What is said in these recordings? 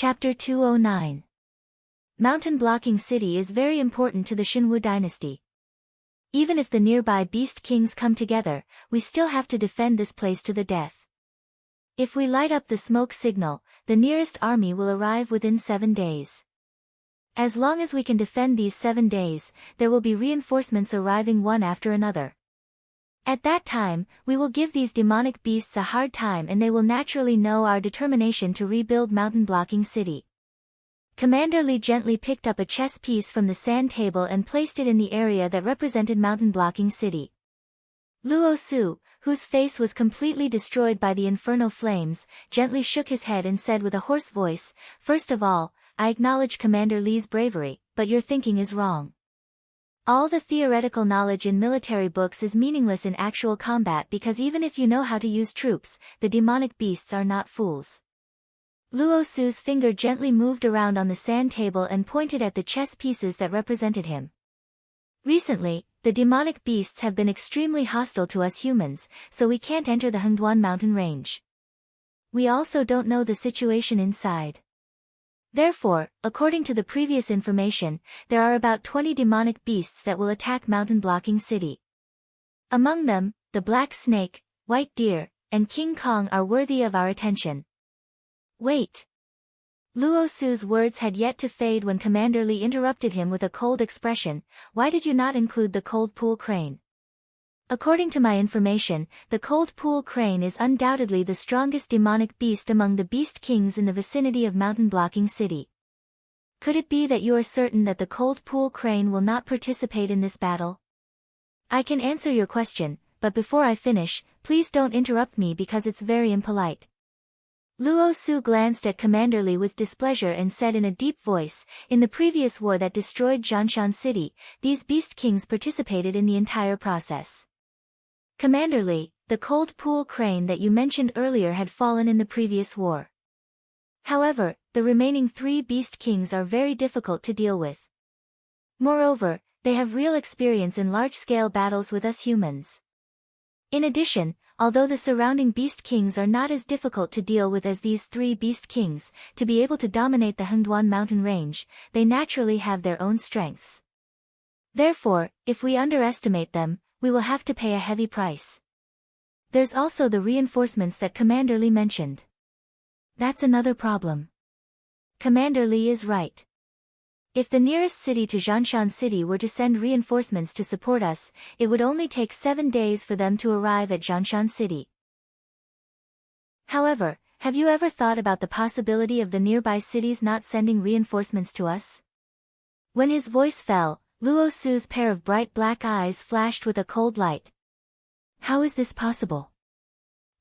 Chapter 209. Mountain blocking city is very important to the Shinwu dynasty. Even if the nearby beast kings come together, we still have to defend this place to the death. If we light up the smoke signal, the nearest army will arrive within 7 days. As long as we can defend these 7 days, there will be reinforcements arriving one after another. At that time, we will give these demonic beasts a hard time and they will naturally know our determination to rebuild mountain blocking city. Commander Li gently picked up a chess piece from the sand table and placed it in the area that represented mountain blocking city. Luo Su, whose face was completely destroyed by the inferno flames, gently shook his head and said with a hoarse voice, "First of all, I acknowledge Commander Li's bravery, but your thinking is wrong. All the theoretical knowledge in military books is meaningless in actual combat because even if you know how to use troops, the demonic beasts are not fools." Luo Su's finger gently moved around on the sand table and pointed at the chess pieces that represented him. Recently, the demonic beasts have been extremely hostile to us humans, so we can't enter the Hengduan mountain range. We also don't know the situation inside. Therefore, according to the previous information, there are about 20 demonic beasts that will attack mountain blocking city. Among them, the black snake, white deer, and King Kong are worthy of our attention. Wait. Luo Su's words had yet to fade when Commander Li interrupted him with a cold expression. "Why did you not include the cold pool crane?" According to my information, the cold pool crane is undoubtedly the strongest demonic beast among the beast kings in the vicinity of mountain blocking city. Could it be that you are certain that the cold pool crane will not participate in this battle? I can answer your question, but before I finish, please don't interrupt me because it's very impolite. Luo Su glanced at Commander Li with displeasure and said in a deep voice, "In the previous war that destroyed Zhanshan City, these beast kings participated in the entire process. Commander Li, the cold pool crane that you mentioned earlier had fallen in the previous war. However, the remaining 3 beast kings are very difficult to deal with. Moreover, they have real experience in large-scale battles with us humans. In addition, although the surrounding beast kings are not as difficult to deal with as these 3 beast kings, to be able to dominate the Hengduan mountain range, they naturally have their own strengths. Therefore, if we underestimate them, we will have to pay a heavy price. There's also the reinforcements that Commander Li mentioned. That's another problem. Commander Li is right. If the nearest city to Zhanshan City were to send reinforcements to support us, it would only take 7 days for them to arrive at Zhanshan City. However, have you ever thought about the possibility of the nearby cities not sending reinforcements to us?" When his voice fell, Luo Su's pair of bright black eyes flashed with a cold light. "How is this possible?"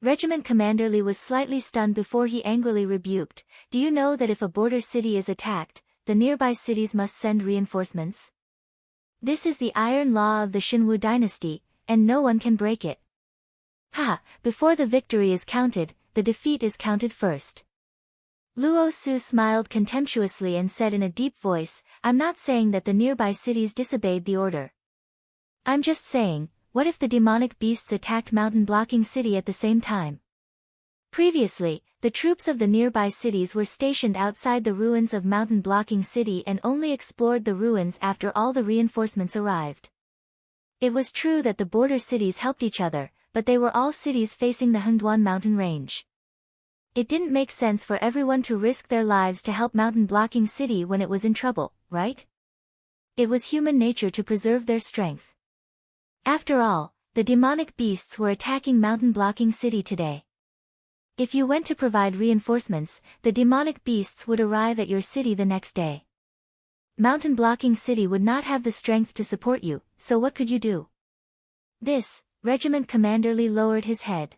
Regiment Commander Li was slightly stunned before he angrily rebuked, "Do you know that if a border city is attacked, the nearby cities must send reinforcements? This is the iron law of the Shinwu dynasty, and no one can break it. Ha! Before the victory is counted, the defeat is counted first." Luo Su smiled contemptuously and said in a deep voice, "I'm not saying that the nearby cities disobeyed the order. I'm just saying, what if the demonic beasts attacked mountain blocking city at the same time? Previously, the troops of the nearby cities were stationed outside the ruins of mountain blocking city and only explored the ruins after all the reinforcements arrived. It was true that the border cities helped each other, but they were all cities facing the Hengduan mountain range. It didn't make sense for everyone to risk their lives to help mountain blocking city when it was in trouble, right? It was human nature to preserve their strength. After all, the demonic beasts were attacking mountain blocking city today. If you went to provide reinforcements, the demonic beasts would arrive at your city the next day. Mountain blocking city would not have the strength to support you, so what could you do?" This, Regiment Commander Li lowered his head.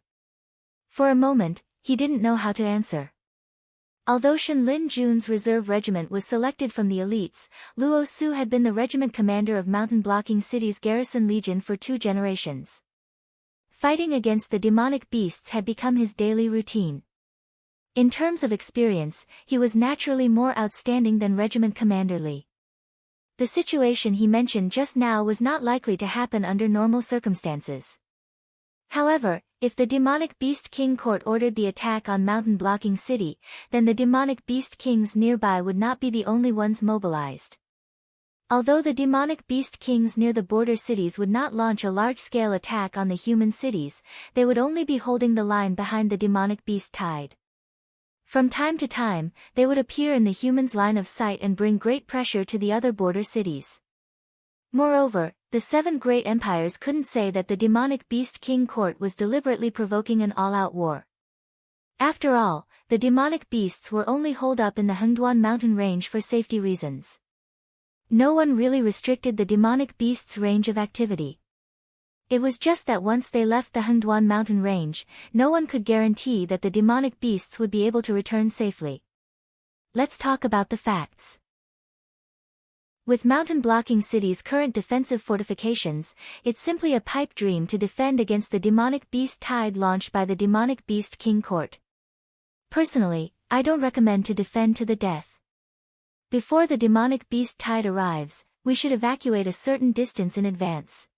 For a moment, he didn't know how to answer. Although Shenlin Jun's reserve regiment was selected from the elites, Luo Su had been the regiment commander of mountain blocking city's garrison legion for 2 generations. Fighting against the demonic beasts had become his daily routine. In terms of experience, he was naturally more outstanding than Regiment Commander Li. The situation he mentioned just now was not likely to happen under normal circumstances. However, If the demonic beast king court ordered the attack on mountain blocking city, then the demonic beast kings nearby would not be the only ones mobilized. Although the demonic beast kings near the border cities would not launch a large-scale attack on the human cities, they would only be holding the line behind the demonic beast tide. From time to time, they would appear in the humans' line of sight and bring great pressure to the other border cities. Moreover, the 7 great empires couldn't say that the demonic beast king court was deliberately provoking an all-out war. After all, the demonic beasts were only holed up in the Hengduan mountain range for safety reasons. No one really restricted the demonic beasts' range of activity. It was just that once they left the Hengduan mountain range, no one could guarantee that the demonic beasts would be able to return safely. Let's talk about the facts. With mountain-blocking cities' current defensive fortifications, it's simply a pipe dream to defend against the demonic beast tide launched by the demonic beast king court. Personally, I don't recommend to defend to the death. Before the demonic beast tide arrives, we should evacuate a certain distance in advance.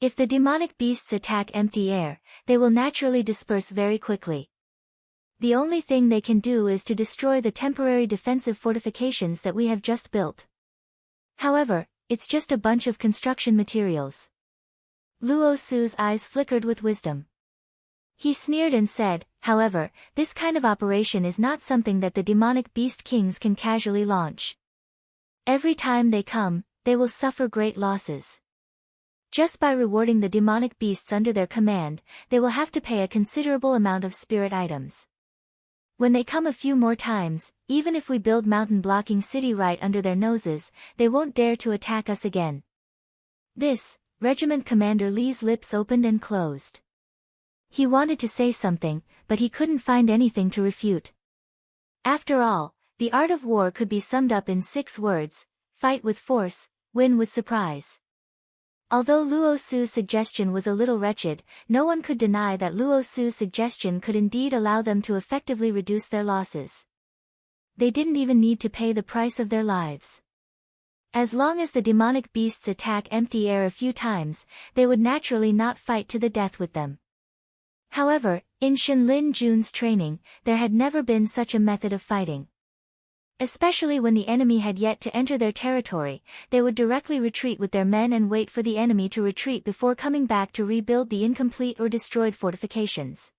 If the demonic beasts attack empty air, they will naturally disperse very quickly. The only thing they can do is to destroy the temporary defensive fortifications that we have just built. However, it's just a bunch of construction materials. Luo Su's eyes flickered with wisdom. He sneered and said, however, this kind of operation is not something that the demonic beast kings can casually launch. Every time they come, they will suffer great losses. Just by rewarding the demonic beasts under their command, they will have to pay a considerable amount of spirit items. When they come a few more times, even if we build mountain-blocking city right under their noses, they won't dare to attack us again. This, Regiment Commander Li's lips opened and closed. He wanted to say something, but he couldn't find anything to refute. After all, the art of war could be summed up in 6 words: fight with force, win with surprise. Although Luo Su's suggestion was a little wretched, no one could deny that Luo Su's suggestion could indeed allow them to effectively reduce their losses. They didn't even need to pay the price of their lives. As long as the demonic beasts attack empty air a few times, they would naturally not fight to the death with them. However, in Shenlin Jun's training, there had never been such a method of fighting. Especially when the enemy had yet to enter their territory, they would directly retreat with their men and wait for the enemy to retreat before coming back to rebuild the incomplete or destroyed fortifications.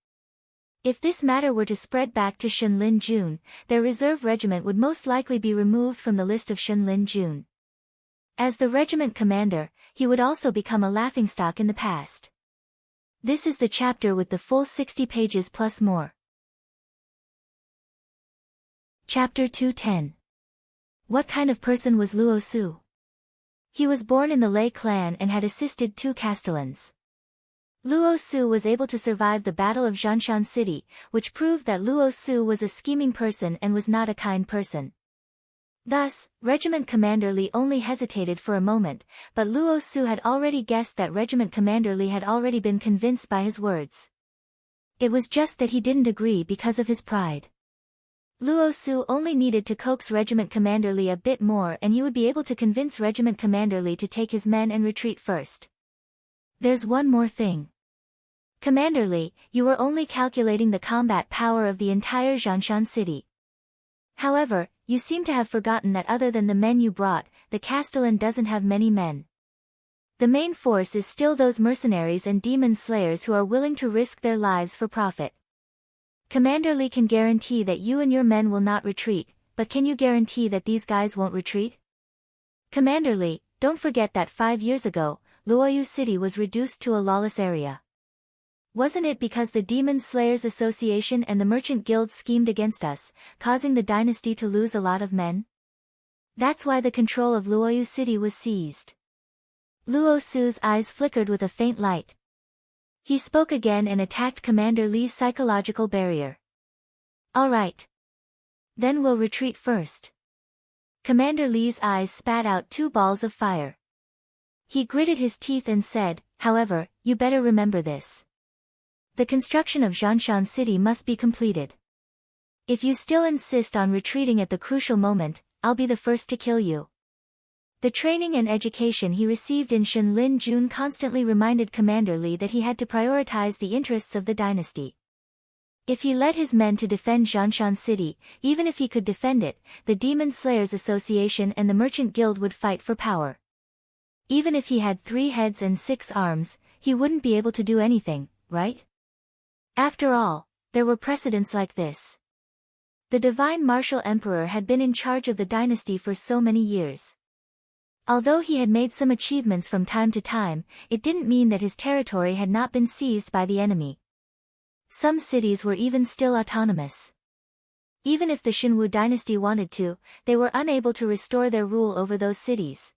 If this matter were to spread back to Shenlin Jun, their reserve regiment would most likely be removed from the list of Shenlin Jun. As the regiment commander, he would also become a laughingstock in the past. This is the chapter with the full 60 pages plus more. Chapter 210. What kind of person was Luo Su? He was born in the Lei clan and had assisted 2 castellans. Luo Su was able to survive the Battle of Zhanshan City, which proved that Luo Su was a scheming person and was not a kind person. Thus, Regiment Commander Li only hesitated for a moment, but Luo Su had already guessed that Regiment Commander Li had already been convinced by his words. It was just that he didn't agree because of his pride. Luo Su only needed to coax Regiment Commander Li a bit more and he would be able to convince Regiment Commander Li to take his men and retreat first. There's one more thing. Commander Li, you were only calculating the combat power of the entire Zhanshan city. However, you seem to have forgotten that other than the men you brought, the Castellan doesn't have many men. The main force is still those mercenaries and demon slayers who are willing to risk their lives for profit. Commander Li can guarantee that you and your men will not retreat, but can you guarantee that these guys won't retreat? Commander Li, don't forget that 5 years ago, Luoyu City was reduced to a lawless area. Wasn't it because the Demon Slayers Association and the Merchant Guild schemed against us, causing the dynasty to lose a lot of men? That's why the control of Luoyu City was seized. Luo Su's eyes flickered with a faint light. He spoke again and attacked Commander Li's psychological barrier. All right. Then we'll retreat first. Commander Li's eyes spat out 2 balls of fire. He gritted his teeth and said, however, you better remember this. The construction of Zhanshan City must be completed. If you still insist on retreating at the crucial moment, I'll be the first to kill you. The training and education he received in Shenlin Jun constantly reminded Commander Li that he had to prioritize the interests of the dynasty. If he led his men to defend Zhanshan City, even if he could defend it, the Demon Slayers Association and the Merchant Guild would fight for power. Even if he had 3 heads and 6 arms, he wouldn't be able to do anything, right? After all, there were precedents like this. The Divine Martial Emperor had been in charge of the dynasty for so many years. Although he had made some achievements from time to time, it didn't mean that his territory had not been seized by the enemy. Some cities were even still autonomous. Even if the Xinwu dynasty wanted to, they were unable to restore their rule over those cities.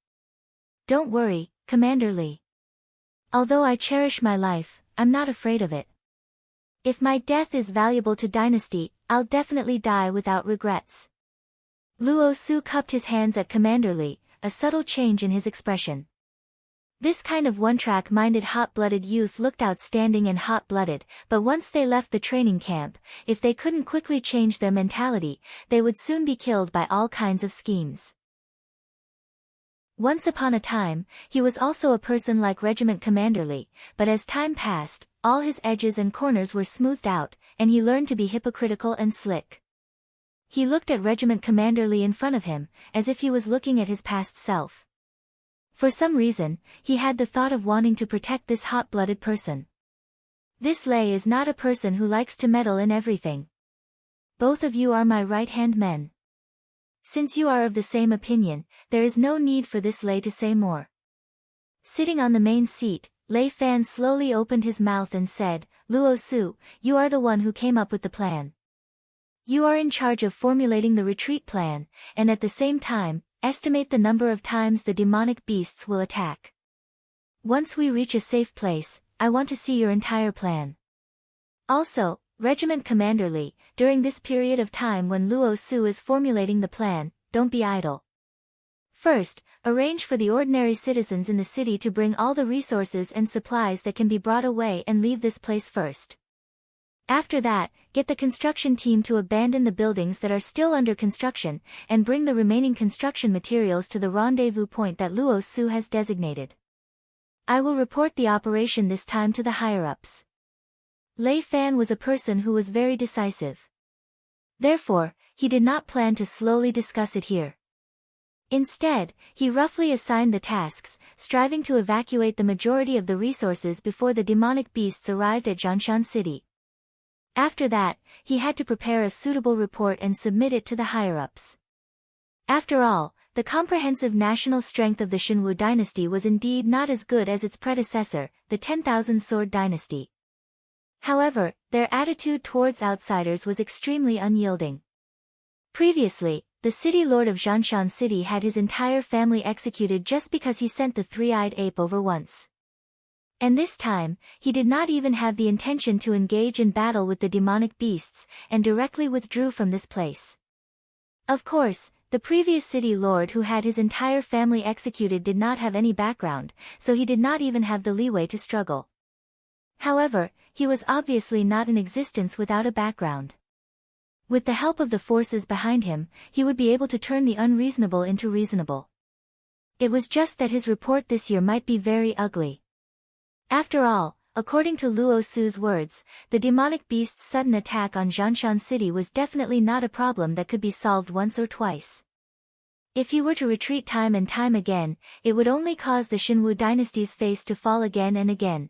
Don't worry, Commander Li. Although I cherish my life, I'm not afraid of it. If my death is valuable to dynasty, I'll definitely die without regrets. Luo Su cupped his hands at Commander Li, a subtle change in his expression. This kind of one-track-minded hot-blooded youth looked outstanding and hot-blooded, but once they left the training camp, if they couldn't quickly change their mentality, they would soon be killed by all kinds of schemes. Once upon a time, he was also a person like Regiment Commander Li, but as time passed, all his edges and corners were smoothed out, and he learned to be hypocritical and slick. He looked at Regiment Commander Li in front of him, as if he was looking at his past self. For some reason, he had the thought of wanting to protect this hot-blooded person. This Lei is not a person who likes to meddle in everything. Both of you are my right-hand men. Since you are of the same opinion, there is no need for this Lei to say more. Sitting on the main seat, Lei Fan slowly opened his mouth and said, Luo Su, you are the one who came up with the plan. You are in charge of formulating the retreat plan, and at the same time, estimate the number of times the demonic beasts will attack. Once we reach a safe place, I want to see your entire plan. Also, Regiment Commander Li, during this period of time when Luo Su is formulating the plan, don't be idle. First, arrange for the ordinary citizens in the city to bring all the resources and supplies that can be brought away and leave this place first. After that, get the construction team to abandon the buildings that are still under construction, and bring the remaining construction materials to the rendezvous point that Luo Su has designated. I will report the operation this time to the higher-ups. Lei Fan was a person who was very decisive. Therefore, he did not plan to slowly discuss it here. Instead, he roughly assigned the tasks, striving to evacuate the majority of the resources before the demonic beasts arrived at Zhanshan City. After that, he had to prepare a suitable report and submit it to the higher-ups. After all, the comprehensive national strength of the Xinwu dynasty was indeed not as good as its predecessor, the 10,000 Sword dynasty. However, their attitude towards outsiders was extremely unyielding. Previously, the city lord of Zhanshan City had his entire family executed just because he sent the three-eyed ape over once. And this time, he did not even have the intention to engage in battle with the demonic beasts, and directly withdrew from this place. Of course, the previous city lord who had his entire family executed did not have any background, so he did not even have the leeway to struggle. However, he was obviously not in existence without a background. With the help of the forces behind him, he would be able to turn the unreasonable into reasonable. It was just that his report this year might be very ugly. After all, according to Luo Su's words, the demonic beast's sudden attack on Zhanshan City was definitely not a problem that could be solved once or twice. If he were to retreat time and time again, it would only cause the Xinwu dynasty's face to fall again and again.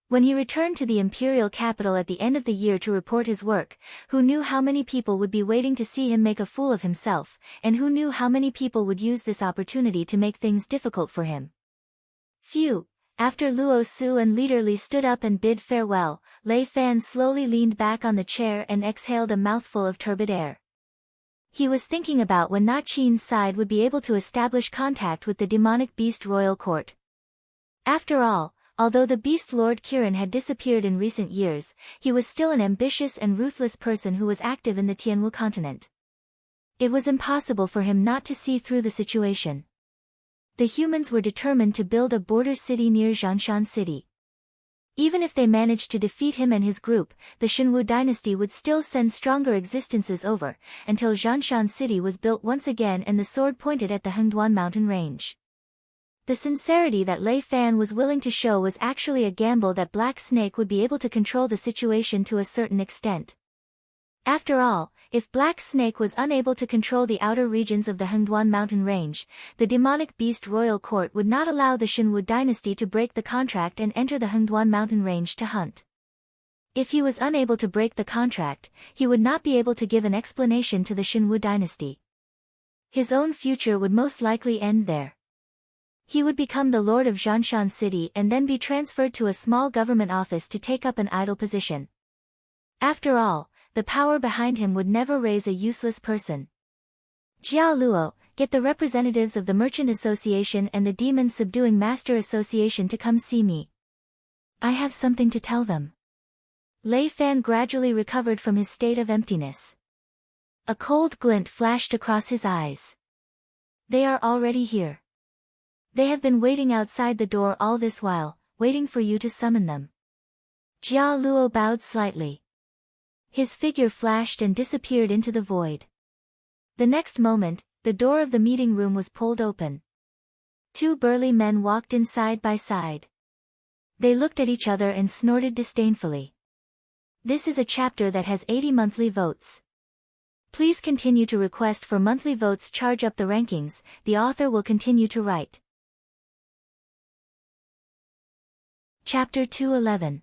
When he returned to the imperial capital at the end of the year to report his work, who knew how many people would be waiting to see him make a fool of himself, and who knew how many people would use this opportunity to make things difficult for him? Phew! After Luo Su and Leader Li stood up and bid farewell, Lei Fan slowly leaned back on the chair and exhaled a mouthful of turbid air. He was thinking about when Na Qin's side would be able to establish contact with the demonic beast royal court. After all, although the beast lord Kirin had disappeared in recent years, he was still an ambitious and ruthless person who was active in the Tianwu continent. It was impossible for him not to see through the situation. The humans were determined to build a border city near Zhanshan City. Even if they managed to defeat him and his group, the Shenwu dynasty would still send stronger existences over, until Zhanshan City was built once again and the sword pointed at the Hengduan mountain range. The sincerity that Lei Fan was willing to show was actually a gamble that Black Snake would be able to control the situation to a certain extent. After all, if Black Snake was unable to control the outer regions of the Hengduan mountain range, the demonic beast royal court would not allow the Shenwu dynasty to break the contract and enter the Hengduan mountain range to hunt. If he was unable to break the contract, he would not be able to give an explanation to the Shenwu dynasty. His own future would most likely end there. He would become the lord of Zhanshan City and then be transferred to a small government office to take up an idle position. After all, the power behind him would never raise a useless person. Jia Luo, get the representatives of the Merchant Association and the Demon Subduing Master Association to come see me. I have something to tell them. Lei Fan gradually recovered from his state of emptiness. A cold glint flashed across his eyes. They are already here. They have been waiting outside the door all this while, waiting for you to summon them. Jia Luo bowed slightly. His figure flashed and disappeared into the void. The next moment, the door of the meeting room was pulled open. Two burly men walked in side by side. They looked at each other and snorted disdainfully. This is a chapter that has 80 monthly votes. Please continue to request for monthly votes. Charge up the rankings, the author will continue to write. Chapter 211.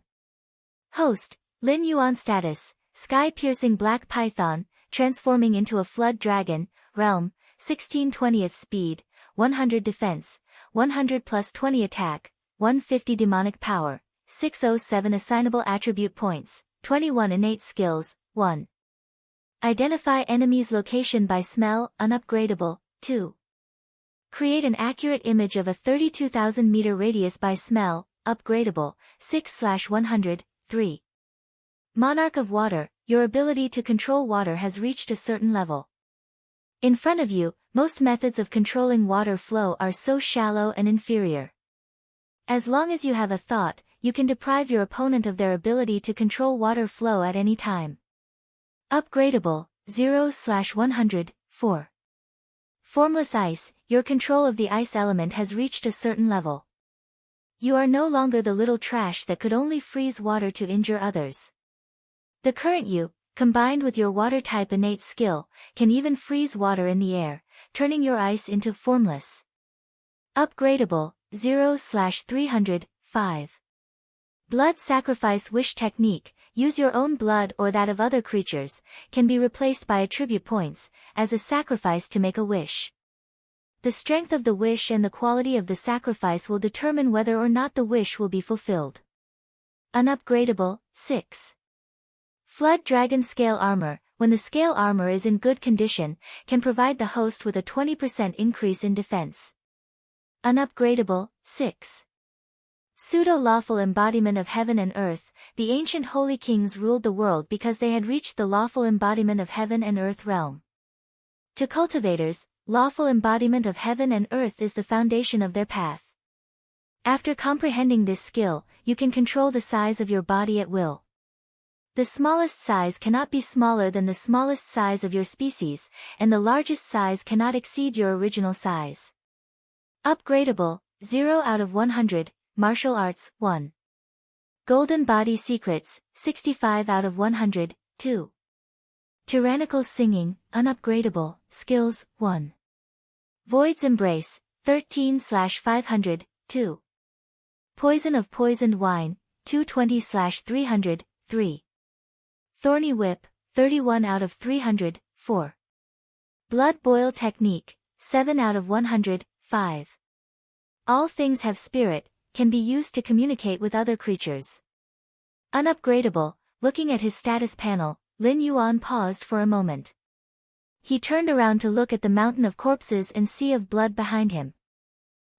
Host, Lin Yuan status, Sky-piercing black python, transforming into a flood dragon, realm, 16/20th speed, 100 defense, 100 plus 20 attack, 150 demonic power, 607 assignable attribute points, 21 innate skills, 1. Identify enemy's location by smell, unupgradable, 2. Create an accurate image of a 32,000 meter radius by smell, upgradable, 6/100, 3. Monarch of Water, your ability to control water has reached a certain level. In front of you, most methods of controlling water flow are so shallow and inferior. As long as you have a thought, you can deprive your opponent of their ability to control water flow at any time. Upgradable, 0/100, 4. Formless Ice, your control of the ice element has reached a certain level. You are no longer the little trash that could only freeze water to injure others. The current you, combined with your water-type innate skill, can even freeze water in the air, turning your ice into formless. Upgradable, 0/300, 5. Blood Sacrifice Wish Technique, use your own blood or that of other creatures, can be replaced by attribute points, as a sacrifice to make a wish. The strength of the wish and the quality of the sacrifice will determine whether or not the wish will be fulfilled. Unupgradable, 6. Flood Dragon Scale Armor, when the scale armor is in good condition, can provide the host with a 20% increase in defense. Unupgradable, 6. Pseudo-lawful embodiment of heaven and earth, the ancient holy kings ruled the world because they had reached the lawful embodiment of heaven and earth realm. To cultivators, lawful embodiment of heaven and earth is the foundation of their path. After comprehending this skill, you can control the size of your body at will. The smallest size cannot be smaller than the smallest size of your species, and the largest size cannot exceed your original size. Upgradable, 0/100, Martial Arts, 1. Golden Body Secrets, 65/100, 2. Tyrannical Singing, unupgradable, Skills, 1. Void's Embrace, 13/500, 2. Poison of Poisoned Wine, 220/300, 3. Thorny Whip, 31/300, 4. Blood Boil Technique, 7/100, 5. All things have spirit, can be used to communicate with other creatures. Unupgradable, looking at his status panel, Lin Yuan paused for a moment. He turned around to look at the mountain of corpses and sea of blood behind him.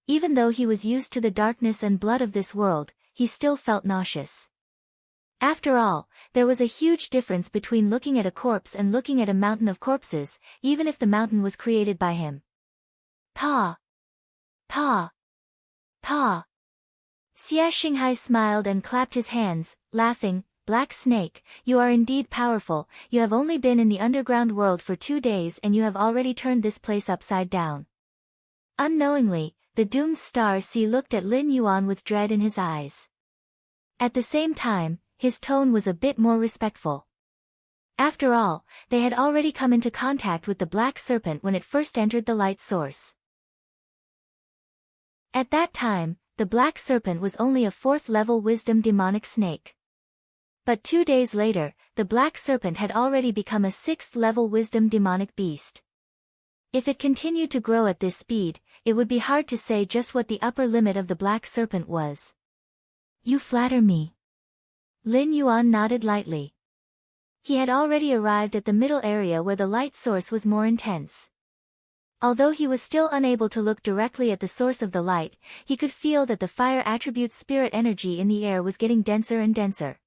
Even though he was used to the darkness and blood of this world, he still felt nauseous. After all, there was a huge difference between looking at a corpse and looking at a mountain of corpses, even if the mountain was created by him. Pa! Pa! Pa! Xie Xinghai smiled and clapped his hands, laughing, Black Snake, you are indeed powerful, you have only been in the underground world for 2 days and you have already turned this place upside down. Unknowingly, the doomed star Xi looked at Lin Yuan with dread in his eyes. At the same time, his tone was a bit more respectful. After all, they had already come into contact with the Black Serpent when it first entered the light source. At that time, the Black Serpent was only a 4th-level wisdom demonic snake. But 2 days later, the Black Serpent had already become a 6th-level wisdom demonic beast. If it continued to grow at this speed, it would be hard to say just what the upper limit of the Black Serpent was. You flatter me. Lin Yuan nodded lightly. He had already arrived at the middle area where the light source was more intense. Although he was still unable to look directly at the source of the light, he could feel that the fire attribute's spirit energy in the air was getting denser and denser.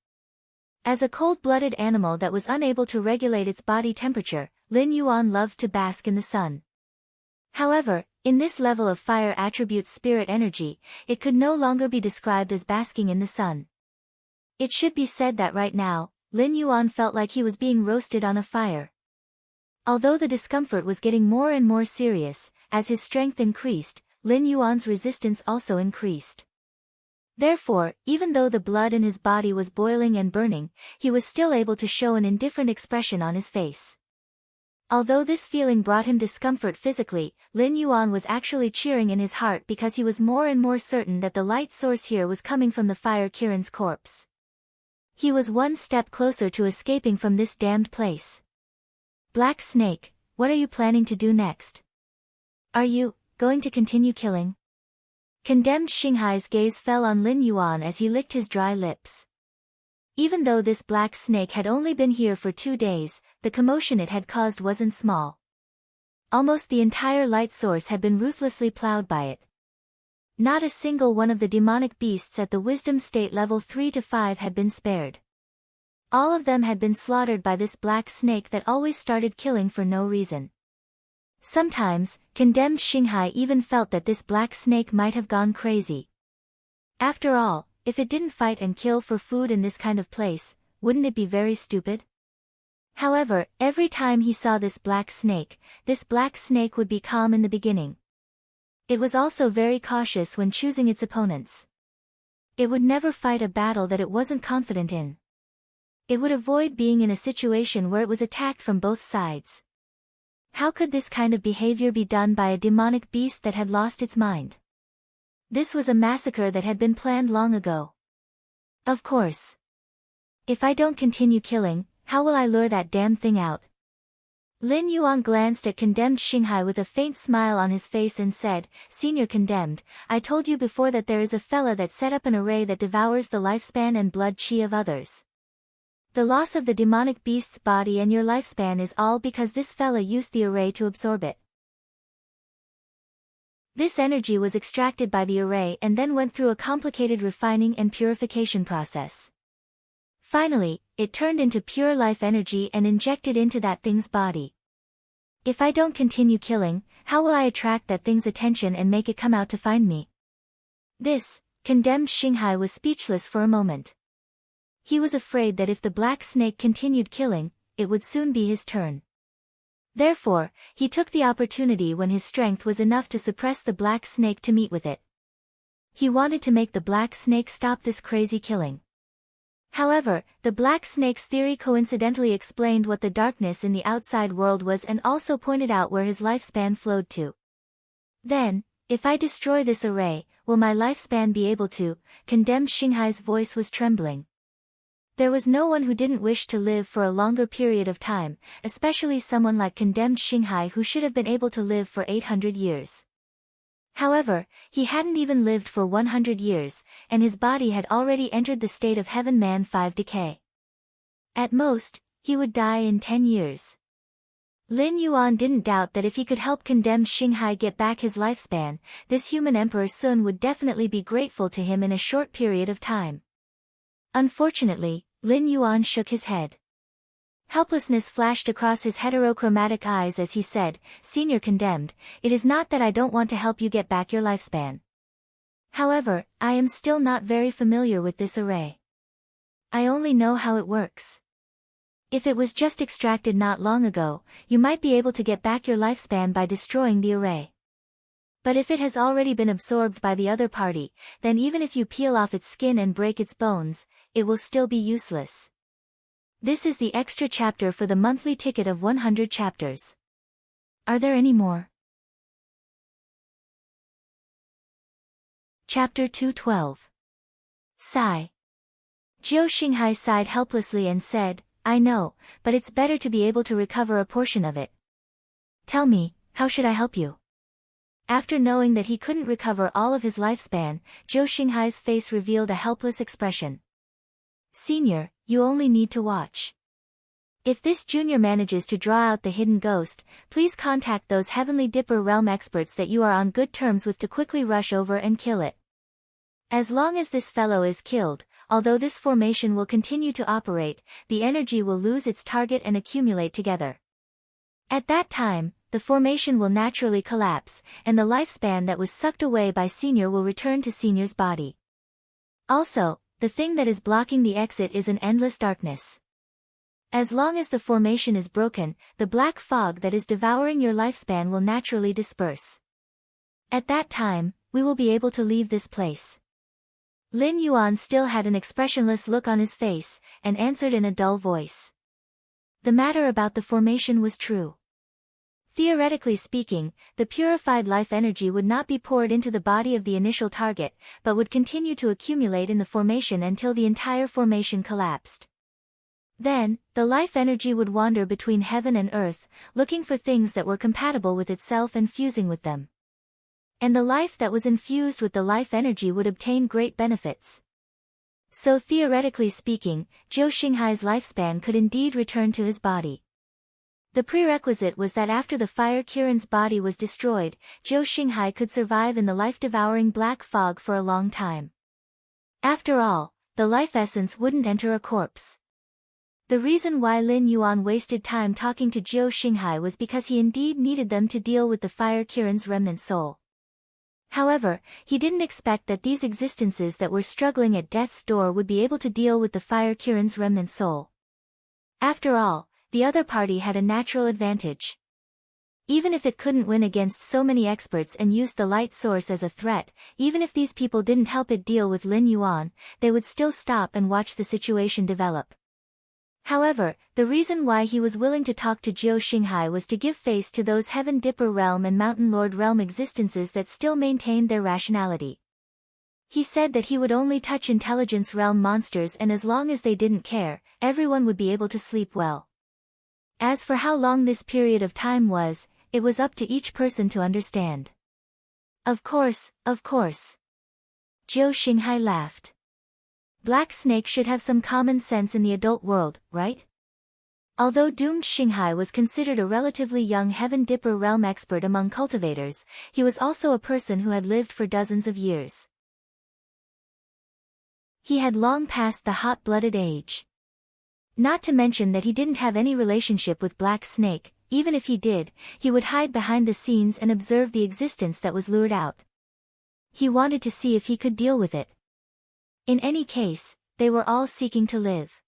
As a cold-blooded animal that was unable to regulate its body temperature, Lin Yuan loved to bask in the sun. However, in this level of fire attribute's spirit energy, it could no longer be described as basking in the sun. It should be said that right now, Lin Yuan felt like he was being roasted on a fire. Although the discomfort was getting more and more serious, as his strength increased, Lin Yuan's resistance also increased. Therefore, even though the blood in his body was boiling and burning, he was still able to show an indifferent expression on his face. Although this feeling brought him discomfort physically, Lin Yuan was actually cheering in his heart because he was more and more certain that the light source here was coming from the fire Kirin's corpse. He was one step closer to escaping from this damned place. Black Snake, what are you planning to do next? Are you going to continue killing? Condemned Xinghai's gaze fell on Lin Yuan as he licked his dry lips. Even though this Black Snake had only been here for 2 days, the commotion it had caused wasn't small. Almost the entire light source had been ruthlessly plowed by it. Not a single one of the demonic beasts at the wisdom state level 3 to 5 had been spared. All of them had been slaughtered by this Black Snake that always started killing for no reason. Sometimes, condemned Xinghai even felt that this Black Snake might have gone crazy. After all, if it didn't fight and kill for food in this kind of place, wouldn't it be very stupid? However, every time he saw this Black Snake would be calm in the beginning. It was also very cautious when choosing its opponents. It would never fight a battle that it wasn't confident in. It would avoid being in a situation where it was attacked from both sides. How could this kind of behavior be done by a demonic beast that had lost its mind? This was a massacre that had been planned long ago. Of course. If I don't continue killing, how will I lure that damn thing out? Lin Yuan glanced at condemned Xinghai with a faint smile on his face and said, Senior Condemned, I told you before that there is a fella that set up an array that devours the lifespan and blood chi of others. The loss of the demonic beast's body and your lifespan is all because this fella used the array to absorb it. This energy was extracted by the array and then went through a complicated refining and purification process. Finally, it turned into pure life energy and injected into that thing's body. If I don't continue killing, how will I attract that thing's attention and make it come out to find me? This, condemned Xinghai was speechless for a moment. He was afraid that if the Black Snake continued killing, it would soon be his turn. Therefore, he took the opportunity when his strength was enough to suppress the Black Snake to meet with it. He wanted to make the Black Snake stop this crazy killing. However, the Black Snake's theory coincidentally explained what the darkness in the outside world was and also pointed out where his lifespan flowed to. Then, if I destroy this array, will my lifespan be able to? Condemned Xinghai's voice was trembling. There was no one who didn't wish to live for a longer period of time, especially someone like condemned Xinghai who should have been able to live for 800 years. However, he hadn't even lived for 100 years, and his body had already entered the state of Heaven Man 5 decay. At most, he would die in 10 years. Lin Yuan didn't doubt that if he could help condemned Xinghai get back his lifespan, this human Emperor Sun would definitely be grateful to him in a short period of time. Unfortunately, Lin Yuan shook his head. Helplessness flashed across his heterochromatic eyes as he said, Senior Condemned, it is not that I don't want to help you get back your lifespan. However, I am still not very familiar with this array. I only know how it works. If it was just extracted not long ago, you might be able to get back your lifespan by destroying the array. But if it has already been absorbed by the other party, then even if you peel off its skin and break its bones, it will still be useless. This is the extra chapter for the monthly ticket of 100 chapters. Are there any more? Chapter 212. Sigh. Jiu Xinghai sighed helplessly and said, I know, but it's better to be able to recover a portion of it. Tell me, how should I help you? After knowing that he couldn't recover all of his lifespan, Jiu Xinghai's face revealed a helpless expression. Senior, you only need to watch. If this junior manages to draw out the hidden ghost, please contact those Heavenly Dipper realm experts that you are on good terms with to quickly rush over and kill it. As long as this fellow is killed, although this formation will continue to operate, the energy will lose its target and accumulate together. At that time, the formation will naturally collapse, and the lifespan that was sucked away by Senior will return to Senior's body. Also, the thing that is blocking the exit is an endless darkness. As long as the formation is broken, the black fog that is devouring your lifespan will naturally disperse. At that time, we will be able to leave this place. Lin Yuan still had an expressionless look on his face, and answered in a dull voice. The matter about the formation was true. Theoretically speaking, the purified life energy would not be poured into the body of the initial target, but would continue to accumulate in the formation until the entire formation collapsed. Then, the life energy would wander between heaven and earth, looking for things that were compatible with itself and fusing with them. And the life that was infused with the life energy would obtain great benefits. So theoretically speaking, Jiu Xinghai's lifespan could indeed return to his body. The prerequisite was that after the fire Kirin's body was destroyed, Jiu Xinghai could survive in the life-devouring black fog for a long time. After all, the life essence wouldn't enter a corpse. The reason why Lin Yuan wasted time talking to Jiu Xinghai was because he indeed needed them to deal with the fire Kirin's remnant soul. However, he didn't expect that these existences that were struggling at death's door would be able to deal with the fire Kirin's remnant soul. After all, the other party had a natural advantage. Even if it couldn't win against so many experts and used the light source as a threat, even if these people didn't help it deal with Lin Yuan, they would still stop and watch the situation develop. However, the reason why he was willing to talk to Jiu Xinghai was to give face to those Heaven Dipper realm and Mountain Lord realm existences that still maintained their rationality. He said that he would only touch intelligence realm monsters, and as long as they didn't care, everyone would be able to sleep well. As for how long this period of time was, it was up to each person to understand. Of course, of course. Jiu Xinghai laughed. Black Snake should have some common sense in the adult world, right? Although Doomed Xinghai was considered a relatively young Heaven Dipper realm expert among cultivators, he was also a person who had lived for dozens of years. He had long passed the hot-blooded age. Not to mention that he didn't have any relationship with Black Snake. Even if he did, he would hide behind the scenes and observe the existence that was lured out. He wanted to see if he could deal with it. In any case, they were all seeking to live.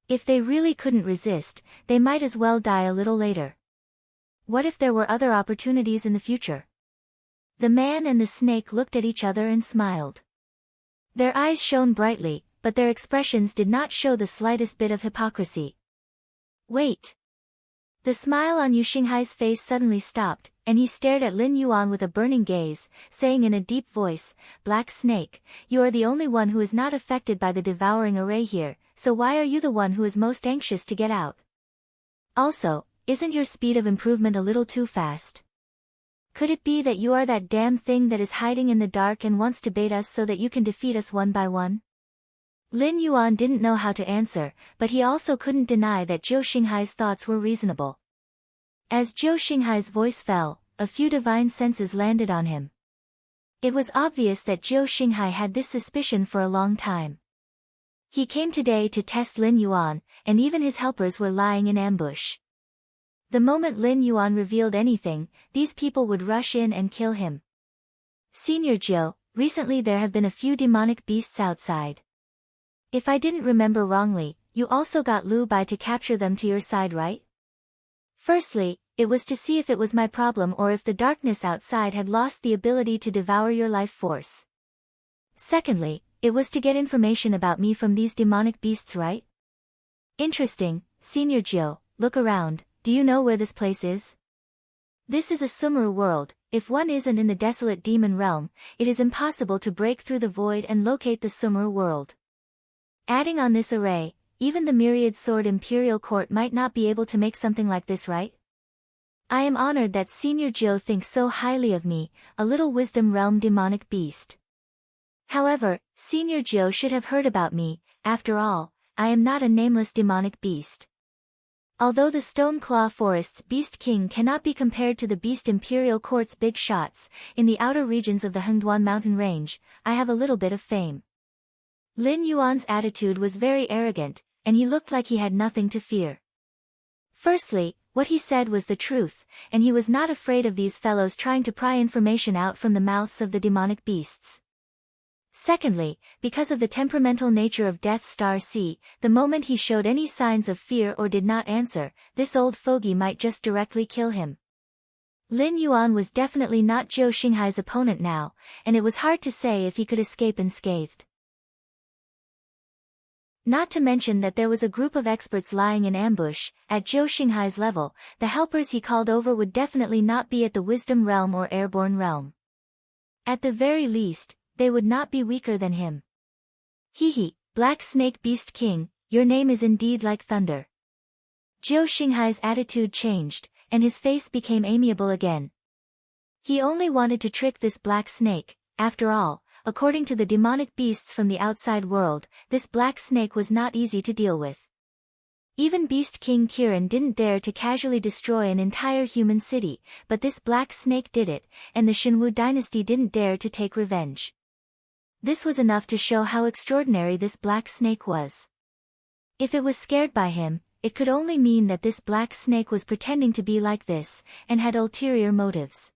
If they really couldn't resist, they might as well die a little later. What if there were other opportunities in the future? The man and the snake looked at each other and smiled. Their eyes shone brightly, but their expressions did not show the slightest bit of hypocrisy. Wait. The smile on Yu Xinghai's face suddenly stopped, and he stared at Lin Yuan with a burning gaze, saying in a deep voice, Black Snake, you are the only one who is not affected by the devouring array here, so why are you the one who is most anxious to get out? Also, isn't your speed of improvement a little too fast? Could it be that you are that damn thing that is hiding in the dark and wants to bait us so that you can defeat us one by one? Lin Yuan didn't know how to answer, but he also couldn't deny that Jiu Xinghai's thoughts were reasonable. As Jiu Xinghai's voice fell, a few divine senses landed on him. It was obvious that Jiu Xinghai had this suspicion for a long time. He came today to test Lin Yuan, and even his helpers were lying in ambush. The moment Lin Yuan revealed anything, these people would rush in and kill him. Senior Jiu, recently there have been a few demonic beasts outside. If I didn't remember wrongly, you also got Lu Bai to capture them to your side, right? Firstly, it was to see if it was my problem or if the darkness outside had lost the ability to devour your life force. Secondly, it was to get information about me from these demonic beasts, right? Interesting, Senior Jiu, look around, do you know where this place is? This is a Sumeru world. If one isn't in the desolate demon realm, it is impossible to break through the void and locate the Sumeru world. Adding on this array, even the myriad sword Imperial Court might not be able to make something like this, right? I am honored that Senior Jiu thinks so highly of me, a little wisdom realm demonic beast. However, Senior Jiu should have heard about me. After all, I am not a nameless demonic beast. Although the Stone Claw Forest's Beast King cannot be compared to the Beast Imperial Court's big shots, in the outer regions of the Hengduan mountain range, I have a little bit of fame. Lin Yuan's attitude was very arrogant, and he looked like he had nothing to fear. Firstly, what he said was the truth, and he was not afraid of these fellows trying to pry information out from the mouths of the demonic beasts. Secondly, because of the temperamental nature of Death Star C, the moment he showed any signs of fear or did not answer, this old fogey might just directly kill him. Lin Yuan was definitely not Zhou Xinghai's opponent now, and it was hard to say if he could escape unscathed. Not to mention that there was a group of experts lying in ambush. At Zhou Xinghai's level, the helpers he called over would definitely not be at the Wisdom Realm or Airborne Realm. At the very least, they would not be weaker than him. Hehe, Black Snake Beast King, your name is indeed like thunder. Zhou Xinghai's attitude changed, and his face became amiable again. He only wanted to trick this black snake. After all, according to the demonic beasts from the outside world, this black snake was not easy to deal with. Even Beast King Kirin didn't dare to casually destroy an entire human city, but this black snake did it, and the Shenwu dynasty didn't dare to take revenge. This was enough to show how extraordinary this black snake was. If it was scared by him, it could only mean that this black snake was pretending to be like this, and had ulterior motives.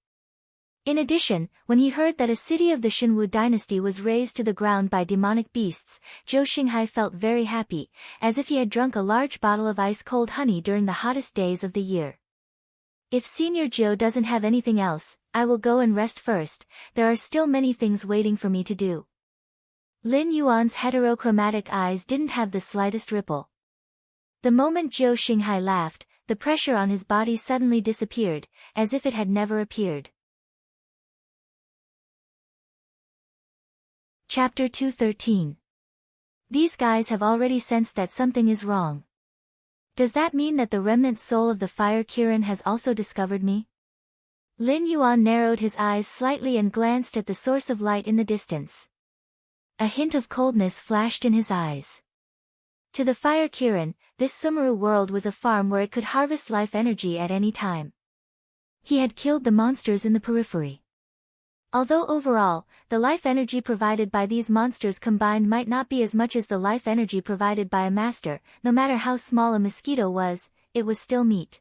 In addition, when he heard that a city of the Shenwu dynasty was razed to the ground by demonic beasts, Zhou Xinghai felt very happy, as if he had drunk a large bottle of ice-cold honey during the hottest days of the year. If Senior Zhou doesn't have anything else, I will go and rest first. There are still many things waiting for me to do. Lin Yuan's heterochromatic eyes didn't have the slightest ripple. The moment Zhou Xinghai laughed, the pressure on his body suddenly disappeared, as if it had never appeared. Chapter 213. These guys have already sensed that something is wrong. Does that mean that the remnant soul of the fire Kirin has also discovered me? Lin Yuan narrowed his eyes slightly and glanced at the source of light in the distance. A hint of coldness flashed in his eyes. To the fire Kirin, this Sumeru world was a farm where it could harvest life energy at any time. He had killed the monsters in the periphery. Although overall, the life energy provided by these monsters combined might not be as much as the life energy provided by a master, no matter how small a mosquito was, it was still meat.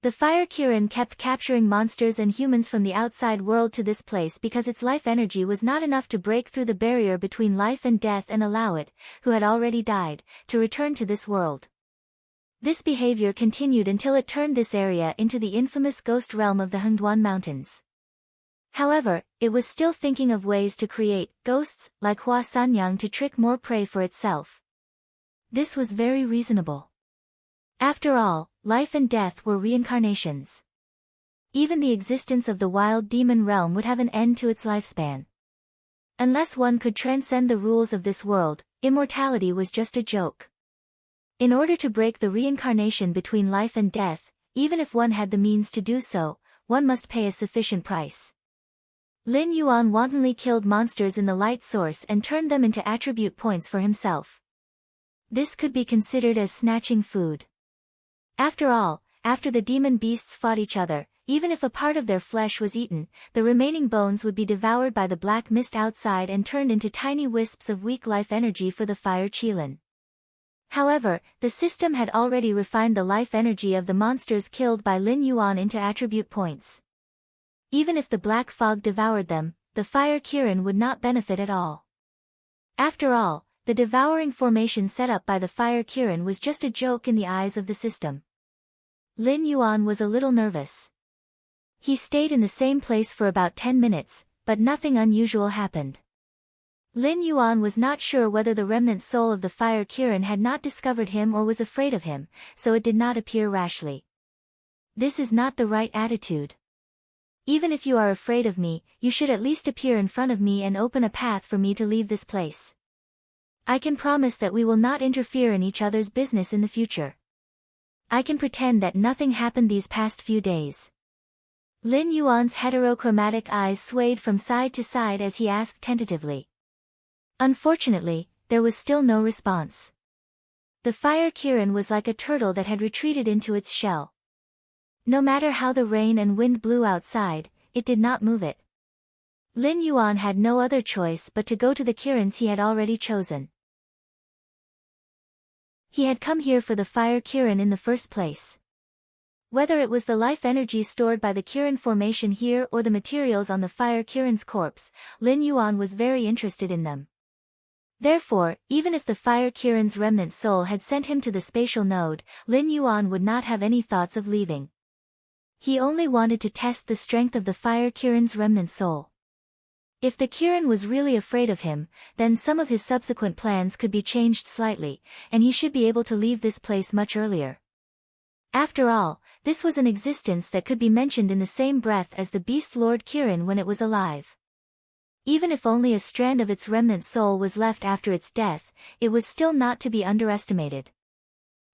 The fire Kirin kept capturing monsters and humans from the outside world to this place because its life energy was not enough to break through the barrier between life and death and allow it, who had already died, to return to this world. This behavior continued until it turned this area into the infamous ghost realm of the Hengduan Mountains. However, it was still thinking of ways to create ghosts like Hua Sanyang to trick more prey for itself. This was very reasonable. After all, life and death were reincarnations. Even the existence of the wild demon realm would have an end to its lifespan. Unless one could transcend the rules of this world, immortality was just a joke. In order to break the reincarnation between life and death, even if one had the means to do so, one must pay a sufficient price. Lin Yuan wantonly killed monsters in the light source and turned them into attribute points for himself. This could be considered as snatching food. After all, after the demon beasts fought each other, even if a part of their flesh was eaten, the remaining bones would be devoured by the black mist outside and turned into tiny wisps of weak life energy for the fire Qilin. However, the system had already refined the life energy of the monsters killed by Lin Yuan into attribute points. Even if the black fog devoured them, the fire Kirin would not benefit at all. After all, the devouring formation set up by the fire Kirin was just a joke in the eyes of the system. Lin Yuan was a little nervous. He stayed in the same place for about 10 minutes, but nothing unusual happened. Lin Yuan was not sure whether the remnant soul of the fire Kirin had not discovered him or was afraid of him, so it did not appear rashly. This is not the right attitude. Even if you are afraid of me, you should at least appear in front of me and open a path for me to leave this place. I can promise that we will not interfere in each other's business in the future. I can pretend that nothing happened these past few days. Lin Yuan's heterochromatic eyes swayed from side to side as he asked tentatively. Unfortunately, there was still no response. The fire Kirin was like a turtle that had retreated into its shell. No matter how the rain and wind blew outside, it did not move it. Lin Yuan had no other choice but to go to the Kirins he had already chosen. He had come here for the fire Kirin in the first place. Whether it was the life energy stored by the Kirin formation here or the materials on the fire Kirin's corpse, Lin Yuan was very interested in them. Therefore, even if the fire Kirin's remnant soul had sent him to the spatial node, Lin Yuan would not have any thoughts of leaving. He only wanted to test the strength of the fire Kirin's remnant soul. If the Kirin was really afraid of him, then some of his subsequent plans could be changed slightly, and he should be able to leave this place much earlier. After all, this was an existence that could be mentioned in the same breath as the Beast Lord Kirin when it was alive. Even if only a strand of its remnant soul was left after its death, it was still not to be underestimated.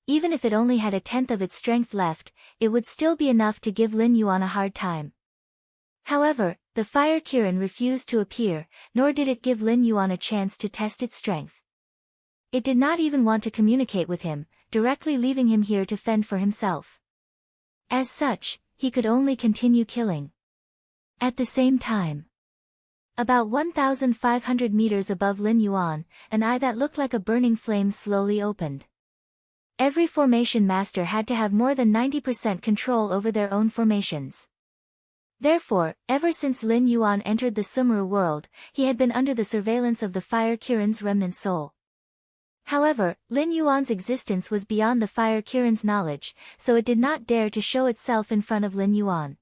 Even if it only had a tenth of its strength left, it would still be enough to give Lin Yuan a hard time. However, the fire Kirin refused to appear, nor did it give Lin Yuan a chance to test its strength. It did not even want to communicate with him, directly leaving him here to fend for himself. As such, he could only continue killing. At the same time, about 1,500 meters above Lin Yuan, an eye that looked like a burning flame slowly opened. Every formation master had to have more than 90% control over their own formations. Therefore, ever since Lin Yuan entered the Sumru world, he had been under the surveillance of the fire Kirin's remnant soul. However, Lin Yuan's existence was beyond the fire Kirin's knowledge, so it did not dare to show itself in front of Lin Yuan.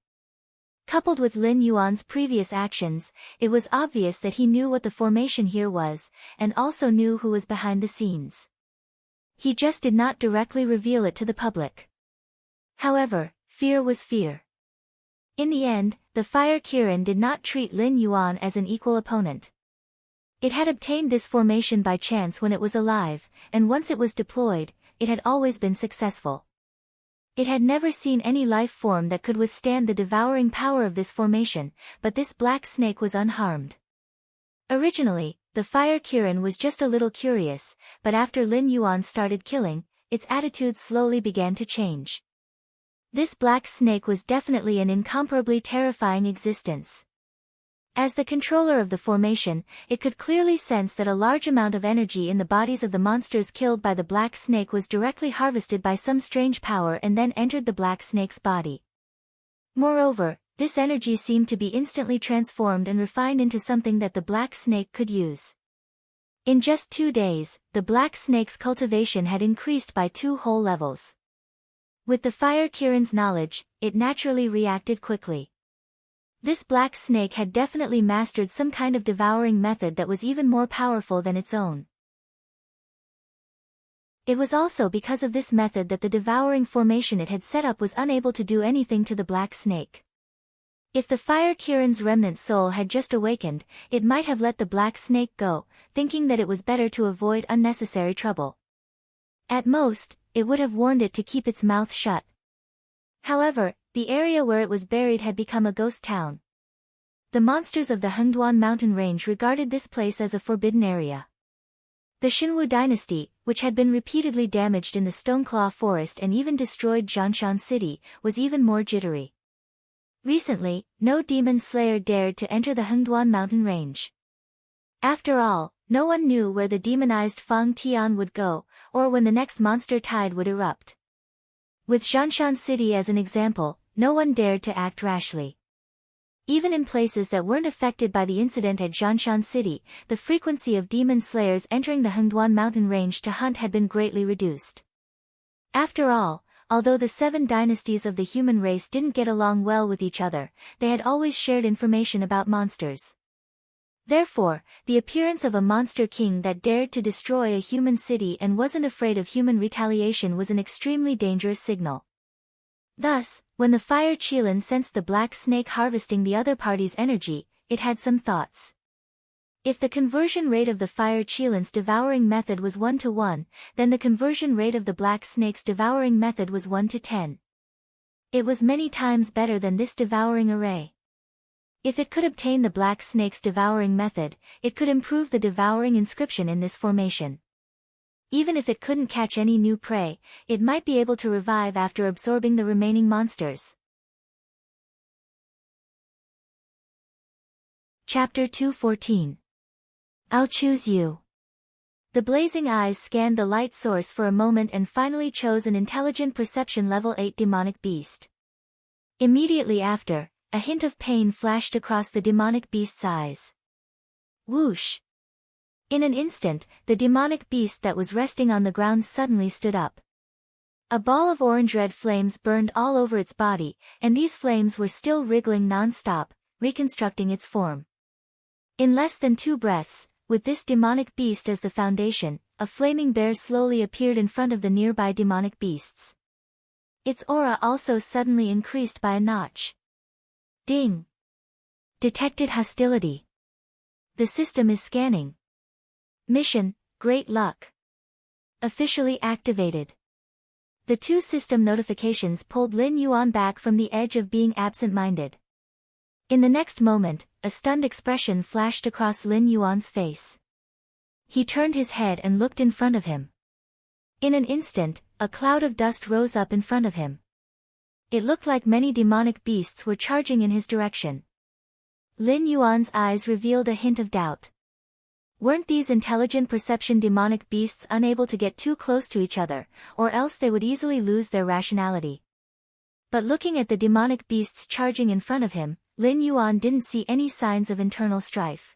Coupled with Lin Yuan's previous actions, it was obvious that he knew what the formation here was, and also knew who was behind the scenes. He just did not directly reveal it to the public. However, fear was fear. In the end, the fire Kirin did not treat Lin Yuan as an equal opponent. It had obtained this formation by chance when it was alive, and once it was deployed, it had always been successful. It had never seen any life form that could withstand the devouring power of this formation, but this black snake was unharmed. Originally, the fire Kirin was just a little curious, but after Lin Yuan started killing, its attitude slowly began to change. This black snake was definitely an incomparably terrifying existence. As the controller of the formation, it could clearly sense that a large amount of energy in the bodies of the monsters killed by the black snake was directly harvested by some strange power and then entered the black snake's body. Moreover, this energy seemed to be instantly transformed and refined into something that the black snake could use. In just 2 days, the black snake's cultivation had increased by 2 whole levels. With the fire Kirin's knowledge, it naturally reacted quickly. This black snake had definitely mastered some kind of devouring method that was even more powerful than its own. It was also because of this method that the devouring formation it had set up was unable to do anything to the black snake. If the fire Kirin's remnant soul had just awakened, it might have let the black snake go, thinking that it was better to avoid unnecessary trouble. At most, it would have warned it to keep its mouth shut. However, the area where it was buried had become a ghost town. The monsters of the Hengduan mountain range regarded this place as a forbidden area. The Xinwu dynasty, which had been repeatedly damaged in the Stoneclaw forest and even destroyed Zhanshan city, was even more jittery. Recently, no demon slayer dared to enter the Hengduan mountain range. After all, no one knew where the demonized Fang Tian would go, or when the next monster tide would erupt. With Zhanshan city as an example, no one dared to act rashly. Even in places that weren't affected by the incident at Jianshan City, the frequency of demon slayers entering the Hengduan mountain range to hunt had been greatly reduced. After all, although the 7 dynasties of the human race didn't get along well with each other, they had always shared information about monsters. Therefore, the appearance of a monster king that dared to destroy a human city and wasn't afraid of human retaliation was an extremely dangerous signal. Thus, when the fire Qilin sensed the black snake harvesting the other party's energy, it had some thoughts. If the conversion rate of the fire Qilin's devouring method was 1:1, then the conversion rate of the black snake's devouring method was 1:10. It was many times better than this devouring array. If it could obtain the black snake's devouring method, it could improve the devouring inscription in this formation. Even if it couldn't catch any new prey, it might be able to revive after absorbing the remaining monsters. Chapter 214. I'll choose you. The blazing eyes scanned the light source for a moment and finally chose an intelligent perception level 8 demonic beast. Immediately after, a hint of pain flashed across the demonic beast's eyes. Whoosh! In an instant, the demonic beast that was resting on the ground suddenly stood up. A ball of orange-red flames burned all over its body, and these flames were still wriggling non-stop, reconstructing its form. In less than 2 breaths, with this demonic beast as the foundation, a flaming bear slowly appeared in front of the nearby demonic beasts. Its aura also suddenly increased by a notch. Ding! Detected hostility. The system is scanning. Mission, Great Luck. Officially activated. The 2 system notifications pulled Lin Yuan back from the edge of being absent-minded. In the next moment, a stunned expression flashed across Lin Yuan's face. He turned his head and looked in front of him. In an instant, a cloud of dust rose up in front of him. It looked like many demonic beasts were charging in his direction. Lin Yuan's eyes revealed a hint of doubt. Weren't these intelligent perception demonic beasts unable to get too close to each other, or else they would easily lose their rationality? But looking at the demonic beasts charging in front of him, Lin Yuan didn't see any signs of internal strife.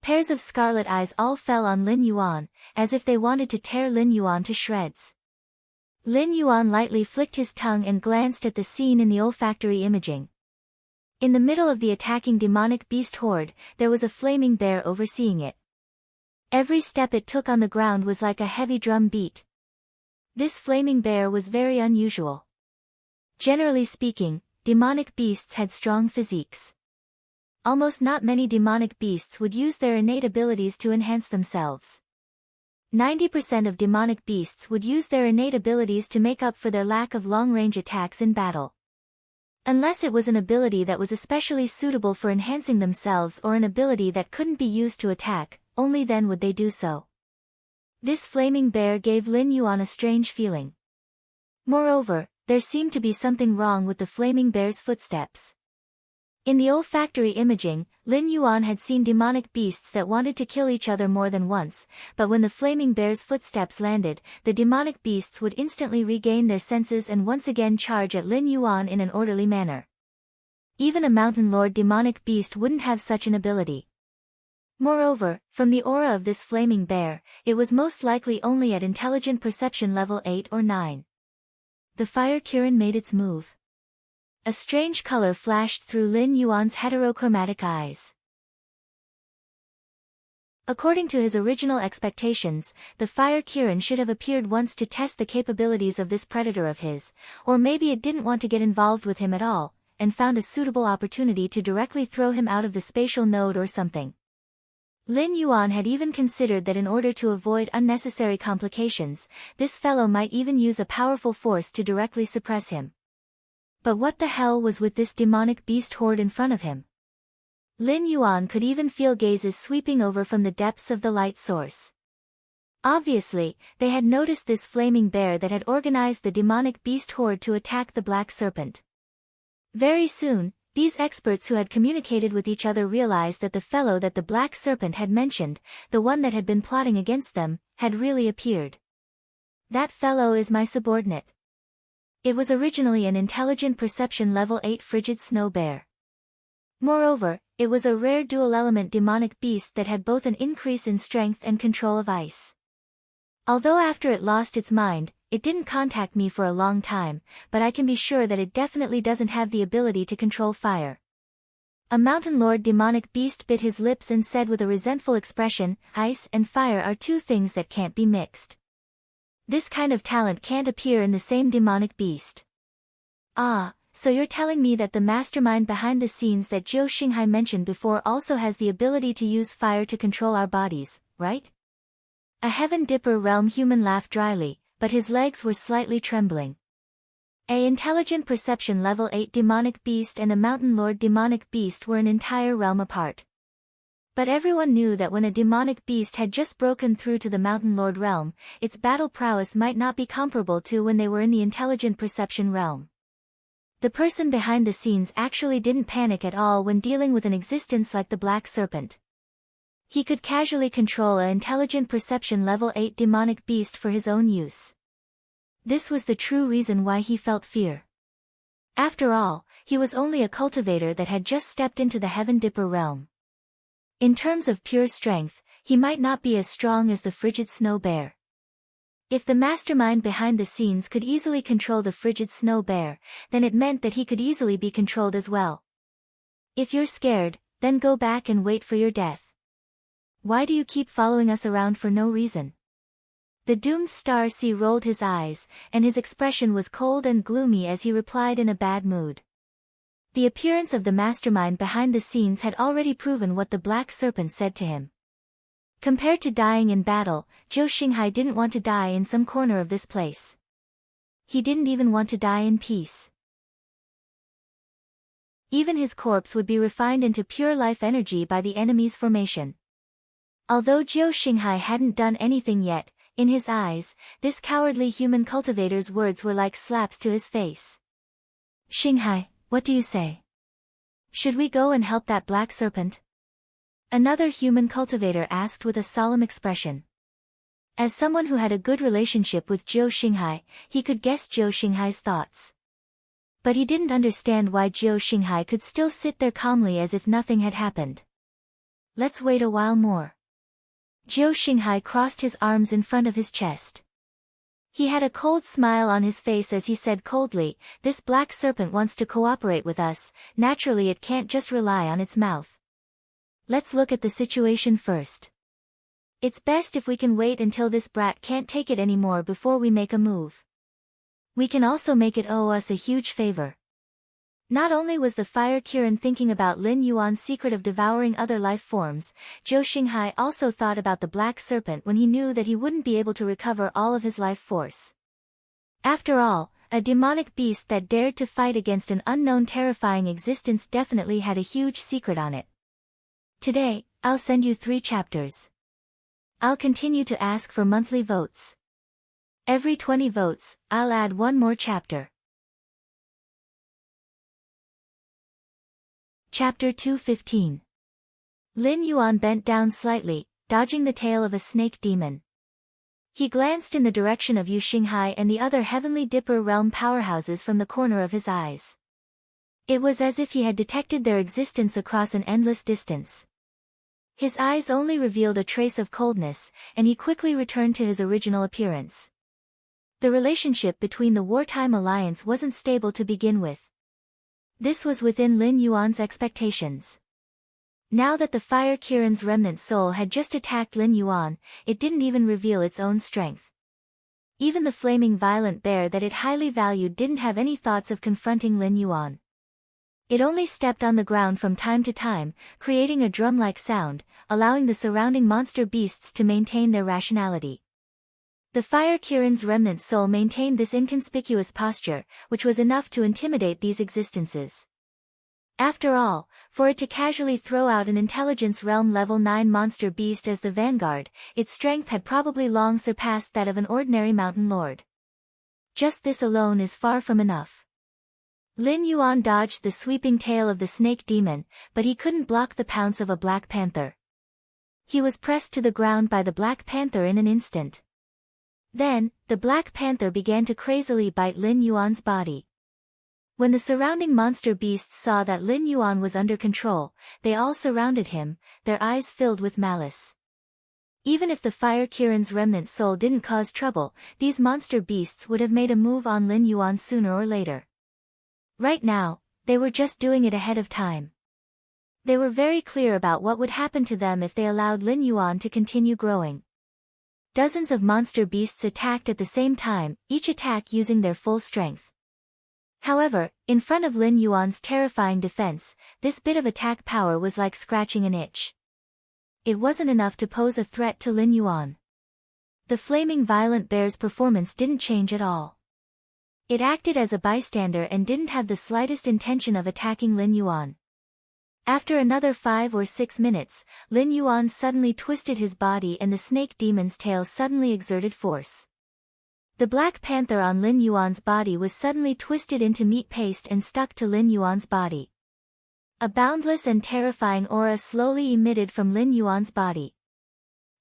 Pairs of scarlet eyes all fell on Lin Yuan, as if they wanted to tear Lin Yuan to shreds. Lin Yuan lightly flicked his tongue and glanced at the scene in the olfactory imaging. In the middle of the attacking demonic beast horde, there was a flaming bear overseeing it. Every step it took on the ground was like a heavy drum beat. This flaming bear was very unusual. Generally speaking, demonic beasts had strong physiques. Almost not many demonic beasts would use their innate abilities to enhance themselves. 90% of demonic beasts would use their innate abilities to make up for their lack of long-range attacks in battle. Unless it was an ability that was especially suitable for enhancing themselves or an ability that couldn't be used to attack, only then would they do so. This flaming bear gave Lin Yuan a strange feeling. Moreover, there seemed to be something wrong with the flaming bear's footsteps. In the olfactory imaging, Lin Yuan had seen demonic beasts that wanted to kill each other more than once, but when the flaming bear's footsteps landed, the demonic beasts would instantly regain their senses and once again charge at Lin Yuan in an orderly manner. Even a mountain lord demonic beast wouldn't have such an ability. Moreover, from the aura of this flaming bear, it was most likely only at intelligent perception level 8 or 9. The fire Kirin made its move. A strange color flashed through Lin Yuan's heterochromatic eyes. According to his original expectations, the fire Kirin should have appeared once to test the capabilities of this predator of his, or maybe it didn't want to get involved with him at all, and found a suitable opportunity to directly throw him out of the spatial node or something. Lin Yuan had even considered that in order to avoid unnecessary complications, this fellow might even use a powerful force to directly suppress him. But what the hell was with this demonic beast horde in front of him? Lin Yuan could even feel gazes sweeping over from the depths of the light source. Obviously, they had noticed this flaming bear that had organized the demonic beast horde to attack the black serpent. Very soon, these experts who had communicated with each other realized that the fellow that the black serpent had mentioned, the one that had been plotting against them, had really appeared. That fellow is my subordinate. It was originally an intelligent perception level 8 frigid snow bear. Moreover, it was a rare dual-element demonic beast that had both an increase in strength and control of ice. Although after it lost its mind, it didn't contact me for a long time, but I can be sure that it definitely doesn't have the ability to control fire. A mountain lord demonic beast bit his lips and said with a resentful expression, "Ice and fire are two things that can't be mixed. This kind of talent can't appear in the same demonic beast." "Ah, so you're telling me that the mastermind behind the scenes that Zhou Xinghai mentioned before also has the ability to use fire to control our bodies, right?" A Heaven Dipper realm human laughed dryly, but his legs were slightly trembling. A intelligent perception level 8 demonic beast and a mountain lord demonic beast were an entire realm apart. But everyone knew that when a demonic beast had just broken through to the mountain lord realm, its battle prowess might not be comparable to when they were in the intelligent perception realm. The person behind the scenes actually didn't panic at all when dealing with an existence like the Black Serpent. He could casually control an intelligent perception level 8 demonic beast for his own use. This was the true reason why he felt fear. After all, he was only a cultivator that had just stepped into the Heaven Dipper realm. In terms of pure strength, he might not be as strong as the frigid snow bear. If the mastermind behind the scenes could easily control the frigid snow bear, then it meant that he could easily be controlled as well. If you're scared, then go back and wait for your death. Why do you keep following us around for no reason? The doomed star sea rolled his eyes, and his expression was cold and gloomy as he replied in a bad mood. The appearance of the mastermind behind the scenes had already proven what the Black Serpent said to him. Compared to dying in battle, Zhou Xinghai didn't want to die in some corner of this place. He didn't even want to die in peace. Even his corpse would be refined into pure life energy by the enemy's formation. Although Zhou Xinghai hadn't done anything yet, in his eyes, this cowardly human cultivator's words were like slaps to his face. "Xinghai, what do you say? Should we go and help that Black Serpent?" Another human cultivator asked with a solemn expression. As someone who had a good relationship with Zhou Xinghai, he could guess Zhou Xinghai's thoughts. But he didn't understand why Zhou Xinghai could still sit there calmly as if nothing had happened. "Let's wait a while more." Zhou Xinghai crossed his arms in front of his chest. He had a cold smile on his face as he said coldly, "This Black Serpent wants to cooperate with us, naturally it can't just rely on its mouth. Let's look at the situation first. It's best if we can wait until this brat can't take it anymore before we make a move. We can also make it owe us a huge favor." Not only was the Fire Kirin thinking about Lin Yuan's secret of devouring other life forms, Zhou Xinghai also thought about the Black Serpent when he knew that he wouldn't be able to recover all of his life force. After all, a demonic beast that dared to fight against an unknown terrifying existence definitely had a huge secret on it. "Today, I'll send you 3 chapters. I'll continue to ask for monthly votes. Every 20 votes, I'll add 1 more chapter." Chapter 215. Lin Yuan bent down slightly, dodging the tail of a snake demon. He glanced in the direction of Yu Xinghai and the other Heavenly Dipper realm powerhouses from the corner of his eyes. It was as if he had detected their existence across an endless distance. His eyes only revealed a trace of coldness, and he quickly returned to his original appearance. The relationship between the wartime alliance wasn't stable to begin with. This was within Lin Yuan's expectations. Now that the Fire Kirin's remnant soul had just attacked Lin Yuan, it didn't even reveal its own strength. Even the flaming violent bear that it highly valued didn't have any thoughts of confronting Lin Yuan. It only stepped on the ground from time to time, creating a drum-like sound, allowing the surrounding monster beasts to maintain their rationality. The Fire Kirin's remnant soul maintained this inconspicuous posture, which was enough to intimidate these existences. After all, for it to casually throw out an intelligence realm level 9 monster beast as the vanguard, its strength had probably long surpassed that of an ordinary mountain lord. Just this alone is far from enough. Lin Yuan dodged the sweeping tail of the snake demon, but he couldn't block the pounce of a black panther. He was pressed to the ground by the Black Panther in an instant. Then, the Black Panther began to crazily bite Lin Yuan's body. When the surrounding monster beasts saw that Lin Yuan was under control, they all surrounded him, their eyes filled with malice. Even if the Fire Kirin's remnant soul didn't cause trouble, these monster beasts would have made a move on Lin Yuan sooner or later. Right now, they were just doing it ahead of time. They were very clear about what would happen to them if they allowed Lin Yuan to continue growing. Dozens of monster beasts attacked at the same time, each attack using their full strength. However, in front of Lin Yuan's terrifying defense, this bit of attack power was like scratching an itch. It wasn't enough to pose a threat to Lin Yuan. The flaming violent bear's performance didn't change at all. It acted as a bystander and didn't have the slightest intention of attacking Lin Yuan. After another 5 or 6 minutes, Lin Yuan suddenly twisted his body and the snake demon's tail suddenly exerted force. The black panther on Lin Yuan's body was suddenly twisted into meat paste and stuck to Lin Yuan's body. A boundless and terrifying aura slowly emitted from Lin Yuan's body.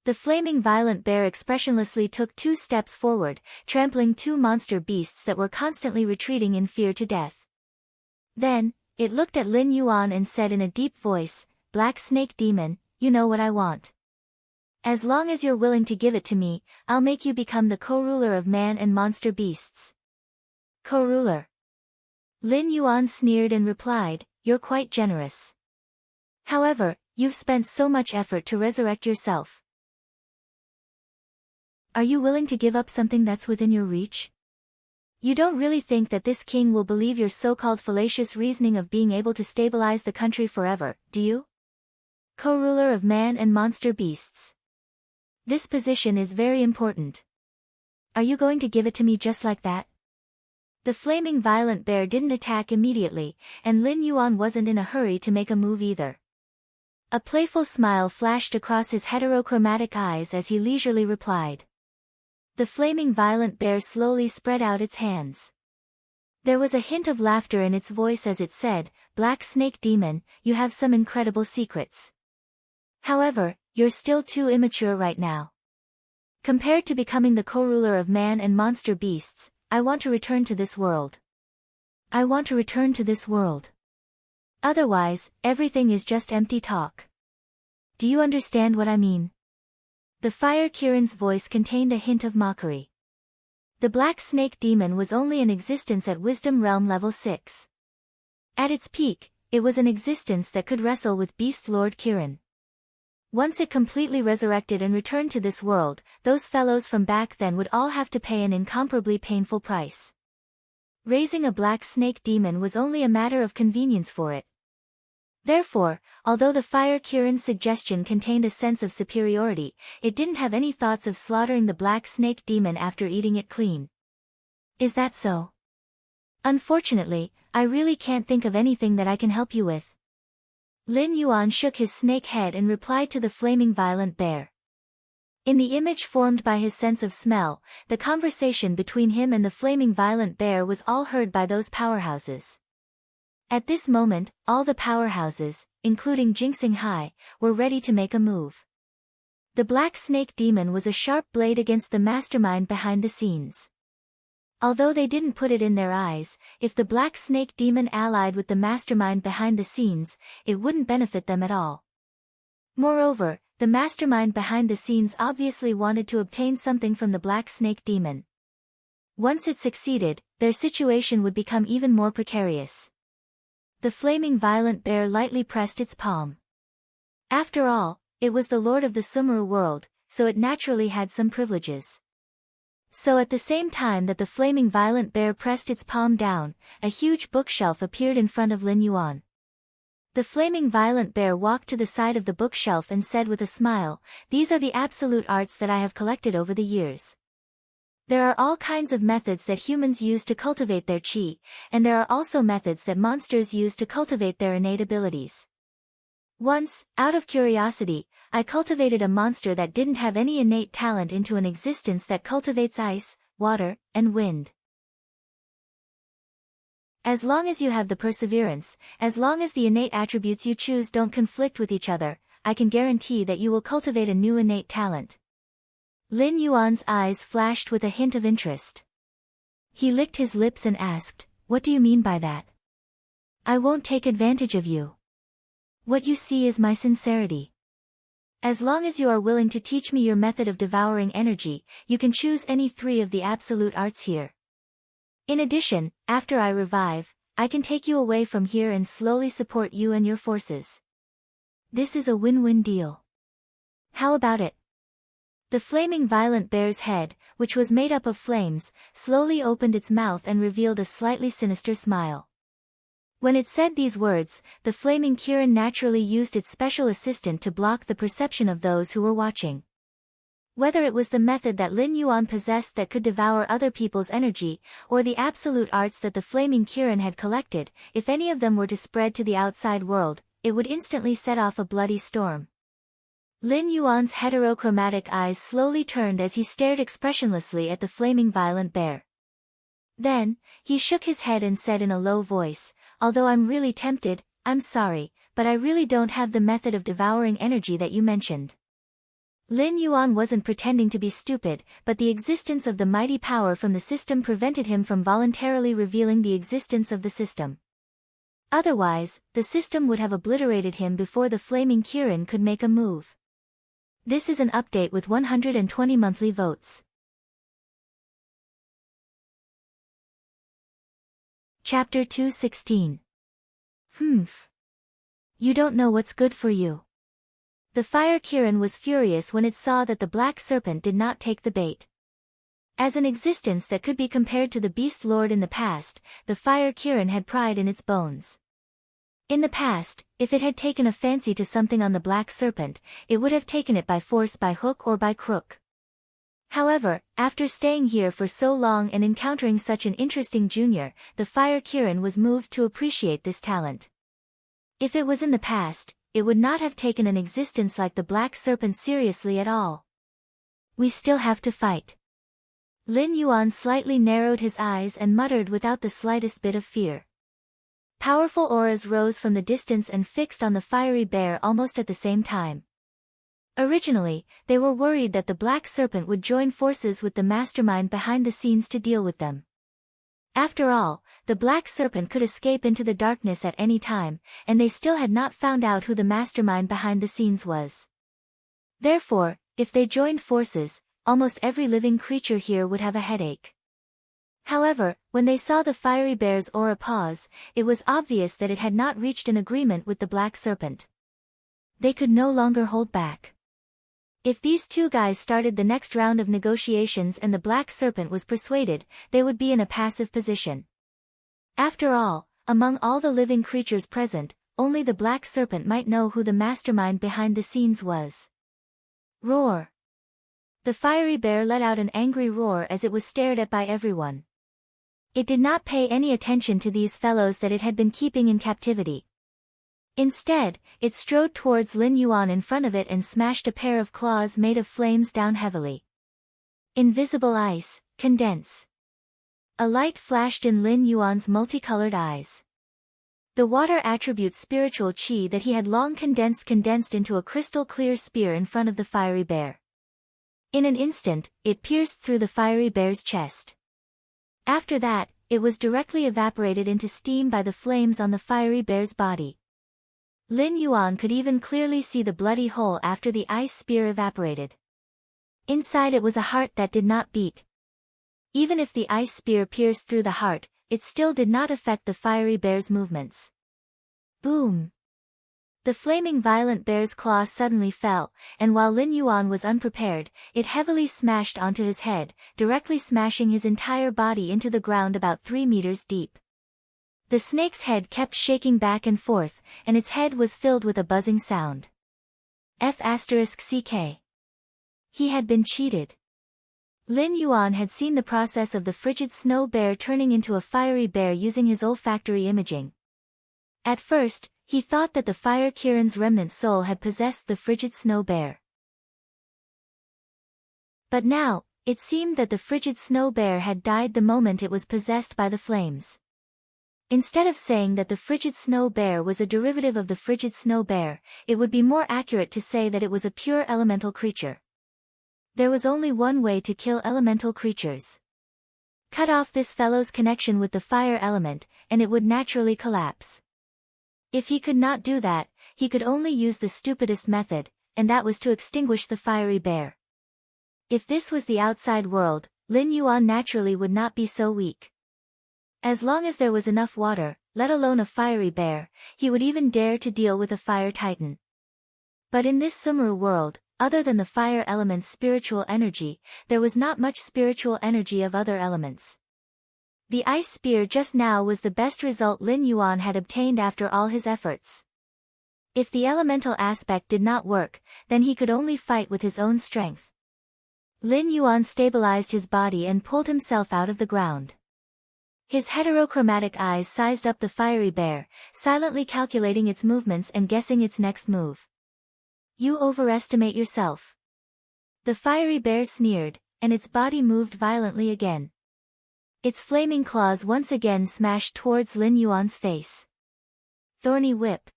The flaming violent bear expressionlessly took 2 steps forward, trampling 2 monster beasts that were constantly retreating in fear to death. Then, it looked at Lin Yuan and said in a deep voice, "Black snake demon, you know what I want. As long as you're willing to give it to me, I'll make you become the co-ruler of man and monster beasts." Co-ruler. Lin Yuan sneered and replied, "You're quite generous. However, you've spent so much effort to resurrect yourself. Are you willing to give up something that's within your reach? You don't really think that this king will believe your so-called fallacious reasoning of being able to stabilize the country forever, do you? Co-ruler of man and monster beasts. This position is very important. Are you going to give it to me just like that?" The flaming violent bear didn't attack immediately, and Lin Yuan wasn't in a hurry to make a move either. A playful smile flashed across his heterochromatic eyes as he leisurely replied. The flaming violent bear slowly spread out its hands. There was a hint of laughter in its voice as it said, "Black snake demon, you have some incredible secrets. However, you're still too immature right now. Compared to becoming the co-ruler of man and monster beasts, I want to return to this world. I want to return to this world. Otherwise, everything is just empty talk. Do you understand what I mean?" The Fire Kirin's voice contained a hint of mockery. The black snake demon was only in existence at Wisdom Realm level 6. At its peak, it was an existence that could wrestle with Beast Lord Kirin. Once it completely resurrected and returned to this world, those fellows from back then would all have to pay an incomparably painful price. Raising a black snake demon was only a matter of convenience for it. Therefore, although the Fire Kirin's suggestion contained a sense of superiority, it didn't have any thoughts of slaughtering the black snake demon after eating it clean. Is that so? Unfortunately, I really can't think of anything that I can help you with. Lin Yuan shook his snake head and replied to the flaming violent bear. In the image formed by his sense of smell, the conversation between him and the flaming violent bear was all heard by those powerhouses. At this moment, all the powerhouses, including Jinxing Hai, were ready to make a move. The black snake demon was a sharp blade against the mastermind behind the scenes. Although they didn't put it in their eyes, if the black snake demon allied with the mastermind behind the scenes, it wouldn't benefit them at all. Moreover, the mastermind behind the scenes obviously wanted to obtain something from the black snake demon. Once it succeeded, their situation would become even more precarious. The flaming violent bear lightly pressed its palm. After all, it was the lord of the Sumeru world, so it naturally had some privileges. So at the same time that the flaming violent bear pressed its palm down, a huge bookshelf appeared in front of Lin Yuan. The flaming violent bear walked to the side of the bookshelf and said with a smile, "These are the absolute arts that I have collected over the years. There are all kinds of methods that humans use to cultivate their chi, and there are also methods that monsters use to cultivate their innate abilities. Once, out of curiosity, I cultivated a monster that didn't have any innate talent into an existence that cultivates ice, water, and wind. As long as you have the perseverance, as long as the innate attributes you choose don't conflict with each other, I can guarantee that you will cultivate a new innate talent." Lin Yuan's eyes flashed with a hint of interest. He licked his lips and asked, What do you mean by that? I won't take advantage of you. What you see is my sincerity. As long as you are willing to teach me your method of devouring energy, you can choose any 3 of the absolute arts here. In addition, after I revive, I can take you away from here and slowly support you and your forces. This is a win-win deal. How about it? The flaming violet bear's head, which was made up of flames, slowly opened its mouth and revealed a slightly sinister smile. When it said these words, the flaming Kirin naturally used its special assistant to block the perception of those who were watching. Whether it was the method that Lin Yuan possessed that could devour other people's energy, or the absolute arts that the flaming Kirin had collected, if any of them were to spread to the outside world, it would instantly set off a bloody storm. Lin Yuan's heterochromatic eyes slowly turned as he stared expressionlessly at the flaming violet bear. Then, he shook his head and said in a low voice, "Although I'm really tempted, I'm sorry, but I really don't have the method of devouring energy that you mentioned." Lin Yuan wasn't pretending to be stupid, but the existence of the mighty power from the system prevented him from voluntarily revealing the existence of the system. Otherwise, the system would have obliterated him before the flaming Kirin could make a move. This is an update with 120 monthly votes. Chapter 216. You don't know what's good for you. The fire Kirin was furious when it saw that the black serpent did not take the bait. As an existence that could be compared to the beast lord in the past, the fire Kirin had pride in its bones. In the past, if it had taken a fancy to something on the black serpent, it would have taken it by force, by hook or by crook. However, after staying here for so long and encountering such an interesting junior, the fire Kirin was moved to appreciate this talent. If it was in the past, it would not have taken an existence like the black serpent seriously at all. We still have to fight. Lin Yuan slightly narrowed his eyes and muttered without the slightest bit of fear. Powerful auras rose from the distance and fixed on the fiery bear almost at the same time. Originally, they were worried that the black serpent would join forces with the mastermind behind the scenes to deal with them. After all, the black serpent could escape into the darkness at any time, and they still had not found out who the mastermind behind the scenes was. Therefore, if they joined forces, almost every living creature here would have a headache. However, when they saw the fiery bear's aura pause, it was obvious that it had not reached an agreement with the black serpent. They could no longer hold back. If these 2 guys started the next round of negotiations and the black serpent was persuaded, they would be in a passive position. After all, among all the living creatures present, only the black serpent might know who the mastermind behind the scenes was. Roar! The fiery bear let out an angry roar as it was stared at by everyone. It did not pay any attention to these fellows that it had been keeping in captivity. Instead, it strode towards Lin Yuan in front of it and smashed a pair of claws made of flames down heavily. Invisible ice, condense. A light flashed in Lin Yuan's multicolored eyes. The water attribute spiritual chi that he had long condensed into a crystal-clear spear in front of the fiery bear. In an instant, it pierced through the fiery bear's chest. After that, it was directly evaporated into steam by the flames on the fiery bear's body. Lin Yuan could even clearly see the bloody hole after the ice spear evaporated. Inside it was a heart that did not beat. Even if the ice spear pierced through the heart, it still did not affect the fiery bear's movements. Boom! The flaming violet bear's claw suddenly fell, and while Lin Yuan was unprepared, it heavily smashed onto his head, directly smashing his entire body into the ground about 3 meters deep. The snake's head kept shaking back and forth, and its head was filled with a buzzing sound. F***CK. He had been cheated. Lin Yuan had seen the process of the frigid snow bear turning into a fiery bear using his olfactory imaging. At first, he thought that the fire Kirin's remnant soul had possessed the frigid snow bear. But now, it seemed that the frigid snow bear had died the moment it was possessed by the flames. Instead of saying that the frigid snow bear was a derivative of the frigid snow bear, it would be more accurate to say that it was a pure elemental creature. There was only one way to kill elemental creatures. Cut off this fellow's connection with the fire element, and it would naturally collapse. If he could not do that, he could only use the stupidest method, and that was to extinguish the fiery bear. If this was the outside world, Lin Yuan naturally would not be so weak. As long as there was enough water, let alone a fiery bear, he would even dare to deal with a fire titan. But in this Sumeru world, other than the fire element's spiritual energy, there was not much spiritual energy of other elements. The ice spear just now was the best result Lin Yuan had obtained after all his efforts. If the elemental aspect did not work, then he could only fight with his own strength. Lin Yuan stabilized his body and pulled himself out of the ground. His heterochromatic eyes sized up the fiery bear, silently calculating its movements and guessing its next move. You overestimate yourself. The fiery bear sneered, and its body moved violently again. Its flaming claws once again smashed towards Lin Yuan's face. Thorny whip.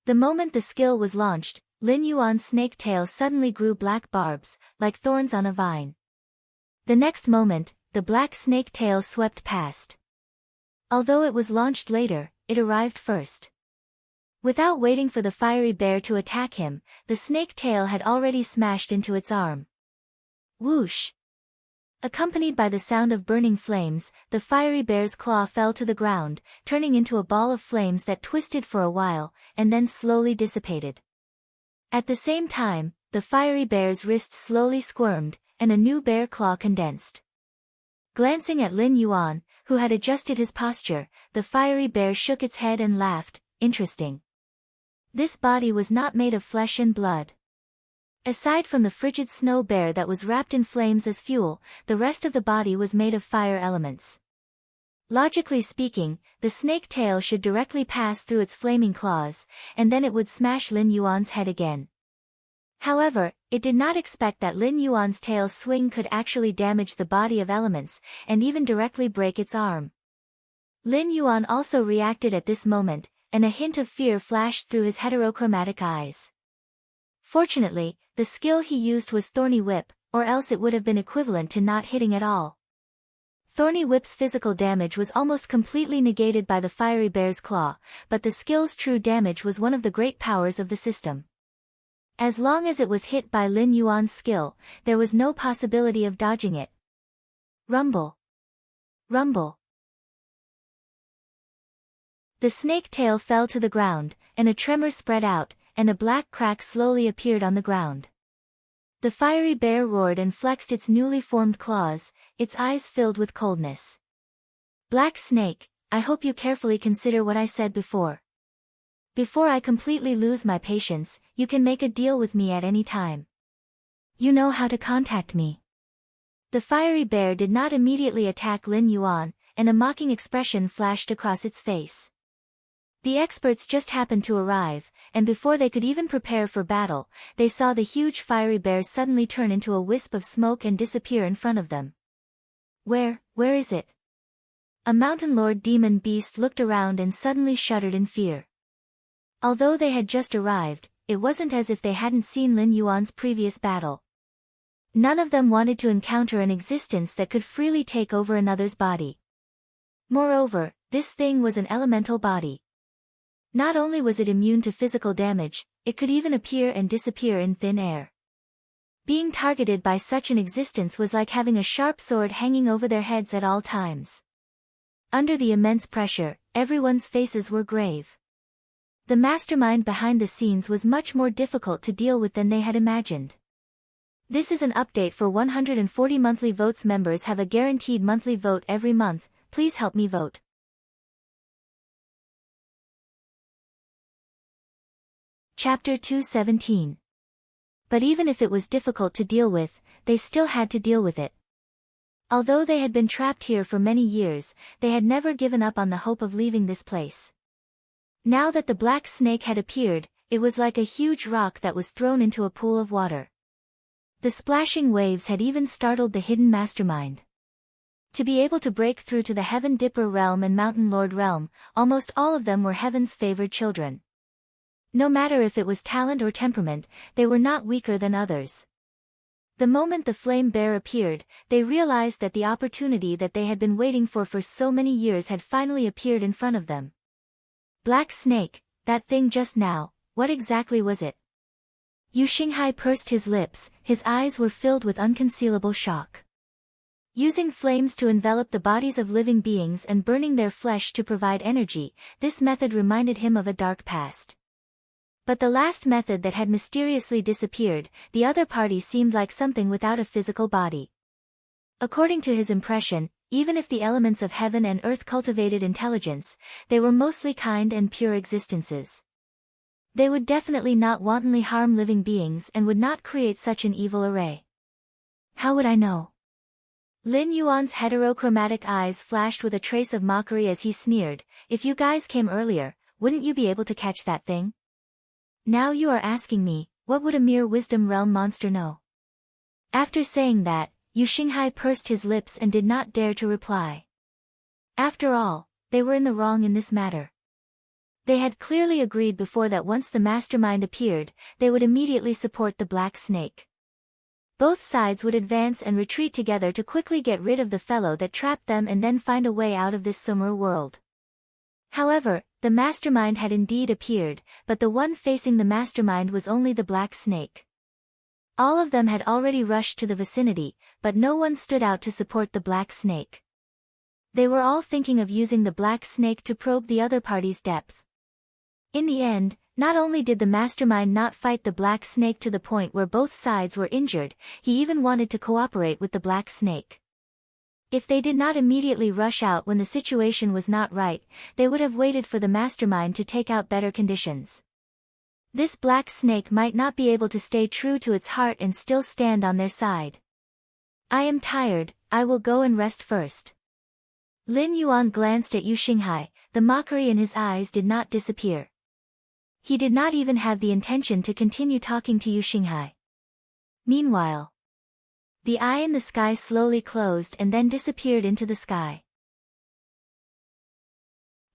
The moment the skill was launched, Lin Yuan's snake tail suddenly grew black barbs, like thorns on a vine. The next moment, the black snake tail swept past. Although it was launched later, it arrived first. Without waiting for the fiery bear to attack him, the snake tail had already smashed into its arm. Whoosh! Accompanied by the sound of burning flames, the fiery bear's claw fell to the ground, turning into a ball of flames that twisted for a while, and then slowly dissipated. At the same time, the fiery bear's wrists slowly squirmed, and a new bear claw condensed. Glancing at Lin Yuan, who had adjusted his posture, the fiery bear shook its head and laughed. Interesting. This body was not made of flesh and blood. Aside from the frigid snow bear that was wrapped in flames as fuel, the rest of the body was made of fire elements. Logically speaking, the snake tail should directly pass through its flaming claws, and then it would smash Lin Yuan's head again. However, it did not expect that Lin Yuan's tail swing could actually damage the body of elements, and even directly break its arm. Lin Yuan also reacted at this moment, and a hint of fear flashed through his heterochromatic eyes. Fortunately, the skill he used was Thorny Whip, or else it would have been equivalent to not hitting at all. Thorny Whip's physical damage was almost completely negated by the fiery bear's claw, but the skill's true damage was one of the great powers of the system. As long as it was hit by Lin Yuan's skill, there was no possibility of dodging it. Rumble. Rumble. The snake tail fell to the ground, and a tremor spread out, and a black crack slowly appeared on the ground. The fiery bear roared and flexed its newly formed claws, its eyes filled with coldness. Black Snake, I hope you carefully consider what I said before. Before I completely lose my patience, you can make a deal with me at any time. You know how to contact me. The fiery bear did not immediately attack Lin Yuan, and a mocking expression flashed across its face. The experts just happened to arrive, and before they could even prepare for battle, they saw the huge fiery bear suddenly turn into a wisp of smoke and disappear in front of them. Where is it? A mountain lord demon beast looked around and suddenly shuddered in fear. Although they had just arrived, it wasn't as if they hadn't seen Lin Yuan's previous battle. None of them wanted to encounter an existence that could freely take over another's body. Moreover, this thing was an elemental body. Not only was it immune to physical damage, it could even appear and disappear in thin air. Being targeted by such an existence was like having a sharp sword hanging over their heads at all times. Under the immense pressure, everyone's faces were grave. The mastermind behind the scenes was much more difficult to deal with than they had imagined. This is an update for 140 monthly votes. Members have a guaranteed monthly vote every month. Please help me vote. Chapter 217. But even if it was difficult to deal with, they still had to deal with it. Although they had been trapped here for many years, they had never given up on the hope of leaving this place. Now that the black snake had appeared, it was like a huge rock that was thrown into a pool of water. The splashing waves had even startled the hidden mastermind. To be able to break through to the Heaven Dipper realm and Mountain Lord realm, almost all of them were Heaven's favored children. No matter if it was talent or temperament, they were not weaker than others. The moment the flame bear appeared, they realized that the opportunity that they had been waiting for so many years had finally appeared in front of them. Black snake, that thing just now, what exactly was it? Yu Xinghai pursed his lips, his eyes were filled with unconcealable shock. Using flames to envelop the bodies of living beings and burning their flesh to provide energy, this method reminded him of a dark past. But the last method that had mysteriously disappeared, the other party seemed like something without a physical body. According to his impression, even if the elements of heaven and earth cultivated intelligence, they were mostly kind and pure existences. They would definitely not wantonly harm living beings and would not create such an evil array. How would I know? Lin Yuan's heterochromatic eyes flashed with a trace of mockery as he sneered, if you guys came earlier, wouldn't you be able to catch that thing? Now you are asking me, what would a mere wisdom realm monster know? After saying that, Yu Xinghai pursed his lips and did not dare to reply. After all, they were in the wrong in this matter. They had clearly agreed before that once the mastermind appeared, they would immediately support the black snake. Both sides would advance and retreat together to quickly get rid of the fellow that trapped them and then find a way out of this Sumeru world. However, the mastermind had indeed appeared, but the one facing the mastermind was only the black snake. All of them had already rushed to the vicinity, but no one stood out to support the black snake. They were all thinking of using the black snake to probe the other party's depth. In the end, not only did the mastermind not fight the black snake to the point where both sides were injured, he even wanted to cooperate with the black snake. If they did not immediately rush out when the situation was not right, they would have waited for the mastermind to take out better conditions. This black snake might not be able to stay true to its heart and still stand on their side. I am tired, I will go and rest first. Lin Yuan glanced at Yu Xinghai, the mockery in his eyes did not disappear. He did not even have the intention to continue talking to Yu Xinghai. Meanwhile, the eye in the sky slowly closed and then disappeared into the sky.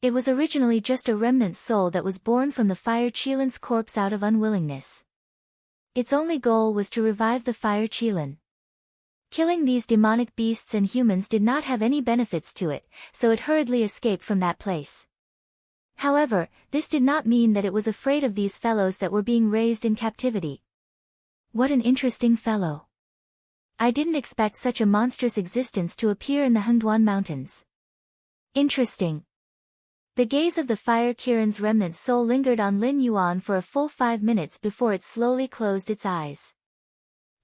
It was originally just a remnant soul that was born from the fire Qilin's corpse out of unwillingness. Its only goal was to revive the fire Qilin. Killing these demonic beasts and humans did not have any benefits to it, so it hurriedly escaped from that place. However, this did not mean that it was afraid of these fellows that were being raised in captivity. What an interesting fellow. I didn't expect such a monstrous existence to appear in the Hunduan Mountains. Interesting. The gaze of the fire Qilin's remnant soul lingered on Lin Yuan for a full 5 minutes before it slowly closed its eyes.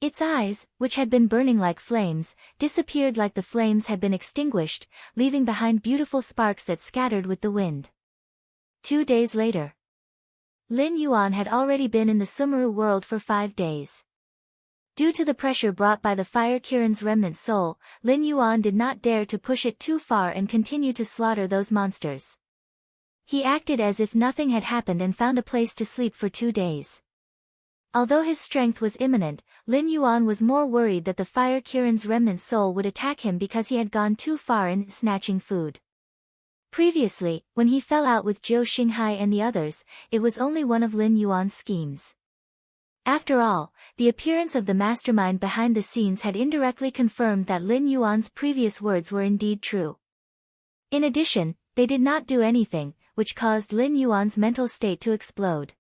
Its eyes, which had been burning like flames, disappeared like the flames had been extinguished, leaving behind beautiful sparks that scattered with the wind. 2 days later. Lin Yuan had already been in the Sumeru world for 5 days. Due to the pressure brought by the fire Qilin's remnant soul, Lin Yuan did not dare to push it too far and continue to slaughter those monsters. He acted as if nothing had happened and found a place to sleep for 2 days. Although his strength was imminent, Lin Yuan was more worried that the fire Qilin's remnant soul would attack him because he had gone too far in snatching food. Previously, when he fell out with Zhou Xinghai and the others, it was only one of Lin Yuan's schemes. After all, the appearance of the mastermind behind the scenes had indirectly confirmed that Lin Yuan's previous words were indeed true. In addition, they did not do anything, which caused Lin Yuan's mental state to explode.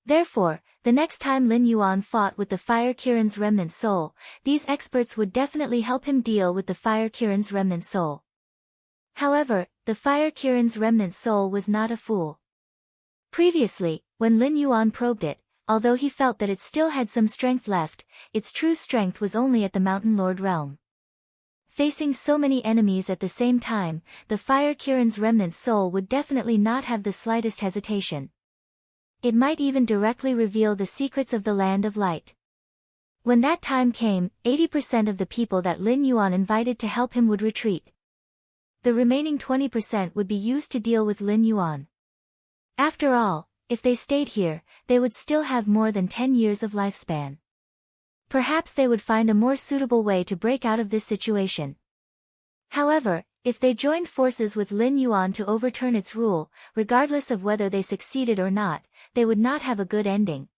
Therefore, the next time Lin Yuan fought with the fire Qilin's remnant soul, these experts would definitely help him deal with the fire Qilin's remnant soul. However, the fire Qilin's remnant soul was not a fool. Previously, when Lin Yuan probed it, although he felt that it still had some strength left, its true strength was only at the Mountain Lord realm. Facing so many enemies at the same time, the fire Qilin's remnant soul would definitely not have the slightest hesitation. It might even directly reveal the secrets of the Land of Light. When that time came, 80% of the people that Lin Yuan invited to help him would retreat. The remaining 20% would be used to deal with Lin Yuan. After all, if they stayed here, they would still have more than 10 years of lifespan. Perhaps they would find a more suitable way to break out of this situation. However, if they joined forces with Lin Yuan to overturn its rule, regardless of whether they succeeded or not, they would not have a good ending.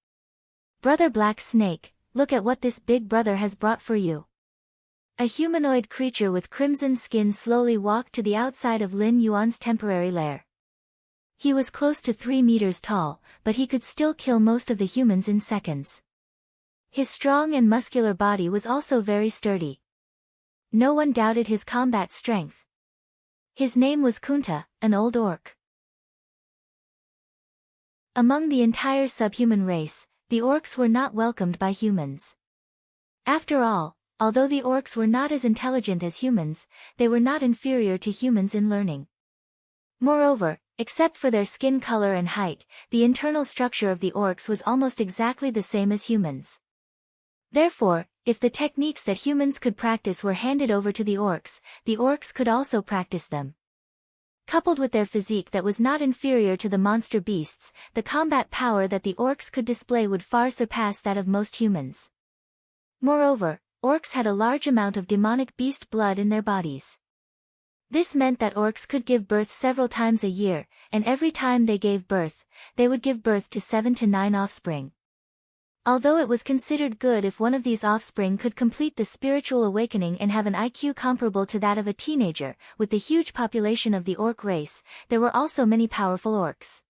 Brother Black Snake, look at what this big brother has brought for you. A humanoid creature with crimson skin slowly walked to the outside of Lin Yuan's temporary lair. He was close to 3 meters tall, but he could still kill most of the humans in seconds. His strong and muscular body was also very sturdy. No one doubted his combat strength. His name was Kunta, an old orc. Among the entire subhuman race, the orcs were not welcomed by humans. After all, although the orcs were not as intelligent as humans, they were not inferior to humans in learning. Moreover, except for their skin color and height, the internal structure of the orcs was almost exactly the same as humans. Therefore, if the techniques that humans could practice were handed over to the orcs could also practice them. Coupled with their physique that was not inferior to the monster beasts, the combat power that the orcs could display would far surpass that of most humans. Moreover, orcs had a large amount of demonic beast blood in their bodies. This meant that orcs could give birth several times a year, and every time they gave birth, they would give birth to 7 to 9 offspring. Although it was considered good if one of these offspring could complete the spiritual awakening and have an IQ comparable to that of a teenager, with the huge population of the orc race, there were also many powerful orcs.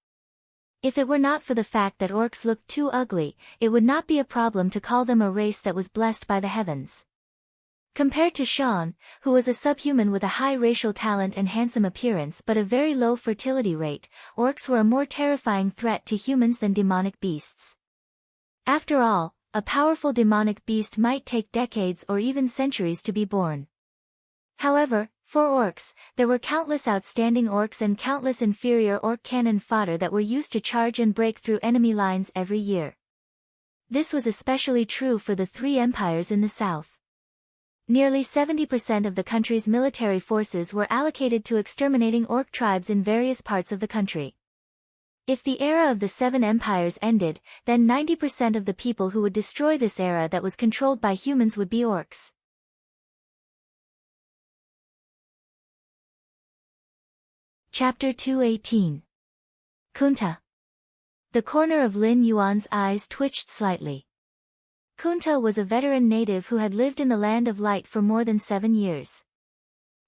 If it were not for the fact that orcs looked too ugly, it would not be a problem to call them a race that was blessed by the heavens. Compared to Sean, who was a subhuman with a high racial talent and handsome appearance but a very low fertility rate, orcs were a more terrifying threat to humans than demonic beasts. After all, a powerful demonic beast might take decades or even centuries to be born. However, for orcs, there were countless outstanding orcs and countless inferior orc cannon fodder that were used to charge and break through enemy lines every year. This was especially true for the 3 empires in the south. Nearly 70% of the country's military forces were allocated to exterminating orc tribes in various parts of the country. If the era of the 7 empires ended, then 90% of the people who would destroy this era that was controlled by humans would be orcs. Chapter 218. Kunta. The corner of Lin Yuan's eyes twitched slightly. Kunta was a veteran native who had lived in the Land of Light for more than 7 years.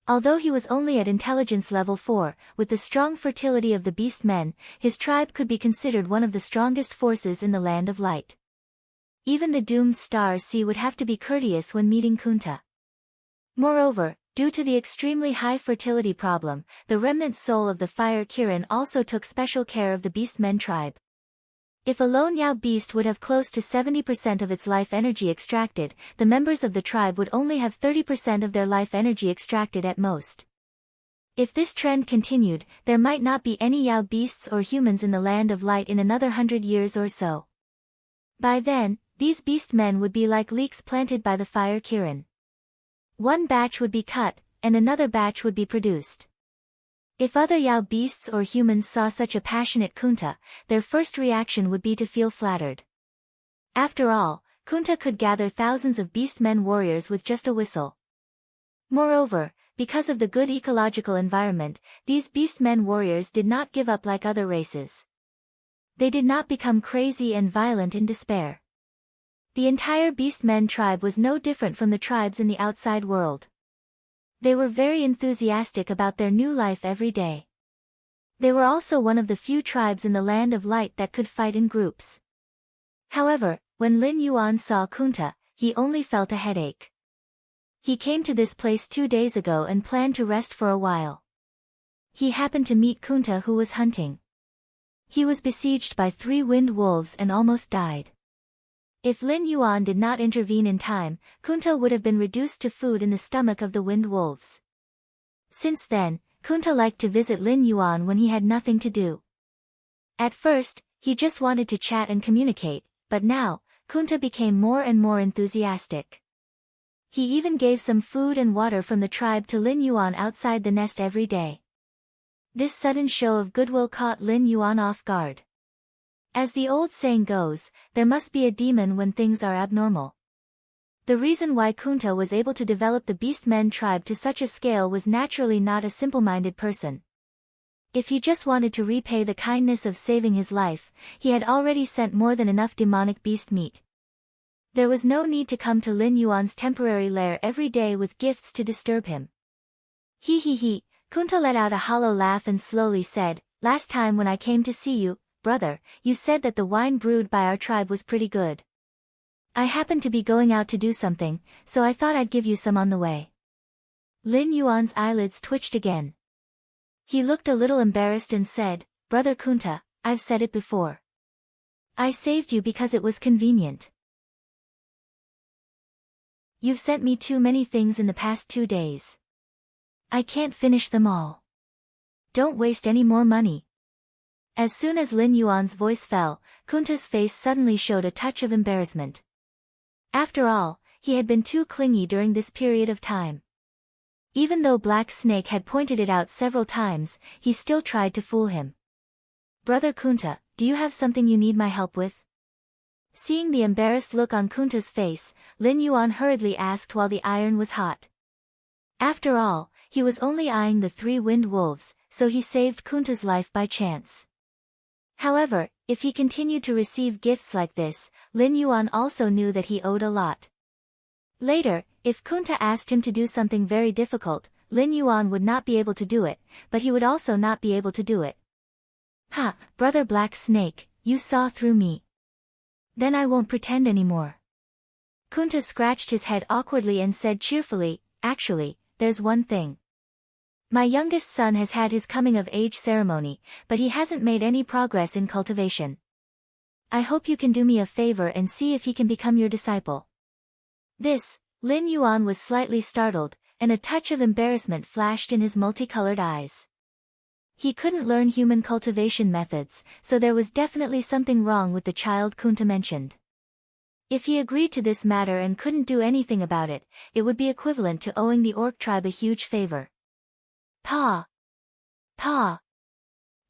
Although he was only at intelligence level 4, with the strong fertility of the beast men, his tribe could be considered one of the strongest forces in the Land of Light. Even the doomed Star Sea would have to be courteous when meeting Kunta. Moreover, due to the extremely high fertility problem, the remnant soul of the Fire Kirin also took special care of the beast men tribe. If a lone Yao beast would have close to 70% of its life energy extracted, the members of the tribe would only have 30% of their life energy extracted at most. If this trend continued, there might not be any Yao beasts or humans in the Land of Light in another 100 years or so. By then, these beast men would be like leeks planted by the Fire Kirin. One batch would be cut, and another batch would be produced. If other Yao beasts or humans saw such a passionate Kunta, their first reaction would be to feel flattered. After all, Kunta could gather thousands of beastmen warriors with just a whistle. Moreover, because of the good ecological environment, these beastmen warriors did not give up like other races. They did not become crazy and violent in despair. The entire beastmen tribe was no different from the tribes in the outside world. They were very enthusiastic about their new life every day. They were also one of the few tribes in the Land of Light that could fight in groups. However, when Lin Yuan saw Kunta, he only felt a headache. He came to this place 2 days ago and planned to rest for a while. He happened to meet Kunta, who was hunting. He was besieged by 3 wind wolves and almost died. If Lin Yuan did not intervene in time, Kunta would have been reduced to food in the stomach of the wind wolves. Since then, Kunta liked to visit Lin Yuan when he had nothing to do. At first, he just wanted to chat and communicate, but now, Kunta became more and more enthusiastic. He even gave some food and water from the tribe to Lin Yuan outside the nest every day. This sudden show of goodwill caught Lin Yuan off guard. As the old saying goes, there must be a demon when things are abnormal. The reason why Kunta was able to develop the Beastmen tribe to such a scale was naturally not a simple-minded person. If he just wanted to repay the kindness of saving his life, he had already sent more than enough demonic beast meat. There was no need to come to Lin Yuan's temporary lair every day with gifts to disturb him. He. Kunta let out a hollow laugh and slowly said, "Last time when I came to see you, brother, you said that the wine brewed by our tribe was pretty good. I happened to be going out to do something, so I thought I'd give you some on the way." Lin Yuan's eyelids twitched again. He looked a little embarrassed and said, "Brother Kunta, I've said it before. I saved you because it was convenient. You've sent me too many things in the past 2 days. I can't finish them all. Don't waste any more money." As soon as Lin Yuan's voice fell, Kunta's face suddenly showed a touch of embarrassment. After all, he had been too clingy during this period of time. Even though Black Snake had pointed it out several times, he still tried to fool him. "Brother Kunta, do you have something you need my help with?" Seeing the embarrassed look on Kunta's face, Lin Yuan hurriedly asked while the iron was hot. After all, he was only eyeing the 3 winged wolves, so he saved Kunta's life by chance. However, if he continued to receive gifts like this, Lin Yuan also knew that he owed a lot. Later, if Kunta asked him to do something very difficult, Lin Yuan would not be able to do it, but he would also not be able to do it. "Ha, Brother Black Snake, you saw through me. Then I won't pretend anymore." Kunta scratched his head awkwardly and said cheerfully, "Actually, there's one thing. My youngest son has had his coming-of-age ceremony, but he hasn't made any progress in cultivation. I hope you can do me a favor and see if he can become your disciple." This, Lin Yuan was slightly startled, and a touch of embarrassment flashed in his multicolored eyes. He couldn't learn human cultivation methods, so there was definitely something wrong with the child Kunta mentioned. If he agreed to this matter and couldn't do anything about it, it would be equivalent to owing the orc tribe a huge favor. "Pa! Pa!"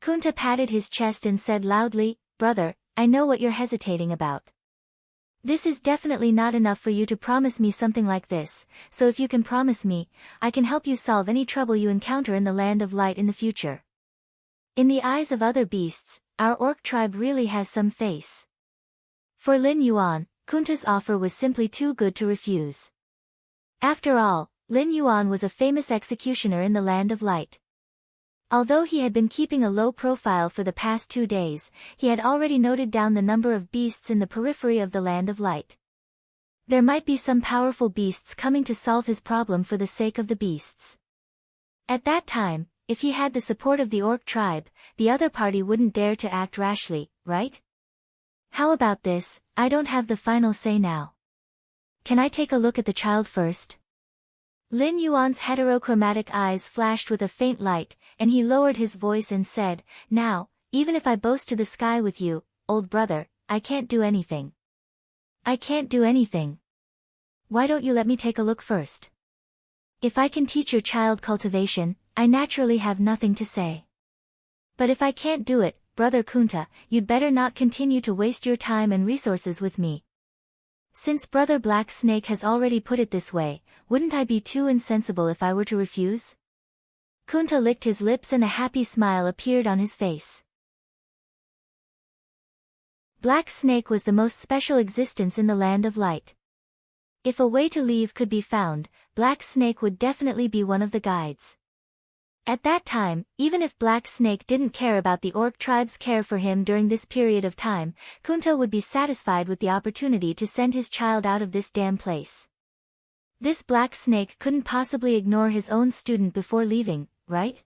Kunta patted his chest and said loudly, "Brother, I know what you're hesitating about. This is definitely not enough for you to promise me something like this, so if you can promise me, I can help you solve any trouble you encounter in the Land of Light in the future. In the eyes of other beasts, our orc tribe really has some face." For Lin Yuan, Kunta's offer was simply too good to refuse. After all, Lin Yuan was a famous executioner in the Land of Light. Although he had been keeping a low profile for the past 2 days, he had already noted down the number of beasts in the periphery of the Land of Light. There might be some powerful beasts coming to solve his problem for the sake of the beasts. At that time, if he had the support of the orc tribe, the other party wouldn't dare to act rashly, right? "How about this? I don't have the final say now. Can I take a look at the child first?" Lin Yuan's heterochromatic eyes flashed with a faint light, and he lowered his voice and said, "Now, even if I boast to the sky with you, old brother, I can't do anything. I can't do anything. Why don't you let me take a look first? If I can teach your child cultivation, I naturally have nothing to say. But if I can't do it, Brother Kunta, you'd better not continue to waste your time and resources with me. Since Brother Black Snake has already put it this way, wouldn't I be too insensible if I were to refuse?" Kunta licked his lips and a happy smile appeared on his face. Black Snake was the most special existence in the Land of Light. If a way to leave could be found, Black Snake would definitely be one of the guides. At that time, even if Black Snake didn't care about the orc tribe's care for him during this period of time, Kunta would be satisfied with the opportunity to send his child out of this damn place. This Black Snake couldn't possibly ignore his own student before leaving, right?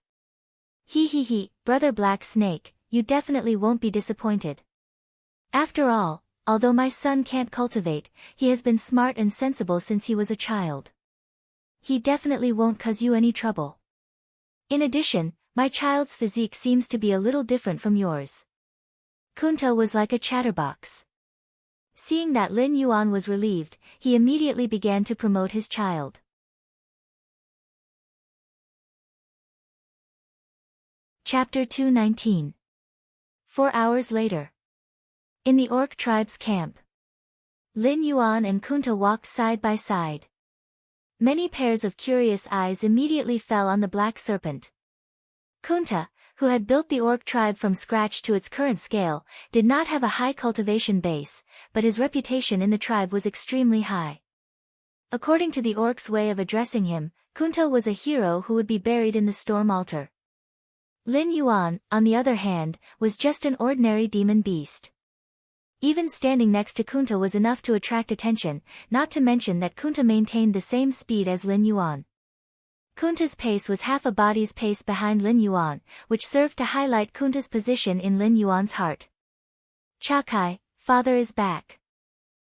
He, Brother Black Snake, you definitely won't be disappointed. After all, although my son can't cultivate, he has been smart and sensible since he was a child. He definitely won't cause you any trouble. In addition, my child's physique seems to be a little different from yours." Kunta was like a chatterbox. Seeing that Lin Yuan was relieved, he immediately began to promote his child. Chapter 219. 4 hours later. In the orc tribe's camp. Lin Yuan and Kunta walked side by side. Many pairs of curious eyes immediately fell on the black serpent. Kunta, who had built the orc tribe from scratch to its current scale, did not have a high cultivation base, but his reputation in the tribe was extremely high. According to the orc's way of addressing him, Kunta was a hero who would be buried in the storm altar. Lin Yuan, on the other hand, was just an ordinary demon beast. Even standing next to Kunta was enough to attract attention, not to mention that Kunta maintained the same speed as Lin Yuan. Kunta's pace was half a body's pace behind Lin Yuan, which served to highlight Kunta's position in Lin Yuan's heart. "Chakai, father is back."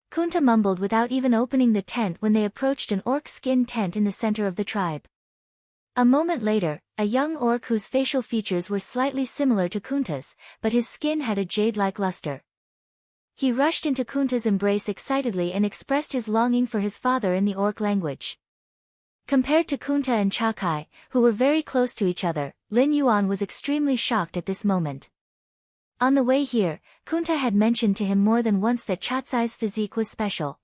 Kunta mumbled without even opening the tent when they approached an orc skin tent in the center of the tribe. A moment later, a young orc whose facial features were slightly similar to Kunta's, but his skin had a jade-like luster. He rushed into Kunta's embrace excitedly and expressed his longing for his father in the orc language. Compared to Kunta and Chakai, who were very close to each other, Lin Yuan was extremely shocked at this moment. On the way here, Kunta had mentioned to him more than once that Chatsai's physique was special.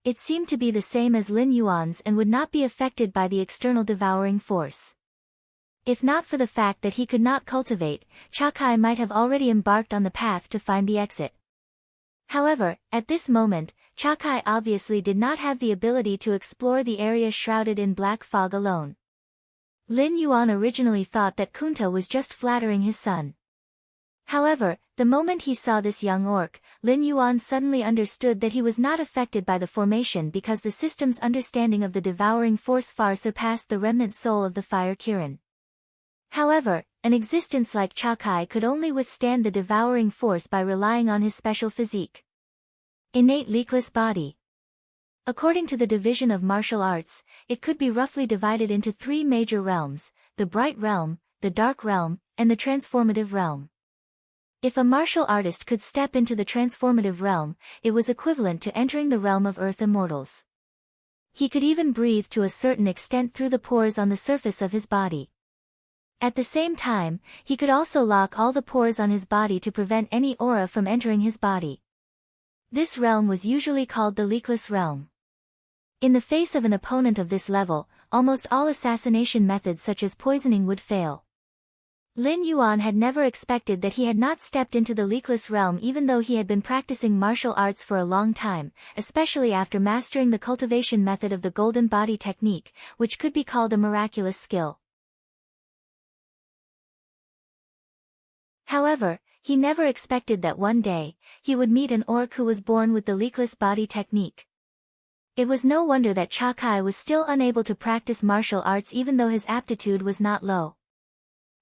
It seemed to be the same as Lin Yuan's and would not be affected by the external devouring force. If not for the fact that he could not cultivate, Chakai might have already embarked on the path to find the exit. However, at this moment, Chakai obviously did not have the ability to explore the area shrouded in black fog alone. Lin Yuan originally thought that Kunta was just flattering his son. However, the moment he saw this young orc, Lin Yuan suddenly understood that he was not affected by the formation because the system's understanding of the devouring force far surpassed the remnant soul of the fire Kirin. However, an existence like Chakai could only withstand the devouring force by relying on his special physique. Innate leakless body. According to the division of martial arts, it could be roughly divided into three major realms: the bright realm, the dark realm, and the transformative realm. If a martial artist could step into the transformative realm, it was equivalent to entering the realm of earth immortals. He could even breathe to a certain extent through the pores on the surface of his body. At the same time, he could also lock all the pores on his body to prevent any aura from entering his body. This realm was usually called the leakless realm. In the face of an opponent of this level, almost all assassination methods such as poisoning would fail. Lin Yuan had never expected that he had not stepped into the leakless realm even though he had been practicing martial arts for a long time, especially after mastering the cultivation method of the golden body technique, which could be called a miraculous skill. However, he never expected that one day, he would meet an orc who was born with the leakless body technique. It was no wonder that Chakai was still unable to practice martial arts even though his aptitude was not low.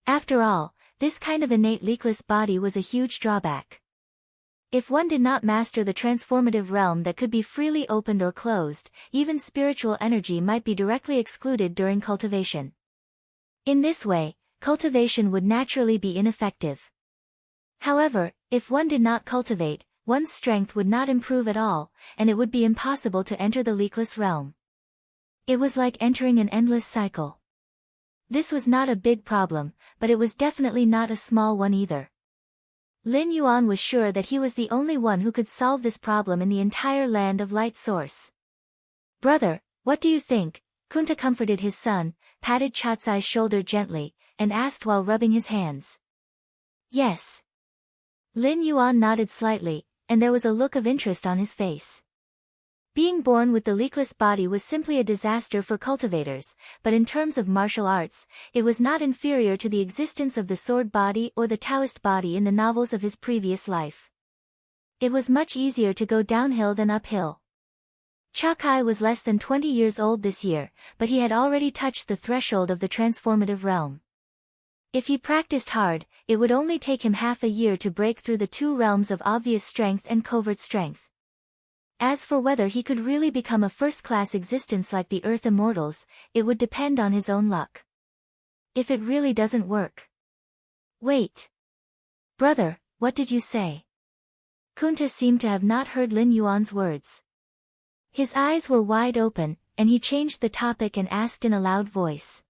After all, this kind of innate leakless body was a huge drawback. If one did not master the transformative realm that could be freely opened or closed, even spiritual energy might be directly excluded during cultivation. In this way, cultivation would naturally be ineffective. However, if one did not cultivate, one's strength would not improve at all, and it would be impossible to enter the leakless realm. It was like entering an endless cycle. This was not a big problem, but it was definitely not a small one either. Lin Yuan was sure that he was the only one who could solve this problem in the entire land of light source. "Brother, what do you think?" Kunta comforted his son, patted Chatsai's shoulder gently, and asked while rubbing his hands. "Yes." Lin Yuan nodded slightly, and there was a look of interest on his face. Being born with the leakless body was simply a disaster for cultivators, but in terms of martial arts, it was not inferior to the existence of the sword body or the Taoist body in the novels of his previous life. It was much easier to go downhill than uphill. Chakai was less than 20 years old this year, but he had already touched the threshold of the transformative realm. If he practiced hard, it would only take him half a year to break through the two realms of obvious strength and covert strength. As for whether he could really become a first-class existence like the Earth Immortals, it would depend on his own luck. If it really doesn't work. Wait. Brother, what did you say? Kunta seemed to have not heard Lin Yuan's words. His eyes were wide open, and he changed the topic and asked in a loud voice.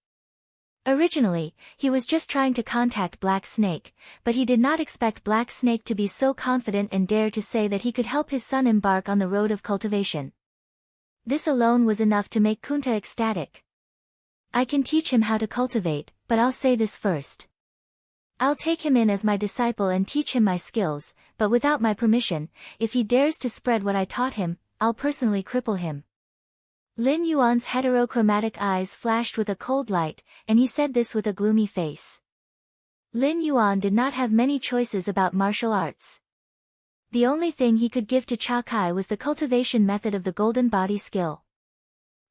Originally, he was just trying to contact Black Snake, but he did not expect Black Snake to be so confident and dare to say that he could help his son embark on the road of cultivation. This alone was enough to make Kunta ecstatic. "I can teach him how to cultivate, but I'll say this first. I'll take him in as my disciple and teach him my skills, but without my permission. If he dares to spread what I taught him, I'll personally cripple him." Lin Yuan's heterochromatic eyes flashed with a cold light, and he said this with a gloomy face. Lin Yuan did not have many choices about martial arts. The only thing he could give to Cha Kai was the cultivation method of the golden body skill.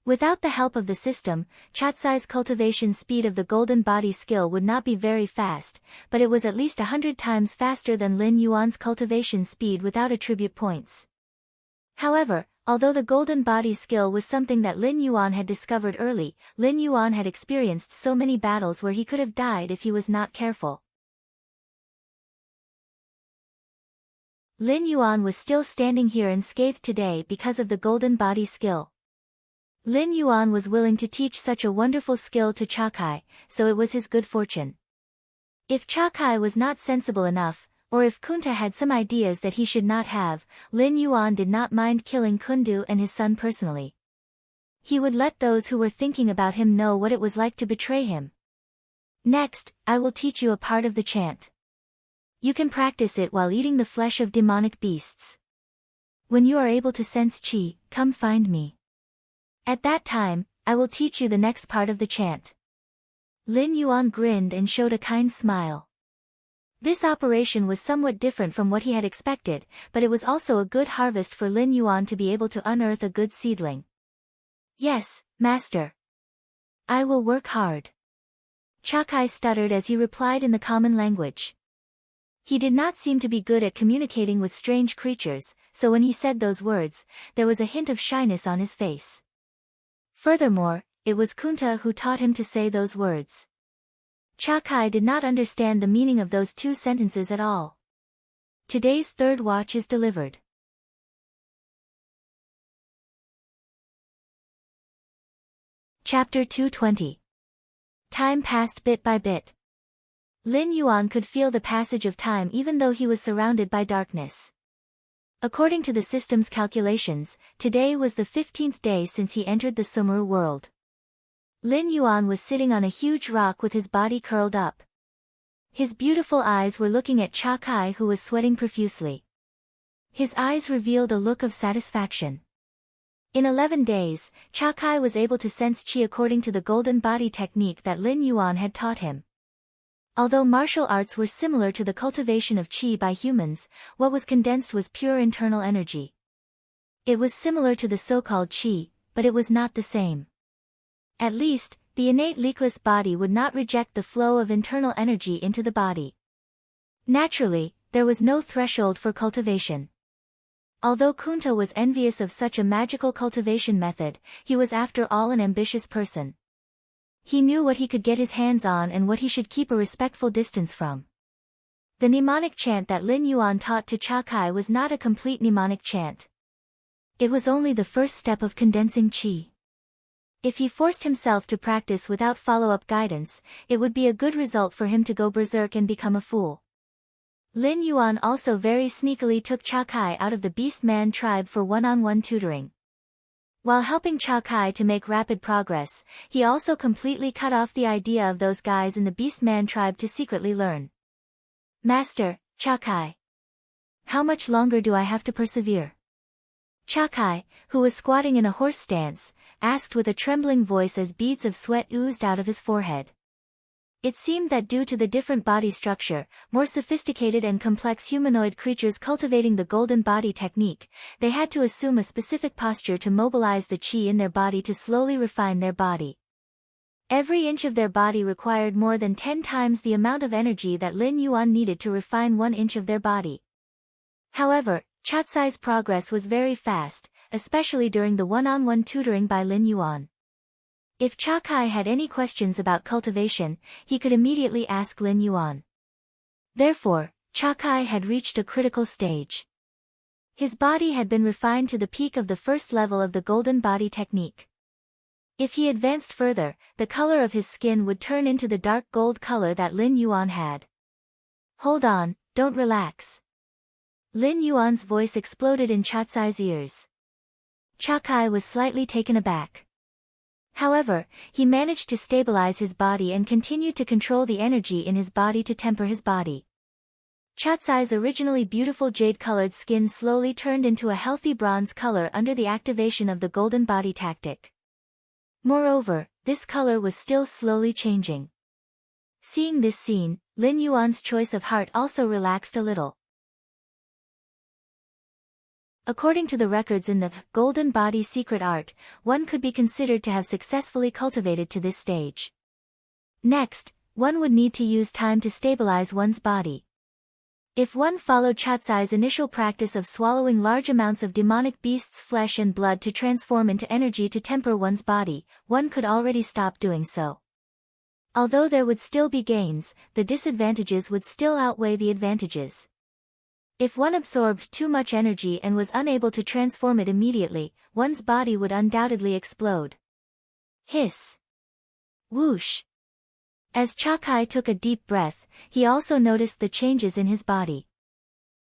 Without the help of the system, Chatsai's cultivation speed of the golden body skill would not be very fast, but it was at least 100 times faster than Lin Yuan's cultivation speed without attribute points. However, although the golden body skill was something that Lin Yuan had discovered early, Lin Yuan had experienced so many battles where he could have died if he was not careful. Lin Yuan was still standing here unscathed today because of the golden body skill. Lin Yuan was willing to teach such a wonderful skill to Cha Kai, so it was his good fortune. If Cha Kai was not sensible enough, or if Kunta had some ideas that he should not have, Lin Yuan did not mind killing Kundu and his son personally. He would let those who were thinking about him know what it was like to betray him. Next, I will teach you a part of the chant. You can practice it while eating the flesh of demonic beasts. When you are able to sense chi, come find me. At that time, I will teach you the next part of the chant. Lin Yuan grinned and showed a kind smile. This operation was somewhat different from what he had expected, but it was also a good harvest for Lin Yuan to be able to unearth a good seedling. Yes, master. I will work hard. Cha Kai stuttered as he replied in the common language. He did not seem to be good at communicating with strange creatures, so when he said those words, there was a hint of shyness on his face. Furthermore, it was Kunta who taught him to say those words. Cha Kai did not understand the meaning of those two sentences at all. Today's third watch is delivered. Chapter 220. Time passed bit by bit. Lin Yuan could feel the passage of time even though he was surrounded by darkness. According to the system's calculations, today was the 15th day since he entered the Sumeru world. Lin Yuan was sitting on a huge rock with his body curled up. His beautiful eyes were looking at Cha Kai, who was sweating profusely. His eyes revealed a look of satisfaction. In 11 days, Cha Kai was able to sense chi according to the golden body technique that Lin Yuan had taught him. Although martial arts were similar to the cultivation of chi by humans, what was condensed was pure internal energy. It was similar to the so-called chi, but it was not the same. At least, the innate leakless body would not reject the flow of internal energy into the body. Naturally, there was no threshold for cultivation. Although Kunta was envious of such a magical cultivation method, he was after all an ambitious person. He knew what he could get his hands on and what he should keep a respectful distance from. The mnemonic chant that Lin Yuan taught to Cha Kai was not a complete mnemonic chant. It was only the first step of condensing chi. If he forced himself to practice without follow-up guidance, it would be a good result for him to go berserk and become a fool. Lin Yuan also very sneakily took Cha Kai out of the Beast Man tribe for one-on-one tutoring. While helping Cha Kai to make rapid progress, he also completely cut off the idea of those guys in the Beast Man tribe to secretly learn. Master, Cha Kai. How much longer do I have to persevere? Cha Kai, who was squatting in a horse stance, asked with a trembling voice as beads of sweat oozed out of his forehead. It seemed that due to the different body structure, more sophisticated and complex humanoid creatures cultivating the golden body technique, they had to assume a specific posture to mobilize the chi in their body to slowly refine their body. Every inch of their body required more than 10 times the amount of energy that Lin Yuan needed to refine 1 inch of their body. However, Chatsai's progress was very fast, especially during the one-on-one tutoring by Lin Yuan. If Cha Kai had any questions about cultivation, he could immediately ask Lin Yuan. Therefore, Cha Kai had reached a critical stage. His body had been refined to the peak of the first level of the golden body technique. If he advanced further, the color of his skin would turn into the dark gold color that Lin Yuan had. Hold on, don't relax. Lin Yuan's voice exploded in Chatsai's ears. Cha Kai was slightly taken aback. However, he managed to stabilize his body and continued to control the energy in his body to temper his body. Chatsai's originally beautiful jade-colored skin slowly turned into a healthy bronze color under the activation of the golden body tactic. Moreover, this color was still slowly changing. Seeing this scene, Lin Yuan's choice of heart also relaxed a little. According to the records in the Golden Body Secret Art, one could be considered to have successfully cultivated to this stage. Next, one would need to use time to stabilize one's body. If one followed Chatsai's initial practice of swallowing large amounts of demonic beasts' flesh and blood to transform into energy to temper one's body, one could already stop doing so. Although there would still be gains, the disadvantages would still outweigh the advantages. If one absorbed too much energy and was unable to transform it immediately, one's body would undoubtedly explode. Hiss. Whoosh. As Chakai took a deep breath, he also noticed the changes in his body.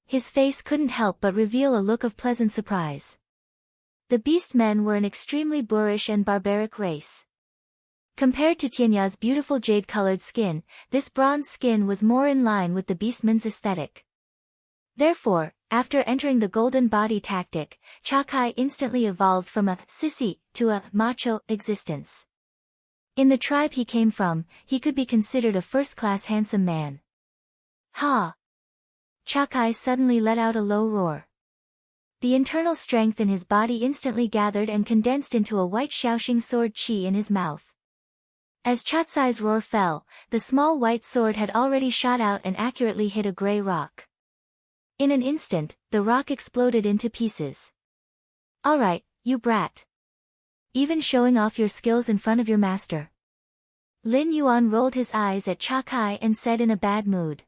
His face couldn't help but reveal a look of pleasant surprise. The beast men were an extremely boorish and barbaric race. Compared to Tianya's beautiful jade-colored skin, this bronze skin was more in line with the beastman's aesthetic. Therefore, after entering the golden body tactic, Chakai instantly evolved from a sissy to a macho existence. In the tribe he came from, he could be considered a first-class handsome man. Ha! Chakai suddenly let out a low roar. The internal strength in his body instantly gathered and condensed into a white Shaoxing sword chi in his mouth. As Chatsai's roar fell, the small white sword had already shot out and accurately hit a gray rock. In an instant, the rock exploded into pieces. Alright, you brat. Even showing off your skills in front of your master. Lin Yuan rolled his eyes at Chakai and said in a bad mood.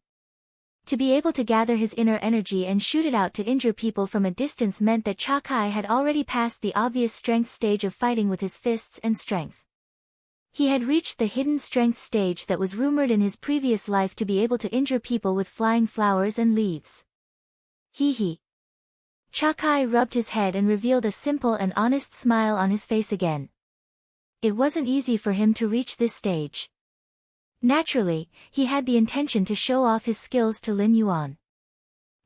To be able to gather his inner energy and shoot it out to injure people from a distance meant that Chakai had already passed the obvious strength stage of fighting with his fists and strength. He had reached the hidden strength stage that was rumored in his previous life to be able to injure people with flying flowers and leaves. Hee hee. Chakai rubbed his head and revealed a simple and honest smile on his face again. It wasn't easy for him to reach this stage. Naturally, he had the intention to show off his skills to Lin Yuan.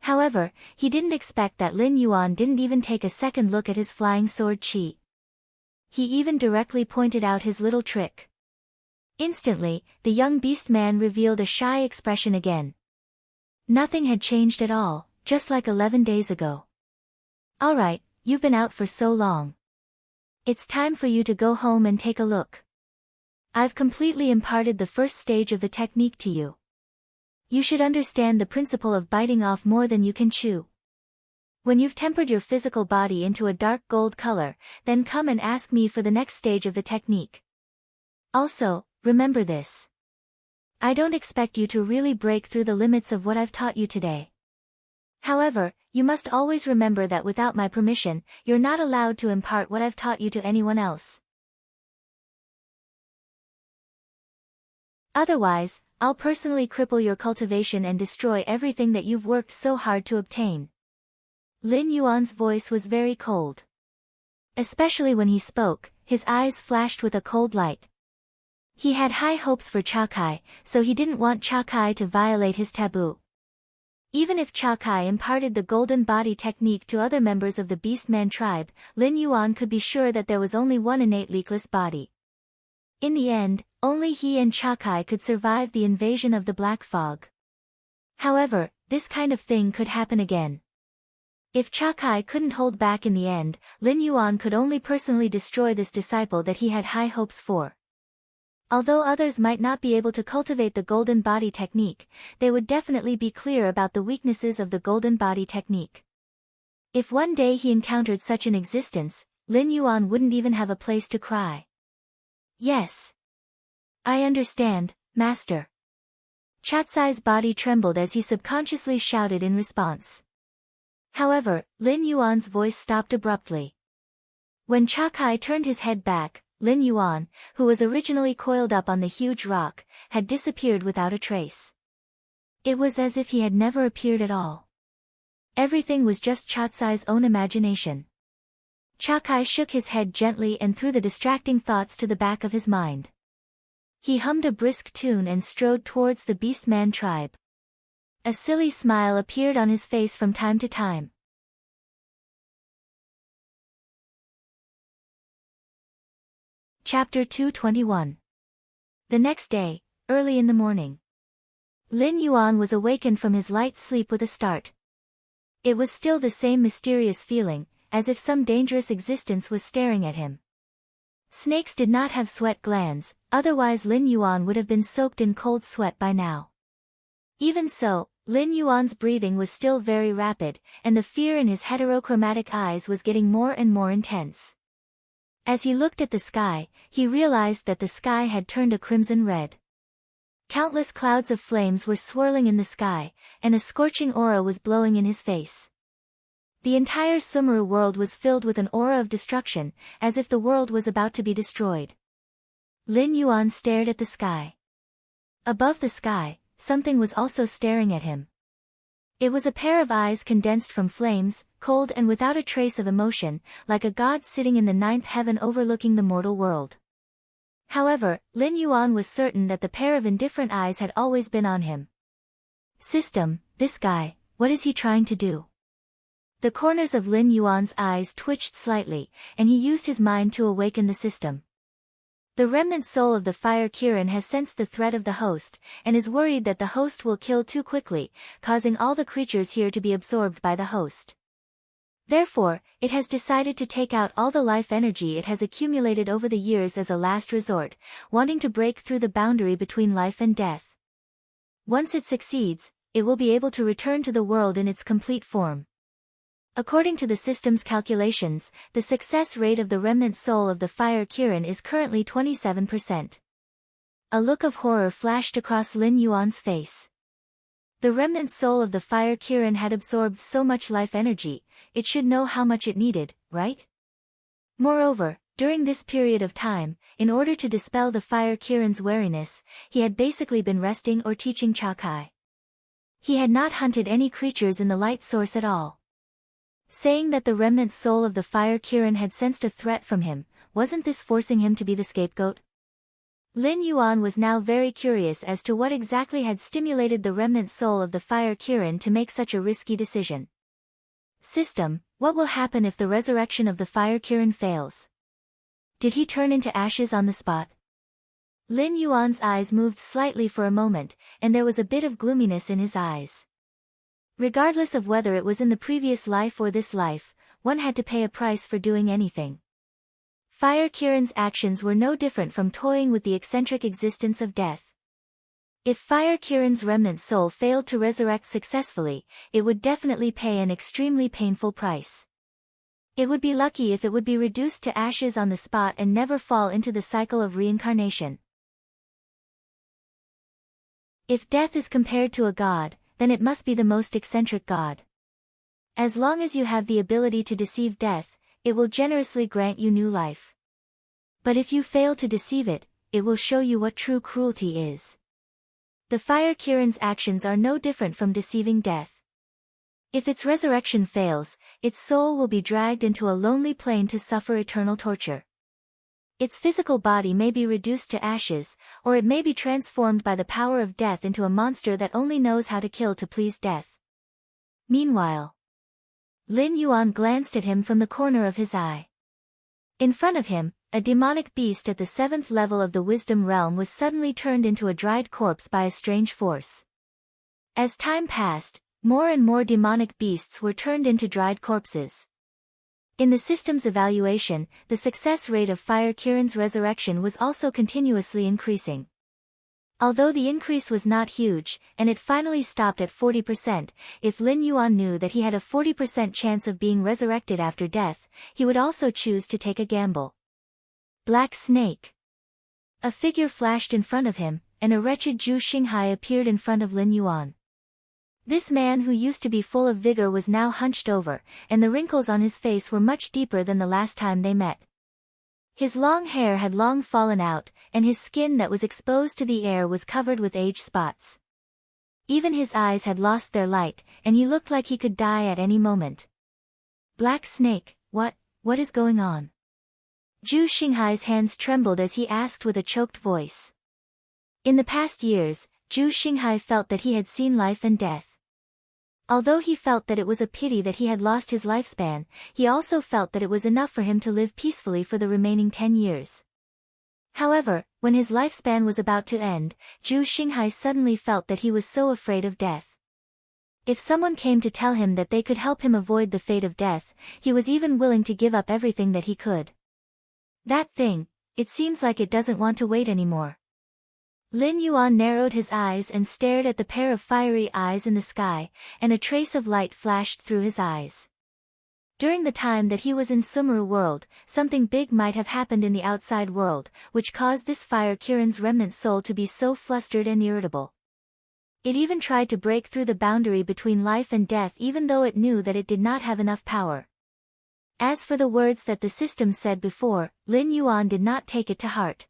However, he didn't expect that Lin Yuan didn't even take a second look at his flying sword chi. He even directly pointed out his little trick. Instantly, the young beast man revealed a shy expression again. Nothing had changed at all, just like 11 days ago. Alright, you've been out for so long. It's time for you to go home and take a look. I've completely imparted the first stage of the technique to you. You should understand the principle of biting off more than you can chew. When you've tempered your physical body into a dark gold color, then come and ask me for the next stage of the technique. Also, remember this. I don't expect you to really break through the limits of what I've taught you today. However, you must always remember that without my permission, you're not allowed to impart what I've taught you to anyone else. Otherwise, I'll personally cripple your cultivation and destroy everything that you've worked so hard to obtain. Lin Yuan's voice was very cold. Especially when he spoke, his eyes flashed with a cold light. He had high hopes for Chakai, so he didn't want Chakai to violate his taboo. Even if Chakai imparted the golden body technique to other members of the Beastman tribe, Lin Yuan could be sure that there was only one innate leakless body. In the end, only he and Chakai could survive the invasion of the Black Fog. However, this kind of thing could happen again. If Chakai couldn't hold back in the end, Lin Yuan could only personally destroy this disciple that he had high hopes for. Although others might not be able to cultivate the golden body technique, they would definitely be clear about the weaknesses of the golden body technique. If one day he encountered such an existence, Lin Yuan wouldn't even have a place to cry. Yes. I understand, Master. Chatsai's body trembled as he subconsciously shouted in response. However, Lin Yuan's voice stopped abruptly. When Chakai turned his head back, Lin Yuan, who was originally coiled up on the huge rock, had disappeared without a trace. It was as if he had never appeared at all. Everything was just Chatsai's own imagination. Chakai shook his head gently and threw the distracting thoughts to the back of his mind. He hummed a brisk tune and strode towards the Beastman tribe. A silly smile appeared on his face from time to time. Chapter 221. The next day, early in the morning, Lin Yuan was awakened from his light sleep with a start. It was still the same mysterious feeling, as if some dangerous existence was staring at him. Snakes did not have sweat glands, otherwise Lin Yuan would have been soaked in cold sweat by now. Even so, Lin Yuan's breathing was still very rapid, and the fear in his heterochromatic eyes was getting more and more intense. As he looked at the sky, he realized that the sky had turned a crimson red. Countless clouds of flames were swirling in the sky, and a scorching aura was blowing in his face. The entire Sumeru world was filled with an aura of destruction, as if the world was about to be destroyed. Lin Yuan stared at the sky. Above the sky, something was also staring at him. It was a pair of eyes condensed from flames, cold and without a trace of emotion, like a god sitting in the ninth heaven overlooking the mortal world. However, Lin Yuan was certain that the pair of indifferent eyes had always been on him. System, this guy, what is he trying to do? The corners of Lin Yuan's eyes twitched slightly, and he used his mind to awaken the system. The remnant soul of the fire Kirin has sensed the threat of the host, and is worried that the host will kill too quickly, causing all the creatures here to be absorbed by the host. Therefore, it has decided to take out all the life energy it has accumulated over the years as a last resort, wanting to break through the boundary between life and death. Once it succeeds, it will be able to return to the world in its complete form. According to the system's calculations, the success rate of the remnant soul of the fire Kirin is currently 27%. A look of horror flashed across Lin Yuan's face. The remnant soul of the fire Kirin had absorbed so much life energy, it should know how much it needed, right? Moreover, during this period of time, in order to dispel the fire Kirin's wariness, he had basically been resting or teaching Chakai. He had not hunted any creatures in the light source at all. Saying that the remnant soul of the fire Kirin had sensed a threat from him, wasn't this forcing him to be the scapegoat? Lin Yuan was now very curious as to what exactly had stimulated the remnant soul of the fire Kirin to make such a risky decision. System, what will happen if the resurrection of the fire Kirin fails? Did he turn into ashes on the spot? Lin Yuan's eyes moved slightly for a moment, and there was a bit of gloominess in his eyes. Regardless of whether it was in the previous life or this life, one had to pay a price for doing anything. Fire Kirin's actions were no different from toying with the eccentric existence of death. If Fire Kirin's remnant soul failed to resurrect successfully, it would definitely pay an extremely painful price. It would be lucky if it would be reduced to ashes on the spot and never fall into the cycle of reincarnation. If death is compared to a god, then it must be the most eccentric god. As long as you have the ability to deceive death, it will generously grant you new life. But if you fail to deceive it, it will show you what true cruelty is. The fire Kirin's actions are no different from deceiving death. If its resurrection fails, its soul will be dragged into a lonely plane to suffer eternal torture. Its physical body may be reduced to ashes, or it may be transformed by the power of death into a monster that only knows how to kill to please death. Meanwhile, Lin Yuan glanced at him from the corner of his eye. In front of him, a demonic beast at the 7th level of the wisdom realm was suddenly turned into a dried corpse by a strange force. As time passed, more and more demonic beasts were turned into dried corpses. In the system's evaluation, the success rate of Fire Kirin's resurrection was also continuously increasing. Although the increase was not huge, and it finally stopped at 40%, if Lin Yuan knew that he had a 40% chance of being resurrected after death, he would also choose to take a gamble. Black Snake. A figure flashed in front of him, and a wretched Zhu Xinghai appeared in front of Lin Yuan. This man who used to be full of vigor was now hunched over, and the wrinkles on his face were much deeper than the last time they met. His long hair had long fallen out, and his skin that was exposed to the air was covered with age spots. Even his eyes had lost their light, and he looked like he could die at any moment. Black Snake, what what is going on? Zhu Xinghai's hands trembled as he asked with a choked voice. In the past years, Zhu Xinghai felt that he had seen life and death. Although he felt that it was a pity that he had lost his lifespan, he also felt that it was enough for him to live peacefully for the remaining 10 years. However, when his lifespan was about to end, Zhu Xinghai suddenly felt that he was so afraid of death. If someone came to tell him that they could help him avoid the fate of death, he was even willing to give up everything that he could. That thing, it seems like it doesn't want to wait anymore. Lin Yuan narrowed his eyes and stared at the pair of fiery eyes in the sky, and a trace of light flashed through his eyes. During the time that he was in Sumeru world, something big might have happened in the outside world, which caused this fire Kirin's remnant soul to be so flustered and irritable. It even tried to break through the boundary between life and death even though it knew that it did not have enough power. As for the words that the system said before, Lin Yuan did not take it to heart.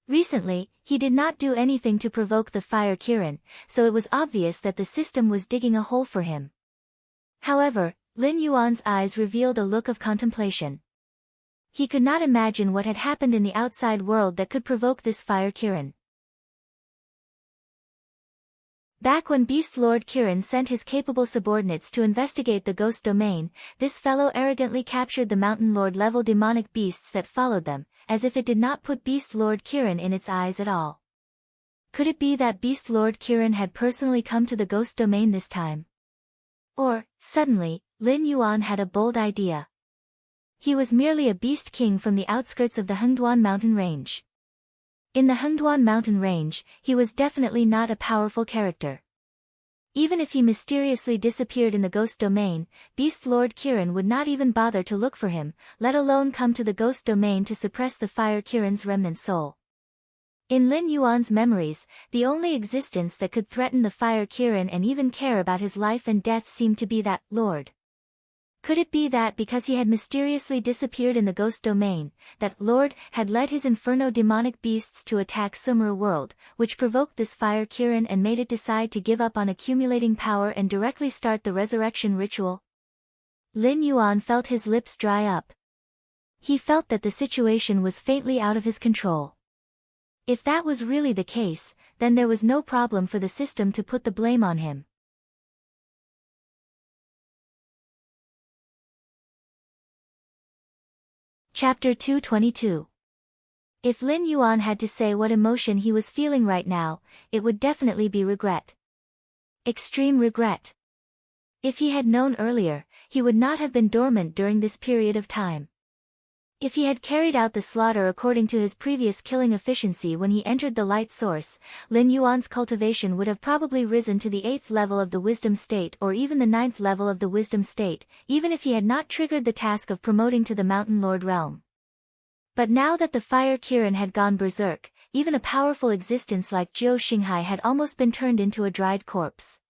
Recently, he did not do anything to provoke the fire Kirin, so it was obvious that the system was digging a hole for him. However, Lin Yuan's eyes revealed a look of contemplation. He could not imagine what had happened in the outside world that could provoke this fire Kirin. Back when Beast Lord Kirin sent his capable subordinates to investigate the ghost domain, this fellow arrogantly captured the Mountain Lord level demonic beasts that followed them, as if it did not put Beast Lord Kirin in its eyes at all. Could it be that Beast Lord Kirin had personally come to the ghost domain this time? Or, suddenly, Lin Yuan had a bold idea. He was merely a beast king from the outskirts of the Hengduan mountain range. In the Hengduan mountain range, he was definitely not a powerful character. Even if he mysteriously disappeared in the ghost domain, Beast Lord Kirin would not even bother to look for him, let alone come to the ghost domain to suppress the fire Kirin's remnant soul. In Lin Yuan's memories, the only existence that could threaten the fire Kirin and even care about his life and death seemed to be that Lord. Could it be that because he had mysteriously disappeared in the ghost domain, that Lord had led his inferno demonic beasts to attack Sumeru world, which provoked this fire Kirin and made it decide to give up on accumulating power and directly start the resurrection ritual? Lin Yuan felt his lips dry up. He felt that the situation was faintly out of his control. If that was really the case, then there was no problem for the system to put the blame on him. Chapter 222. If Lin Yuan had to say what emotion he was feeling right now, it would definitely be regret. Extreme regret. If he had known earlier, he would not have been dormant during this period of time. If he had carried out the slaughter according to his previous killing efficiency when he entered the light source, Lin Yuan's cultivation would have probably risen to the 8th level of the wisdom state or even the 9th level of the wisdom state, even if he had not triggered the task of promoting to the Mountain Lord realm. But now that the fire Kirin had gone berserk, even a powerful existence like Zhou Xinghai had almost been turned into a dried corpse.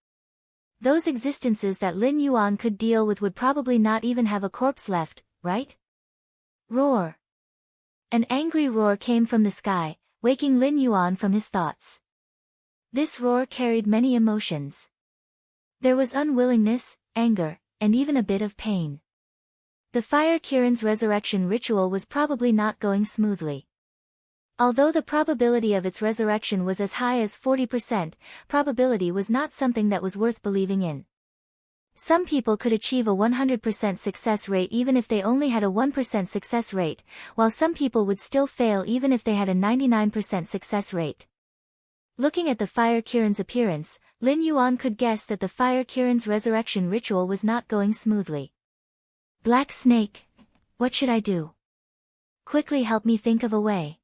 Those existences that Lin Yuan could deal with would probably not even have a corpse left, right? Roar. An angry roar came from the sky, waking Lin Yuan from his thoughts. This roar carried many emotions. There was unwillingness, anger, and even a bit of pain. The fire Kirin's resurrection ritual was probably not going smoothly. Although the probability of its resurrection was as high as 40%, probability was not something that was worth believing in. Some people could achieve a 100% success rate even if they only had a 1% success rate, while some people would still fail even if they had a 99% success rate. Looking at the fire Kirin's appearance, Lin Yuan could guess that the fire Kirin's resurrection ritual was not going smoothly. Black Snake, what should I do? Quickly help me think of a way.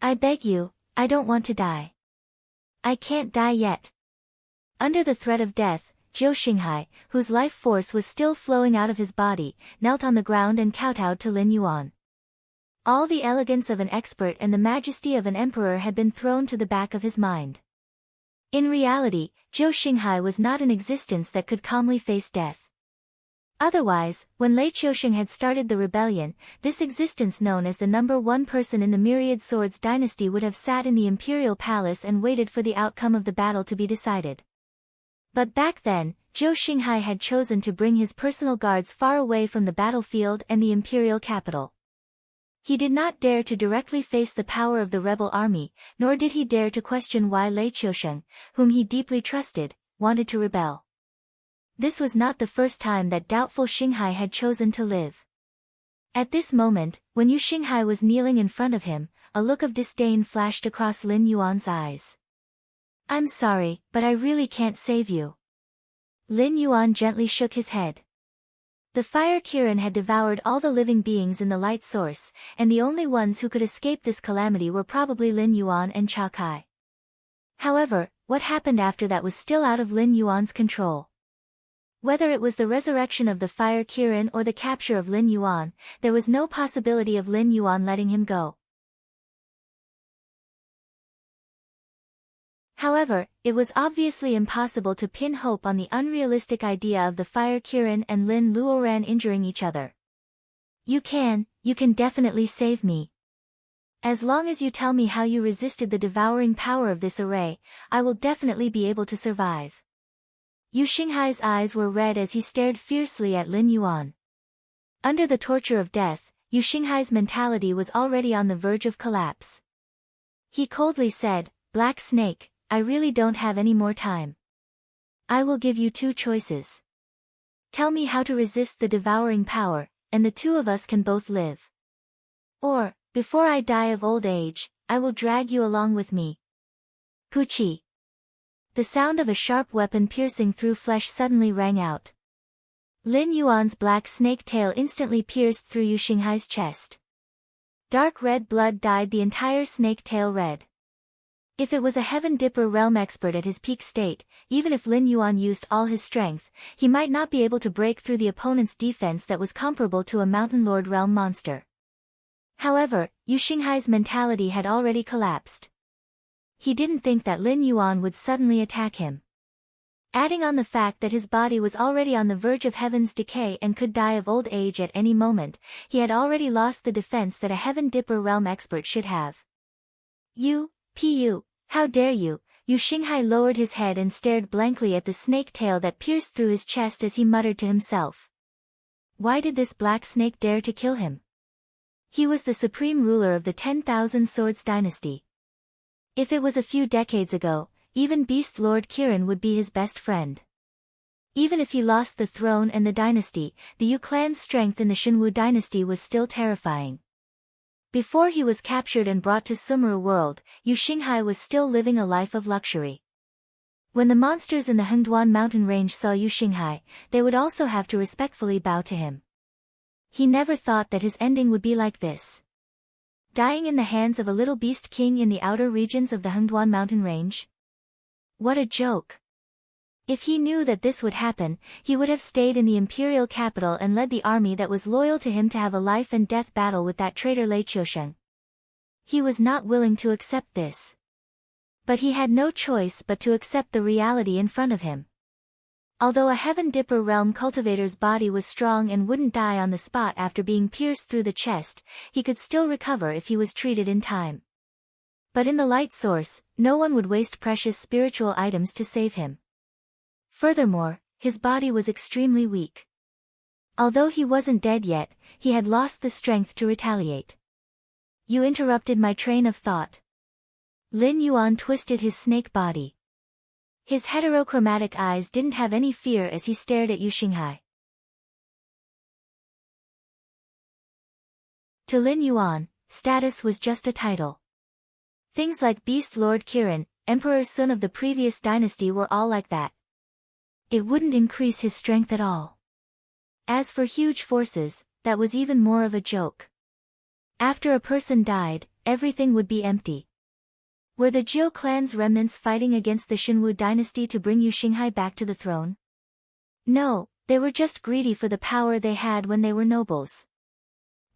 I beg you, I don't want to die. I can't die yet. Under the threat of death, Zhou Xinghai, whose life force was still flowing out of his body, knelt on the ground and kowtowed to Lin Yuan. All the elegance of an expert and the majesty of an emperor had been thrown to the back of his mind. In reality, Zhou Xinghai was not an existence that could calmly face death. Otherwise, when Lei Qiusheng had started the rebellion, this existence known as the number one person in the Myriad Swords dynasty would have sat in the imperial palace and waited for the outcome of the battle to be decided. But back then, Zhou Xinghai had chosen to bring his personal guards far away from the battlefield and the imperial capital. He did not dare to directly face the power of the rebel army, nor did he dare to question why Lei Qiusheng, whom he deeply trusted, wanted to rebel. This was not the first time that doubtful Xinghai had chosen to live. At this moment, when Yu Xinghai was kneeling in front of him, a look of disdain flashed across Lin Yuan's eyes. "I'm sorry, but I really can't save you." Lin Yuan gently shook his head. The fire Kirin had devoured all the living beings in the light source, and the only ones who could escape this calamity were probably Lin Yuan and Cha Kai. However, what happened after that was still out of Lin Yuan's control. Whether it was the resurrection of the fire Kirin or the capture of Lin Yuan, there was no possibility of Lin Yuan letting him go. However, it was obviously impossible to pin hope on the unrealistic idea of the fire Kirin and Lin Luoran injuring each other. You can definitely save me. As long as you tell me how you resisted the devouring power of this array, I will definitely be able to survive." Yu Xinghai's eyes were red as he stared fiercely at Lin Yuan. Under the torture of death, Yu Xinghai's mentality was already on the verge of collapse. He coldly said, "Black Snake, I really don't have any more time. I will give you two choices. Tell me how to resist the devouring power, and the two of us can both live. Or, before I die of old age, I will drag you along with me." Puchi. The sound of a sharp weapon piercing through flesh suddenly rang out. Lin Yuan's black snake tail instantly pierced through Yu Xinghai's chest. Dark red blood dyed the entire snake tail red. If it was a Heaven Dipper realm expert at his peak state, even if Lin Yuan used all his strength, he might not be able to break through the opponent's defense that was comparable to a Mountain Lord realm monster. However, Yu Xinghai's mentality had already collapsed. He didn't think that Lin Yuan would suddenly attack him. Adding on the fact that his body was already on the verge of heaven's decay and could die of old age at any moment, he had already lost the defense that a Heaven Dipper realm expert should have. "You, Pu, how dare you?" Yu Xinghai lowered his head and stared blankly at the snake tail that pierced through his chest as he muttered to himself. Why did this black snake dare to kill him? He was the supreme ruler of the 10,000 Swords dynasty. If it was a few decades ago, even Beast Lord Kirin would be his best friend. Even if he lost the throne and the dynasty, the Yu clan's strength in the Shenwu dynasty was still terrifying. Before he was captured and brought to Sumeru world, Yu Xinghai was still living a life of luxury. When the monsters in the Hengduan mountain range saw Yu Xinghai, they would also have to respectfully bow to him. He never thought that his ending would be like this. Dying in the hands of a little beast king in the outer regions of the Hengduan mountain range? What a joke! If he knew that this would happen, he would have stayed in the imperial capital and led the army that was loyal to him to have a life and death battle with that traitor Lei Qiusheng. He was not willing to accept this. But he had no choice but to accept the reality in front of him. Although a Heaven Dipper realm cultivator's body was strong and wouldn't die on the spot after being pierced through the chest, he could still recover if he was treated in time. But in the light source, no one would waste precious spiritual items to save him. Furthermore, his body was extremely weak. Although he wasn't dead yet, he had lost the strength to retaliate. You interrupted my train of thought. Lin Yuan twisted his snake body. His heterochromatic eyes didn't have any fear as he stared at Yu Xinghai. To Lin Yuan, status was just a title. Things like Beast Lord Kirin, Emperor Sun of the previous dynasty were all like that. It wouldn't increase his strength at all. As for huge forces, that was even more of a joke. After a person died, everything would be empty. Were the Zhou clan's remnants fighting against the Shenwu dynasty to bring Yu Xinghai back to the throne? No, they were just greedy for the power they had when they were nobles.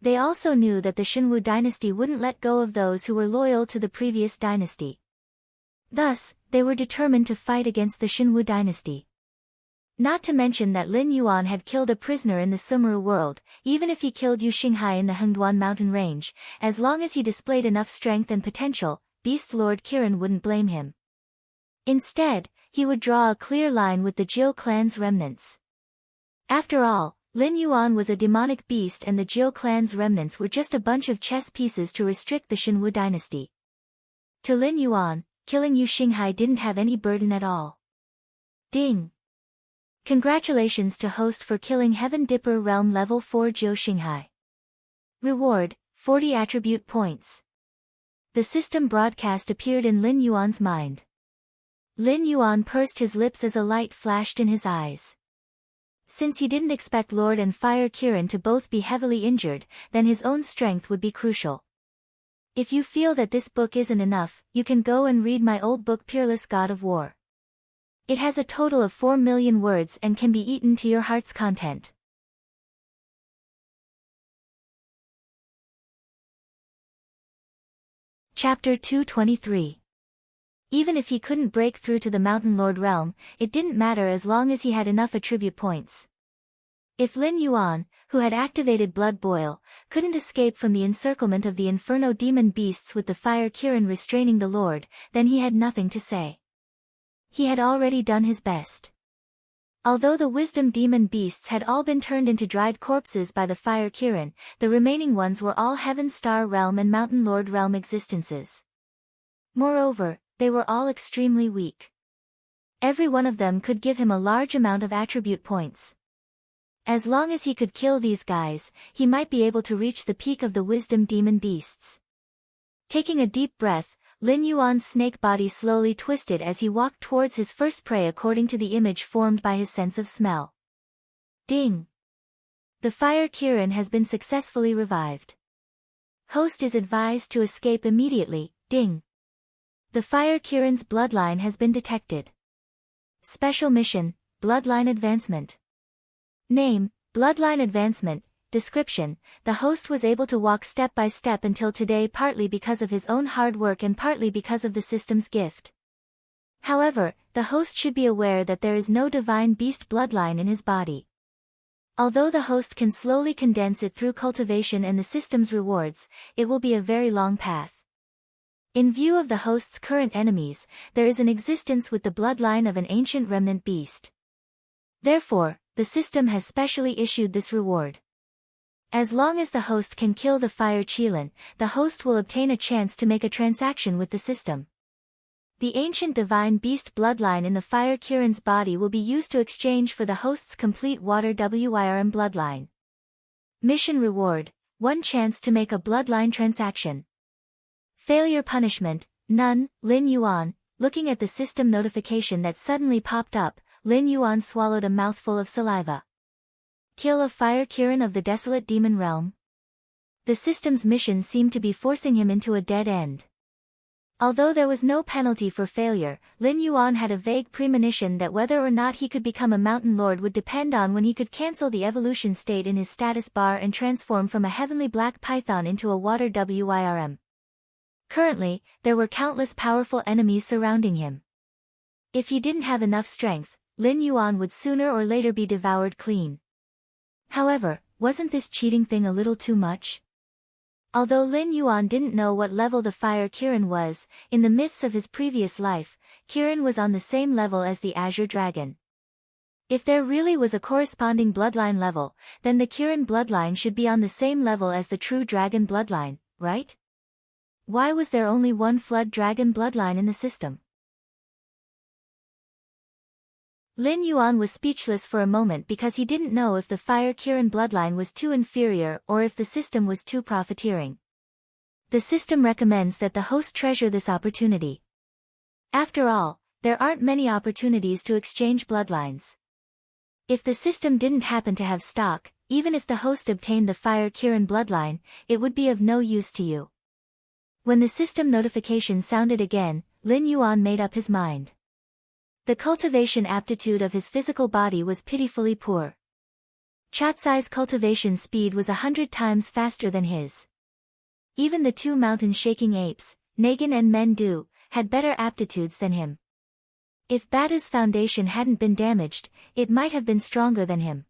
They also knew that the Shenwu dynasty wouldn't let go of those who were loyal to the previous dynasty. Thus, they were determined to fight against the Shenwu dynasty. Not to mention that Lin Yuan had killed a prisoner in the Sumeru world. Even if he killed Yu Xinghai in the Hengduan mountain range, as long as he displayed enough strength and potential, Beast Lord Kirin wouldn't blame him. Instead, he would draw a clear line with the Jiu clan's remnants. After all, Lin Yuan was a demonic beast and the Jiu clan's remnants were just a bunch of chess pieces to restrict the Xinwu dynasty. To Lin Yuan, killing Yu Xinghai didn't have any burden at all. Ding! Congratulations to host for killing Heaven Dipper Realm Level 4 Jiu Xinghai. Reward, 40 attribute points. The system broadcast appeared in Lin Yuan's mind. Lin Yuan pursed his lips as a light flashed in his eyes. Since he didn't expect Lord and Fire Kirin to both be heavily injured, then his own strength would be crucial. If you feel that this book isn't enough, you can go and read my old book Peerless God of War. It has a total of 4 million words and can be eaten to your heart's content. Chapter 223. Even if he couldn't break through to the Mountain Lord realm, it didn't matter as long as he had enough attribute points. If Lin Yuan, who had activated Blood Boil, couldn't escape from the encirclement of the Inferno demon beasts with the Fire Kirin restraining the Lord, then he had nothing to say. He had already done his best. Although the Wisdom demon beasts had all been turned into dried corpses by the Fire Kirin, the remaining ones were all Heaven Star Realm and Mountain Lord Realm existences. Moreover, they were all extremely weak. Every one of them could give him a large amount of attribute points. As long as he could kill these guys, he might be able to reach the peak of the Wisdom demon beasts. Taking a deep breath, Lin Yuan's snake body slowly twisted as he walked towards his first prey according to the image formed by his sense of smell. Ding! The Fire Kirin has been successfully revived. Host is advised to escape immediately. Ding! The Fire Kirin's bloodline has been detected. Special mission, Bloodline Advancement. Name, Bloodline Advancement. Description, the host was able to walk step by step until today partly because of his own hard work and partly because of the system's gift. However, the host should be aware that there is no divine beast bloodline in his body. Although the host can slowly condense it through cultivation and the system's rewards, it will be a very long path. In view of the host's current enemies, there is an existence with the bloodline of an ancient remnant beast. Therefore, the system has specially issued this reward. As long as the host can kill the Fire Qilin, the host will obtain a chance to make a transaction with the system. The ancient divine beast bloodline in the Fire Kirin's body will be used to exchange for the host's complete Water Wirm bloodline. Mission reward, 1 chance to make a bloodline transaction. Failure punishment, none. Lin Yuan, looking at the system notification that suddenly popped up, Lin Yuan swallowed a mouthful of saliva. Kill a Fire Kirin of the Desolate Demon Realm? The system's mission seemed to be forcing him into a dead end. Although there was no penalty for failure, Lin Yuan had a vague premonition that whether or not he could become a Mountain Lord would depend on when he could cancel the evolution state in his status bar and transform from a heavenly black python into a Water Wirm. Currently, there were countless powerful enemies surrounding him. If he didn't have enough strength, Lin Yuan would sooner or later be devoured clean. However, wasn't this cheating thing a little too much? Although Lin Yuan didn't know what level the Fire Kirin was, in the myths of his previous life, Kirin was on the same level as the Azure Dragon. If there really was a corresponding bloodline level, then the Kirin bloodline should be on the same level as the true dragon bloodline, right? Why was there only one Flood Dragon bloodline in the system? Lin Yuan was speechless for a moment because he didn't know if the Fire Kirin bloodline was too inferior or if the system was too profiteering. The system recommends that the host treasure this opportunity. After all, there aren't many opportunities to exchange bloodlines. If the system didn't happen to have stock, even if the host obtained the Fire Kirin bloodline, it would be of no use to you. When the system notification sounded again, Lin Yuan made up his mind. The cultivation aptitude of his physical body was pitifully poor. Chatsai's cultivation speed was 100 times faster than his. Even the 2 mountain-shaking apes, Nagin and Mendu, had better aptitudes than him. If Batu's foundation hadn't been damaged, it might have been stronger than him.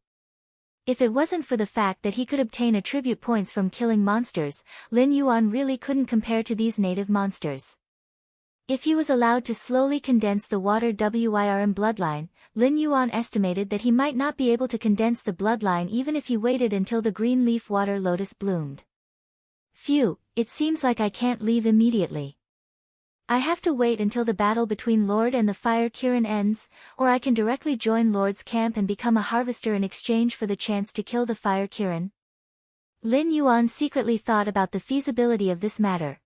If it wasn't for the fact that he could obtain attribute points from killing monsters, Lin Yuan really couldn't compare to these native monsters. If he was allowed to slowly condense the water WIRM bloodline, Lin Yuan estimated that he might not be able to condense the bloodline even if he waited until the green leaf water lotus bloomed. Phew, it seems like I can't leave immediately. I have to wait until the battle between Lord and the Fire Kirin ends, or I can directly join Lord's camp and become a harvester in exchange for the chance to kill the Fire Kirin. Lin Yuan secretly thought about the feasibility of this matter.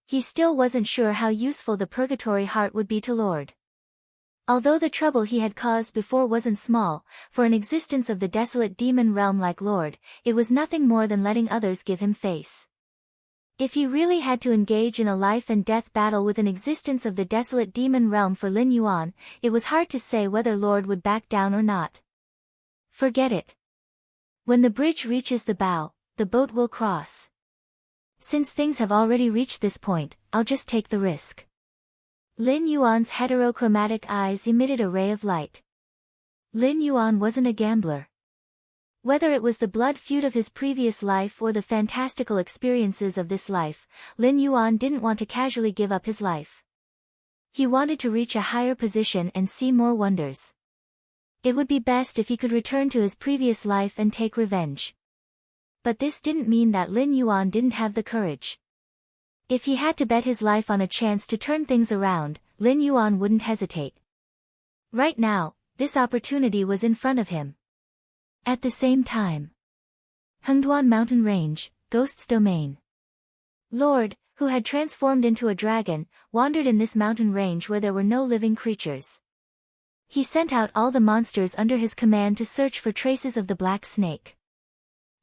He still wasn't sure how useful the Purgatory Heart would be to Lord. Although the trouble he had caused before wasn't small, for an existence of the desolate demon realm like Lord, it was nothing more than letting others give him face. If he really had to engage in a life-and-death battle with an existence of the desolate demon realm for Lin Yuan, it was hard to say whether Lord would back down or not. Forget it. When the bridge reaches the bow, the boat will cross. Since things have already reached this point, I'll just take the risk. Lin Yuan's heterochromatic eyes emitted a ray of light. Lin Yuan wasn't a gambler. Whether it was the blood feud of his previous life or the fantastical experiences of this life, Lin Yuan didn't want to casually give up his life. He wanted to reach a higher position and see more wonders. It would be best if he could return to his previous life and take revenge. But this didn't mean that Lin Yuan didn't have the courage. If he had to bet his life on a chance to turn things around, Lin Yuan wouldn't hesitate. Right now, this opportunity was in front of him. At the same time, Hengduan Mountain Range, Ghost's Domain. Lord, who had transformed into a dragon, wandered in this mountain range where there were no living creatures. He sent out all the monsters under his command to search for traces of the black snake.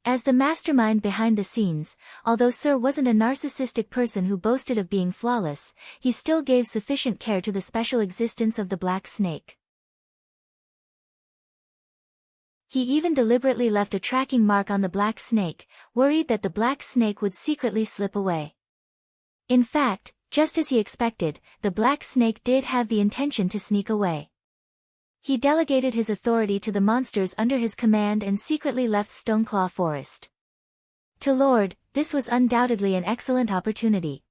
As the mastermind behind the scenes, although Sir wasn't a narcissistic person who boasted of being flawless, he still gave sufficient care to the special existence of the black snake. He even deliberately left a tracking mark on the black snake, worried that the black snake would secretly slip away. In fact, just as he expected, the black snake did have the intention to sneak away. He delegated his authority to the monsters under his command and secretly left Stoneclaw Forest. To Lord, this was undoubtedly an excellent opportunity.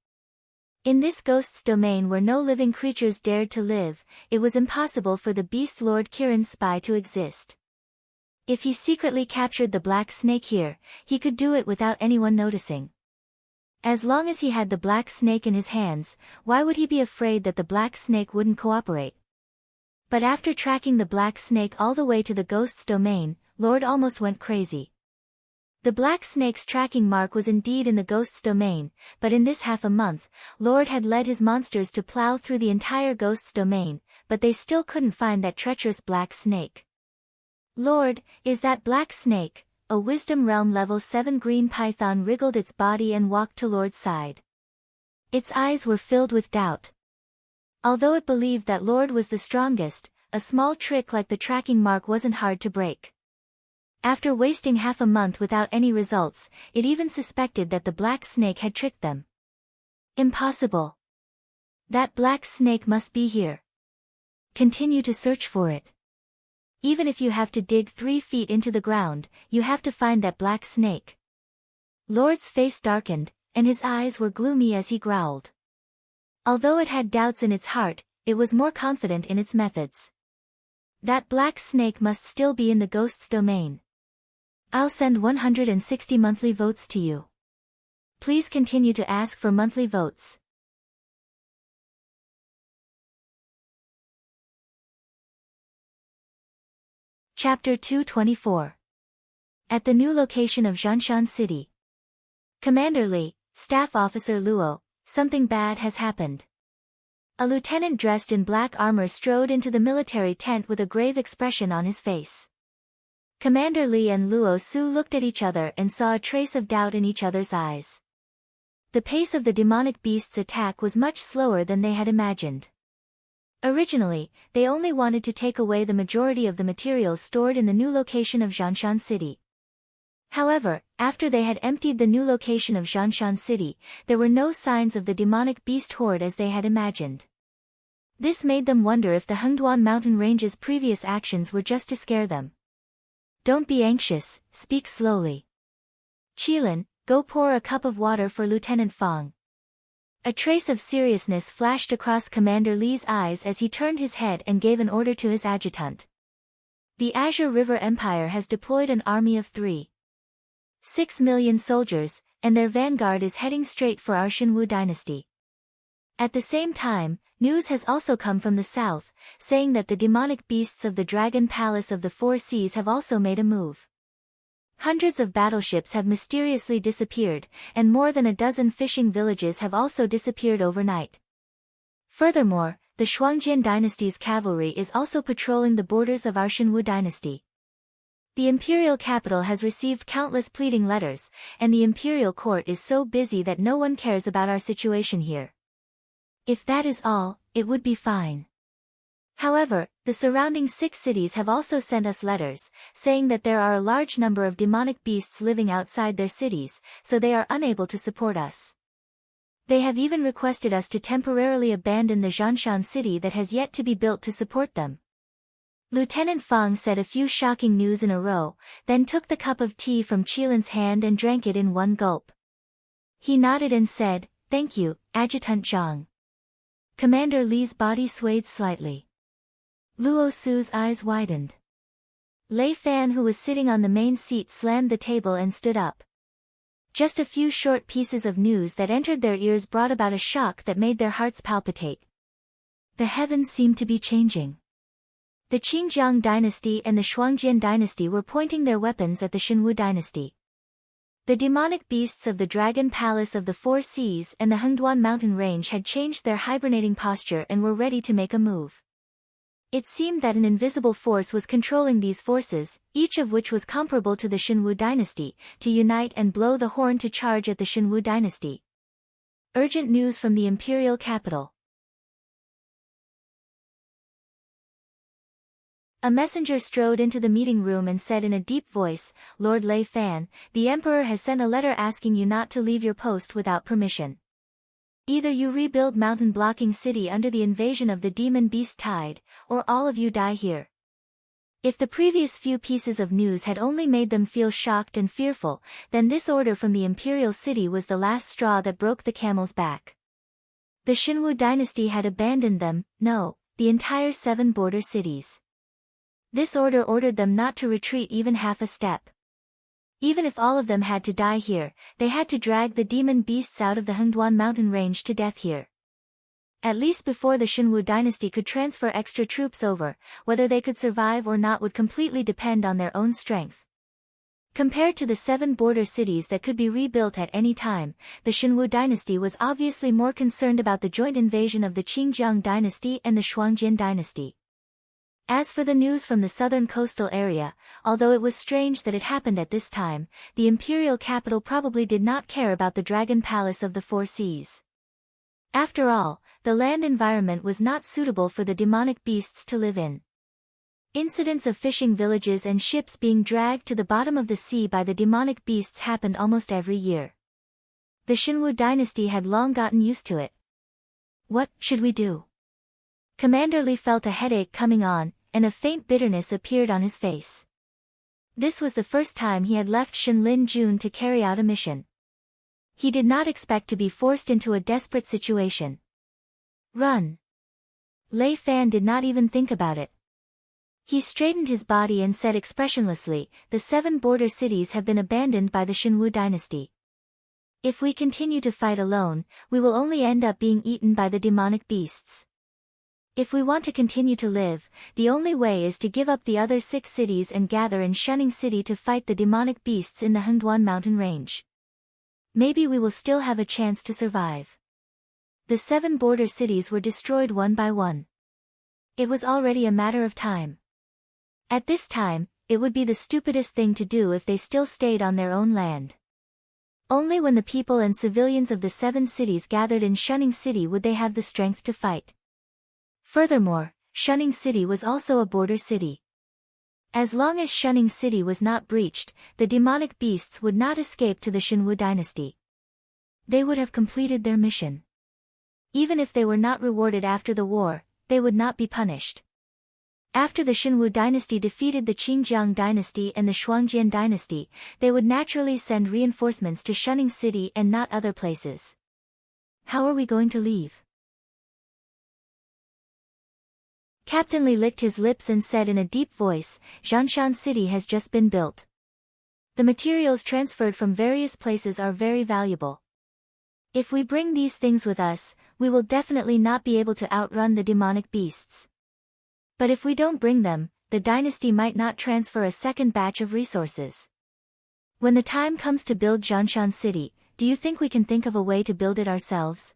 In this ghost's domain where no living creatures dared to live, it was impossible for the beast Lord Kirin's spy to exist. If he secretly captured the black snake here, he could do it without anyone noticing. As long as he had the black snake in his hands, why would he be afraid that the black snake wouldn't cooperate? But after tracking the black snake all the way to the ghost's domain, Lord almost went crazy. The black snake's tracking mark was indeed in the ghost's domain, but in this half a month, Lord had led his monsters to plow through the entire ghost's domain, but they still couldn't find that treacherous black snake. Lord, is that black snake? A Wisdom Realm level 7 green python wriggled its body and walked to Lord's side. Its eyes were filled with doubt. Although it believed that Lord was the strongest, a small trick like the tracking mark wasn't hard to break. After wasting half a month without any results, it even suspected that the black snake had tricked them. Impossible. That black snake must be here. Continue to search for it. Even if you have to dig 3 feet into the ground, you have to find that black snake. Lord's face darkened, and his eyes were gloomy as he growled. Although it had doubts in its heart, it was more confident in its methods. That black snake must still be in the ghost's domain. I'll send 160 monthly votes to you. Please continue to ask for monthly votes. Chapter 224. At the new location of Zhanshan City. Commander Li, Staff Officer Luo, something bad has happened. A lieutenant dressed in black armor strode into the military tent with a grave expression on his face. Commander Li and Luo Su looked at each other and saw a trace of doubt in each other's eyes. The pace of the demonic beast's attack was much slower than they had imagined. Originally, they only wanted to take away the majority of the materials stored in the new location of Zhanshan City. However, after they had emptied the new location of Zhanshan City, there were no signs of the demonic beast horde as they had imagined. This made them wonder if the Hengduan mountain range's previous actions were just to scare them. Don't be anxious, speak slowly. Qilin, go pour a cup of water for Lieutenant Fang. A trace of seriousness flashed across Commander Li's eyes as he turned his head and gave an order to his adjutant. The Azure River Empire has deployed an army of 3.6 million soldiers, and their vanguard is heading straight for our Shinwu dynasty. At the same time, news has also come from the south, saying that the demonic beasts of the Dragon Palace of the Four Seas have also made a move. Hundreds of battleships have mysteriously disappeared, and more than a dozen fishing villages have also disappeared overnight. Furthermore, the Shuangjian dynasty's cavalry is also patrolling the borders of our Shinwu dynasty. The imperial capital has received countless pleading letters, and the imperial court is so busy that no one cares about our situation here. If that is all, it would be fine. However, the surrounding 6 cities have also sent us letters, saying that there are a large number of demonic beasts living outside their cities, so they are unable to support us. They have even requested us to temporarily abandon the Zhanshan city that has yet to be built to support them. Lieutenant Fang said a few shocking news in a row, then took the cup of tea from Qilin's hand and drank it in one gulp. He nodded and said, "Thank you, Adjutant Zhang." Commander Li's body swayed slightly. Luo Su's eyes widened. Lei Fan, who was sitting on the main seat, slammed the table and stood up. Just a few short pieces of news that entered their ears brought about a shock that made their hearts palpitate. The heavens seemed to be changing. The Qingjiang dynasty and the Shuangjian dynasty were pointing their weapons at the Shinwu dynasty. The demonic beasts of the Dragon Palace of the Four Seas and the Hengduan mountain range had changed their hibernating posture and were ready to make a move. It seemed that an invisible force was controlling these forces, each of which was comparable to the Shinwu dynasty, to unite and blow the horn to charge at the Shinwu dynasty. Urgent news from the imperial capital. A messenger strode into the meeting room and said in a deep voice, "Lord Lei Fan, the Emperor has sent a letter asking you not to leave your post without permission. Either you rebuild Mountain Blocking City under the invasion of the demon beast tide, or all of you die here." If the previous few pieces of news had only made them feel shocked and fearful, then this order from the imperial city was the last straw that broke the camel's back. The Shinwu dynasty had abandoned them, no, the entire 7 border cities. This order ordered them not to retreat even half a step. Even if all of them had to die here, they had to drag the demon beasts out of the Hengduan mountain range to death here. At least before the Shinwu dynasty could transfer extra troops over, whether they could survive or not would completely depend on their own strength. Compared to the 7 border cities that could be rebuilt at any time, the Shinwu dynasty was obviously more concerned about the joint invasion of the Qingjiang dynasty and the Shuangjian dynasty. As for the news from the southern coastal area, although it was strange that it happened at this time, the imperial capital probably did not care about the Dragon Palace of the Four Seas. After all, the land environment was not suitable for the demonic beasts to live in. Incidents of fishing villages and ships being dragged to the bottom of the sea by the demonic beasts happened almost every year. The Shinwu dynasty had long gotten used to it. What should we do? Commander Li felt a headache coming on, and a faint bitterness appeared on his face. This was the first time he had left Shinlin Jun to carry out a mission. He did not expect to be forced into a desperate situation. Run! Lei Fan did not even think about it. He straightened his body and said expressionlessly, "The 7 border cities have been abandoned by the Shinwu dynasty. If we continue to fight alone, we will only end up being eaten by the demonic beasts. If we want to continue to live, the only way is to give up the other 6 cities and gather in Shunning City to fight the demonic beasts in the Hengduan mountain range. Maybe we will still have a chance to survive." The 7 border cities were destroyed one by one. It was already a matter of time. At this time, it would be the stupidest thing to do if they still stayed on their own land. Only when the people and civilians of the 7 cities gathered in Shunning City would they have the strength to fight. Furthermore, Shunning City was also a border city. As long as Shunning City was not breached, the demonic beasts would not escape to the Shinwu dynasty. They would have completed their mission. Even if they were not rewarded after the war, they would not be punished. After the Shinwu dynasty defeated the Qingjiang dynasty and the Shuangjian dynasty, they would naturally send reinforcements to Shunning City and not other places. How are we going to leave? Captain Li licked his lips and said in a deep voice, Zhanshan City has just been built. The materials transferred from various places are very valuable. If we bring these things with us, we will definitely not be able to outrun the demonic beasts. But if we don't bring them, the dynasty might not transfer a second batch of resources. When the time comes to build Zhanshan City, do you think we can think of a way to build it ourselves?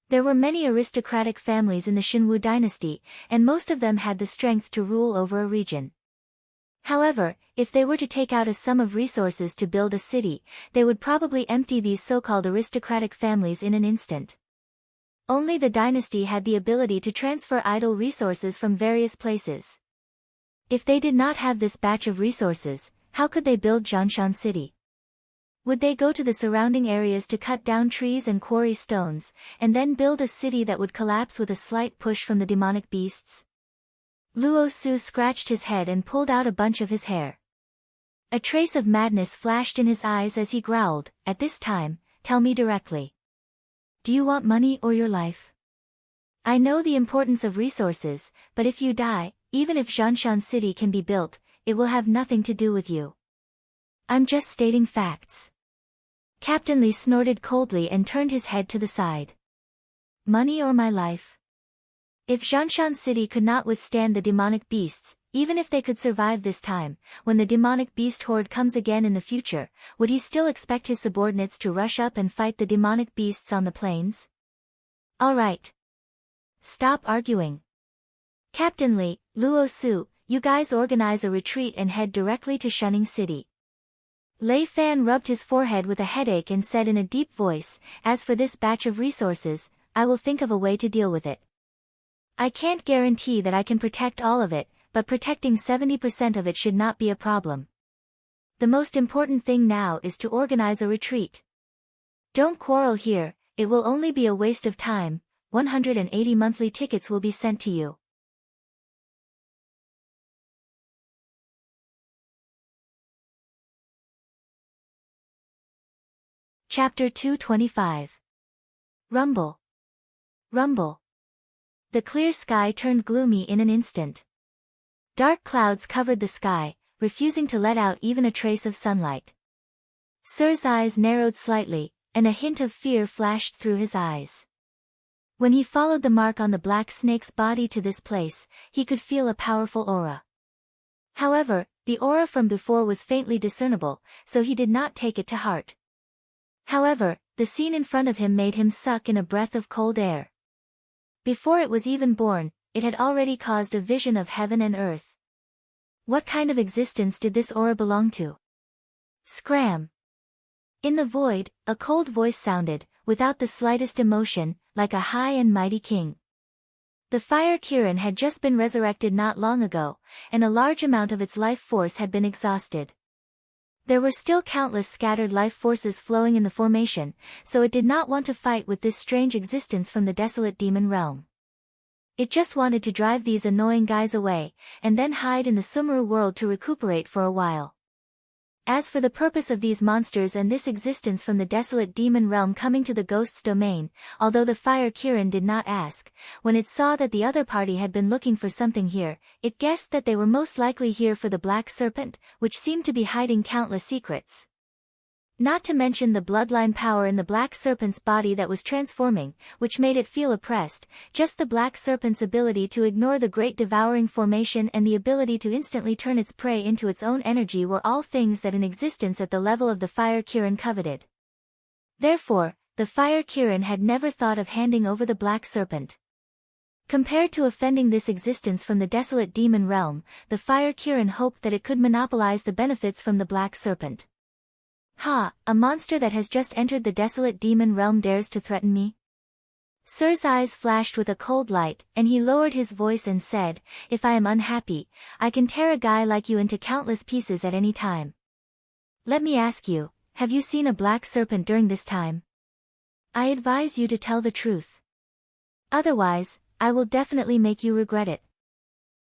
There were many aristocratic families in the Xinwu dynasty, and most of them had the strength to rule over a region. However, if they were to take out a sum of resources to build a city, they would probably empty these so-called aristocratic families in an instant. Only the dynasty had the ability to transfer idle resources from various places. If they did not have this batch of resources, how could they build Zhanshan City? Would they go to the surrounding areas to cut down trees and quarry stones, and then build a city that would collapse with a slight push from the demonic beasts? Luo Su scratched his head and pulled out a bunch of his hair. A trace of madness flashed in his eyes as he growled, "At this time, tell me directly. Do you want money or your life? I know the importance of resources, but if you die, even if Zhanshan City can be built, it will have nothing to do with you. I'm just stating facts." Captain Li snorted coldly and turned his head to the side. Money or my life? If Zhanshan City could not withstand the demonic beasts, even if they could survive this time, when the demonic beast horde comes again in the future, would he still expect his subordinates to rush up and fight the demonic beasts on the plains? All right. Stop arguing. Captain Li, Luo Su, you guys organize a retreat and head directly to Shunning City. Lei Fan rubbed his forehead with a headache and said in a deep voice, as for this batch of resources, I will think of a way to deal with it. I can't guarantee that I can protect all of it, but protecting 70% of it should not be a problem. The most important thing now is to organize a retreat. Don't quarrel here, it will only be a waste of time. 180 monthly tickets will be sent to you. Chapter 225. Rumble. Rumble. The clear sky turned gloomy in an instant. Dark clouds covered the sky, refusing to let out even a trace of sunlight. Sir's eyes narrowed slightly, and a hint of fear flashed through his eyes. When he followed the mark on the black snake's body to this place, he could feel a powerful aura. However, the aura from before was faintly discernible, so he did not take it to heart. However, the scene in front of him made him suck in a breath of cold air. Before it was even born, it had already caused a vision of heaven and earth. What kind of existence did this aura belong to? Scram! In the void, a cold voice sounded, without the slightest emotion, like a high and mighty king. The fire Kirin had just been resurrected not long ago, and a large amount of its life force had been exhausted. There were still countless scattered life forces flowing in the formation, so it did not want to fight with this strange existence from the desolate demon realm. It just wanted to drive these annoying guys away, and then hide in the Sumeru world to recuperate for a while. As for the purpose of these monsters and this existence from the desolate demon realm coming to the ghost's domain, although the fire Kirin did not ask, when it saw that the other party had been looking for something here, it guessed that they were most likely here for the black serpent, which seemed to be hiding countless secrets. Not to mention the bloodline power in the black serpent's body that was transforming, which made it feel oppressed, just the black serpent's ability to ignore the great devouring formation and the ability to instantly turn its prey into its own energy were all things that in existence at the level of the fire Kirin coveted. Therefore, the fire Kirin had never thought of handing over the black serpent. Compared to offending this existence from the desolate demon realm, the fire Kirin hoped that it could monopolize the benefits from the black serpent. Ha, a monster that has just entered the desolate demon realm dares to threaten me? Sir's eyes flashed with a cold light, and he lowered his voice and said, if I am unhappy, I can tear a guy like you into countless pieces at any time. Let me ask you, have you seen a black serpent during this time? I advise you to tell the truth. Otherwise, I will definitely make you regret it.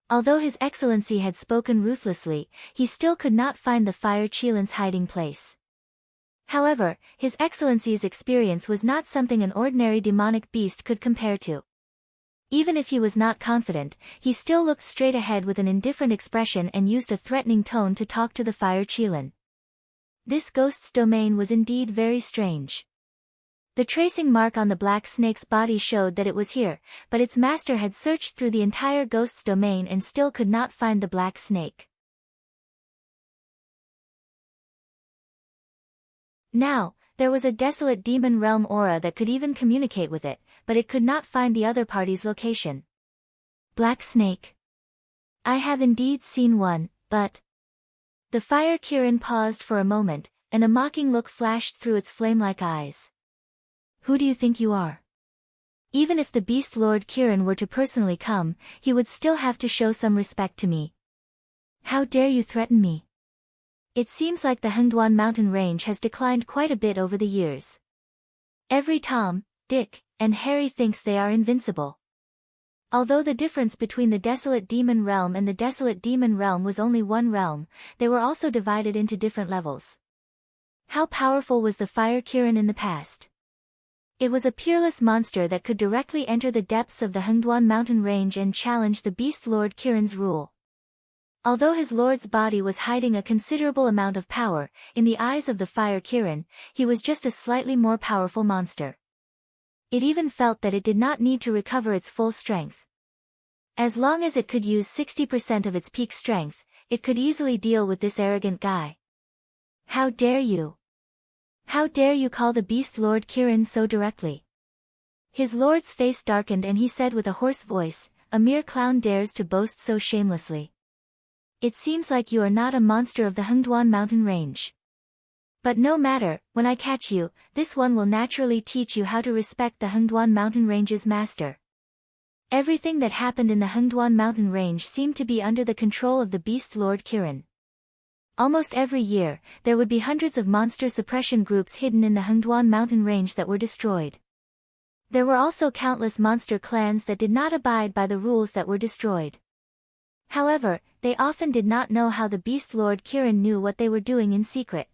Although His Excellency had spoken ruthlessly, he still could not find the fire Qilin's hiding place. However, His Excellency's experience was not something an ordinary demonic beast could compare to. Even if he was not confident, he still looked straight ahead with an indifferent expression and used a threatening tone to talk to the fire Qilin. This ghost's domain was indeed very strange. The tracing mark on the black snake's body showed that it was here, but its master had searched through the entire ghost's domain and still could not find the black snake. Now, there was a desolate demon realm aura that could even communicate with it, but it could not find the other party's location. Black snake. I have indeed seen one, but... The fire Qilin paused for a moment, and a mocking look flashed through its flame-like eyes. Who do you think you are? Even if the Beast Lord Qilin were to personally come, he would still have to show some respect to me. How dare you threaten me? It seems like the Hengduan mountain range has declined quite a bit over the years. Every Tom, Dick, and Harry thinks they are invincible. Although the difference between the Desolate Demon Realm and the Desolate Demon Realm was only one realm, they were also divided into different levels. How powerful was the Fire Qilin in the past? It was a peerless monster that could directly enter the depths of the Hengduan mountain range and challenge the Beast Lord Qirin's rule. Although his lord's body was hiding a considerable amount of power, in the eyes of the Fire Qilin, he was just a slightly more powerful monster. It even felt that it did not need to recover its full strength. As long as it could use 60% of its peak strength, it could easily deal with this arrogant guy. How dare you? How dare you call the Beast Lord Qirin so directly? His lord's face darkened and he said with a hoarse voice, "A mere clown dares to boast so shamelessly. It seems like you are not a monster of the Hengduan mountain range. But no matter, when I catch you, this one will naturally teach you how to respect the Hengduan mountain range's master." Everything that happened in the Hengduan mountain range seemed to be under the control of the Beast Lord Qirin. Almost every year, there would be hundreds of monster suppression groups hidden in the Hengduan mountain range that were destroyed. There were also countless monster clans that did not abide by the rules that were destroyed. However, they often did not know how the Beast Lord Qirin knew what they were doing in secret.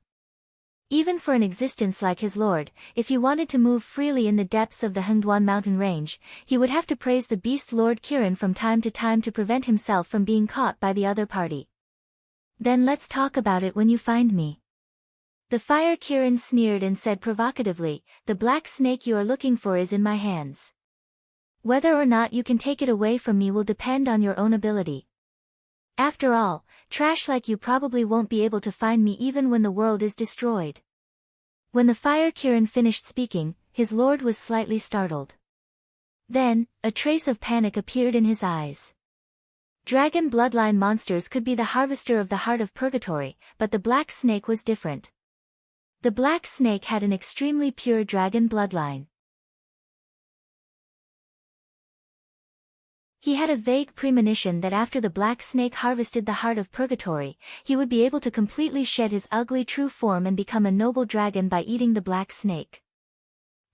Even for an existence like his lord, if he wanted to move freely in the depths of the Hengduan mountain range, he would have to praise the Beast Lord Qirin from time to time to prevent himself from being caught by the other party. Then let's talk about it when you find me. The Fire Qirin sneered and said provocatively, "The black snake you are looking for is in my hands. Whether or not you can take it away from me will depend on your own ability. After all, trash like you probably won't be able to find me even when the world is destroyed." When the Fire Qirin finished speaking, his lord was slightly startled. Then, a trace of panic appeared in his eyes. Dragon bloodline monsters could be the harvester of the heart of purgatory, but the black snake was different. The black snake had an extremely pure dragon bloodline. He had a vague premonition that after the black snake harvested the heart of purgatory, he would be able to completely shed his ugly true form and become a noble dragon by eating the black snake.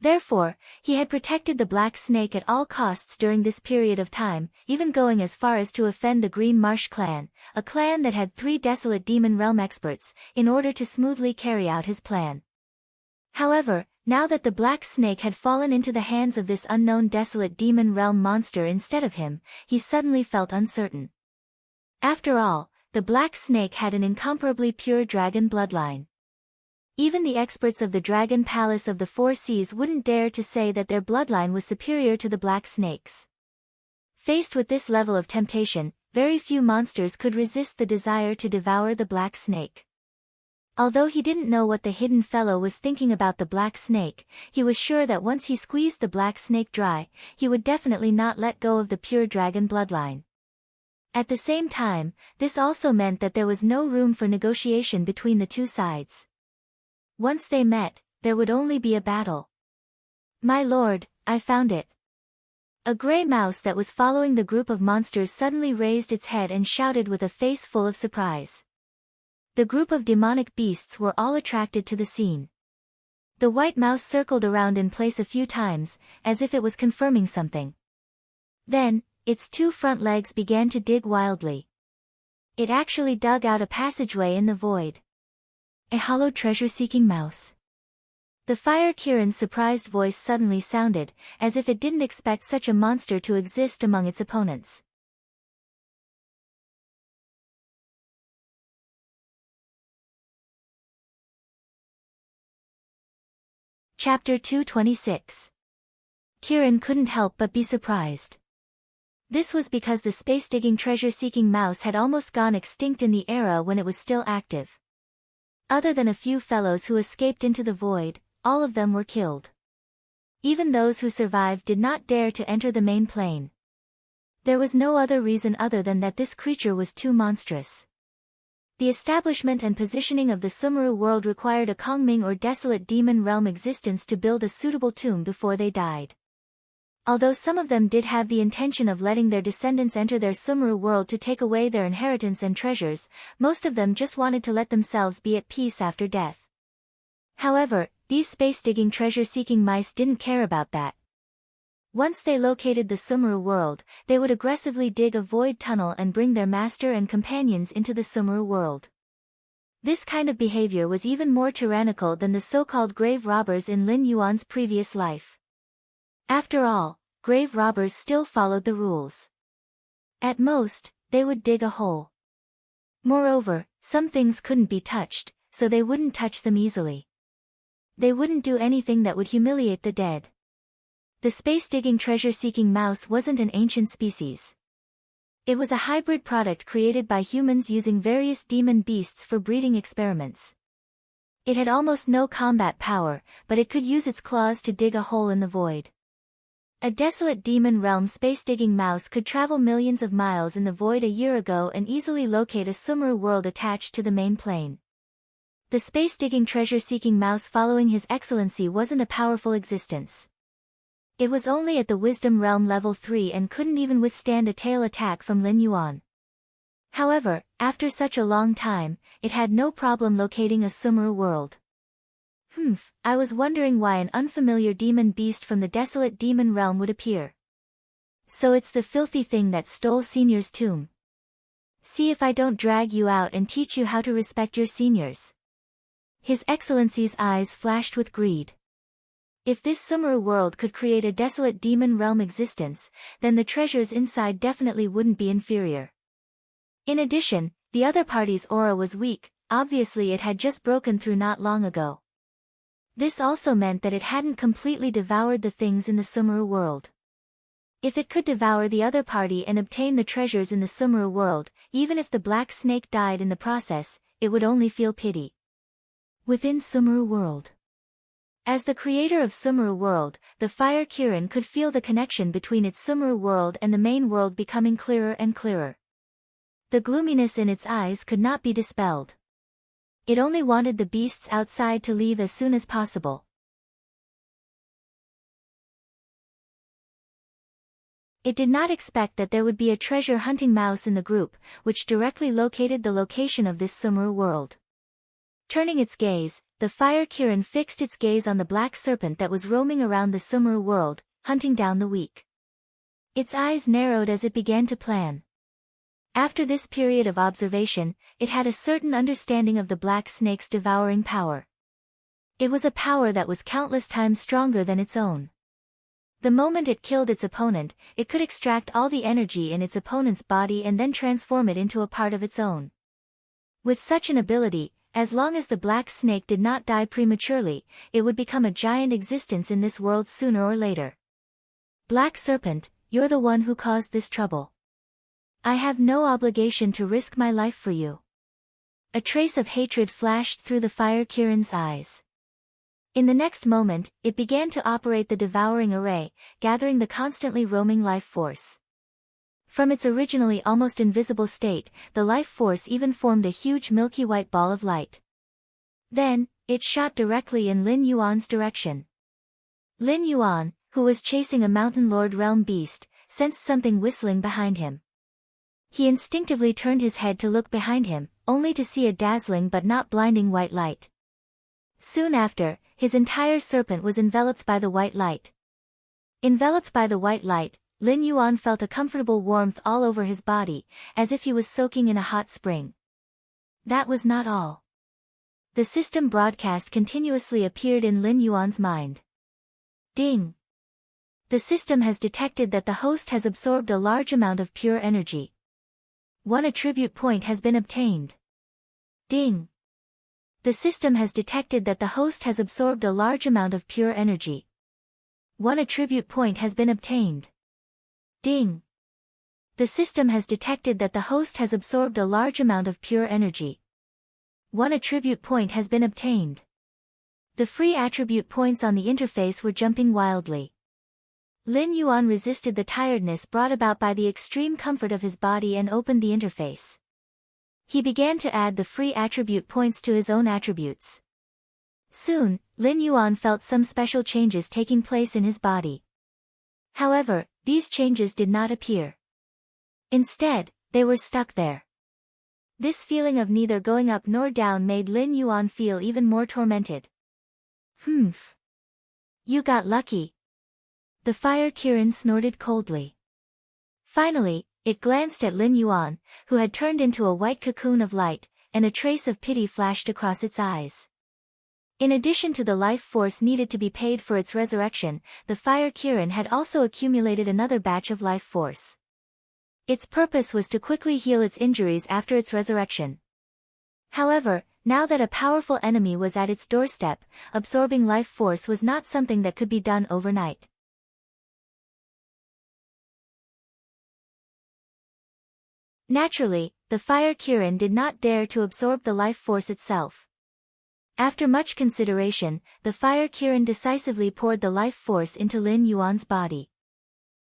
Therefore, he had protected the black snake at all costs during this period of time, even going as far as to offend the Green Marsh clan, a clan that had 3 desolate demon realm experts, in order to smoothly carry out his plan. However, now that the black snake had fallen into the hands of this unknown desolate demon realm monster instead of him, he suddenly felt uncertain. After all, the black snake had an incomparably pure dragon bloodline. Even the experts of the Dragon Palace of the Four Seas wouldn't dare to say that their bloodline was superior to the black snake's. Faced with this level of temptation, very few monsters could resist the desire to devour the black snake. Although he didn't know what the hidden fellow was thinking about the black snake, he was sure that once he squeezed the black snake dry, he would definitely not let go of the pure dragon bloodline. At the same time, this also meant that there was no room for negotiation between the two sides. Once they met, there would only be a battle. "My lord, I found it." A gray mouse that was following the group of monsters suddenly raised its head and shouted with a face full of surprise. The group of demonic beasts were all attracted to the scene. The white mouse circled around in place a few times, as if it was confirming something. Then, its 2 front legs began to dig wildly. It actually dug out a passageway in the void. A hollow treasure-seeking mouse. The Fire Kirin's surprised voice suddenly sounded, as if it didn't expect such a monster to exist among its opponents. Chapter 226. Kirin couldn't help but be surprised. This was because the space-digging treasure-seeking mouse had almost gone extinct in the era when it was still active. Other than a few fellows who escaped into the void, all of them were killed. Even those who survived did not dare to enter the main plane. There was no other reason other than that this creature was too monstrous. The establishment and positioning of the Sumeru world required a Kongming or desolate demon realm existence to build a suitable tomb before they died. Although some of them did have the intention of letting their descendants enter their Sumeru world to take away their inheritance and treasures, most of them just wanted to let themselves be at peace after death. However, these space-digging treasure-seeking mice didn't care about that. Once they located the Sumeru world, they would aggressively dig a void tunnel and bring their master and companions into the Sumeru world. This kind of behavior was even more tyrannical than the so-called grave robbers in Lin Yuan's previous life. After all, grave robbers still followed the rules. At most, they would dig a hole. Moreover, some things couldn't be touched, so they wouldn't touch them easily. They wouldn't do anything that would humiliate the dead. The space-digging treasure-seeking mouse wasn't an ancient species. It was a hybrid product created by humans using various demon beasts for breeding experiments. It had almost no combat power, but it could use its claws to dig a hole in the void. A desolate demon realm space-digging mouse could travel millions of miles in the void a year ago and easily locate a Sumeru world attached to the main plane. The space-digging treasure-seeking mouse following His Excellency wasn't a powerful existence. It was only at the Wisdom Realm level 3 and couldn't even withstand a tail attack from Lin Yuan. However, after such a long time, it had no problem locating a Sumeru world. I was wondering why an unfamiliar demon beast from the desolate demon realm would appear. So it's the filthy thing that stole Senior's tomb. See if I don't drag you out and teach you how to respect your seniors. His Excellency's eyes flashed with greed. If this Sumeru world could create a desolate demon realm existence, then the treasures inside definitely wouldn't be inferior. In addition, the other party's aura was weak, obviously it had just broken through not long ago. This also meant that it hadn't completely devoured the things in the Sumeru world. If it could devour the other party and obtain the treasures in the Sumeru world, even if the black snake died in the process, it would only feel pity. Within Sumeru world. As the creator of Sumeru world, the Fire Kirin could feel the connection between its Sumeru world and the main world becoming clearer and clearer. The gloominess in its eyes could not be dispelled. It only wanted the beasts outside to leave as soon as possible. It did not expect that there would be a treasure-hunting mouse in the group, which directly located the location of this Sumeru world. Turning its gaze, the Fire Kirin fixed its gaze on the black serpent that was roaming around the Sumeru world, hunting down the weak. Its eyes narrowed as it began to plan. After this period of observation, it had a certain understanding of the black snake's devouring power. It was a power that was countless times stronger than its own. The moment it killed its opponent, it could extract all the energy in its opponent's body and then transform it into a part of its own. With such an ability, as long as the black snake did not die prematurely, it would become a giant existence in this world sooner or later. Black Serpent, you're the one who caused this trouble. I have no obligation to risk my life for you. A trace of hatred flashed through the Fire Kirin's eyes. In the next moment, it began to operate the devouring array, gathering the constantly roaming life force. From its originally almost invisible state, the life force even formed a huge milky white ball of light. Then, it shot directly in Lin Yuan's direction. Lin Yuan, who was chasing a Mountain Lord realm beast, sensed something whistling behind him. He instinctively turned his head to look behind him, only to see a dazzling but not blinding white light. Soon after, his entire serpent was enveloped by the white light. Enveloped by the white light, Lin Yuan felt a comfortable warmth all over his body, as if he was soaking in a hot spring. That was not all. The system broadcast continuously appeared in Lin Yuan's mind. Ding! The system has detected that the host has absorbed a large amount of pure energy. 1 attribute point has been obtained. Ding! The system has detected that the host has absorbed a large amount of pure energy. 1 attribute point has been obtained. Ding! The system has detected that the host has absorbed a large amount of pure energy. 1 attribute point has been obtained. The free attribute points on the interface were jumping wildly. Lin Yuan resisted the tiredness brought about by the extreme comfort of his body and opened the interface. He began to add the free attribute points to his own attributes. Soon, Lin Yuan felt some special changes taking place in his body. However, these changes did not appear. Instead, they were stuck there. This feeling of neither going up nor down made Lin Yuan feel even more tormented. Humph. You got lucky. The fire Kirin snorted coldly. Finally, it glanced at Lin Yuan, who had turned into a white cocoon of light, and a trace of pity flashed across its eyes. In addition to the life force needed to be paid for its resurrection, the fire Kirin had also accumulated another batch of life force. Its purpose was to quickly heal its injuries after its resurrection. However, now that a powerful enemy was at its doorstep, absorbing life force was not something that could be done overnight. Naturally, the fire Kirin did not dare to absorb the life force itself. After much consideration, the fire Kirin decisively poured the life force into Lin Yuan's body.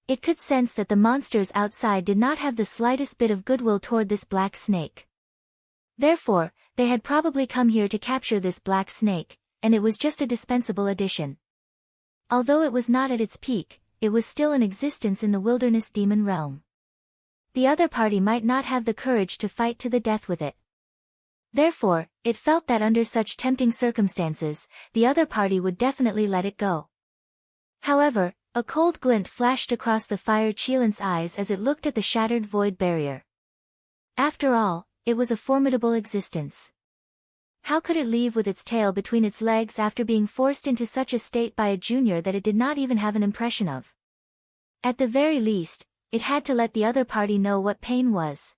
It could sense that the monsters outside did not have the slightest bit of goodwill toward this black snake. Therefore, they had probably come here to capture this black snake, and it was just a dispensable addition. Although it was not at its peak, it was still in existence in the wilderness demon realm. The other party might not have the courage to fight to the death with it. Therefore, it felt that under such tempting circumstances, the other party would definitely let it go. However, a cold glint flashed across the fire Qilint's eyes as it looked at the shattered void barrier. After all, it was a formidable existence. How could it leave with its tail between its legs after being forced into such a state by a junior that it did not even have an impression of? At the very least, it had to let the other party know what pain was.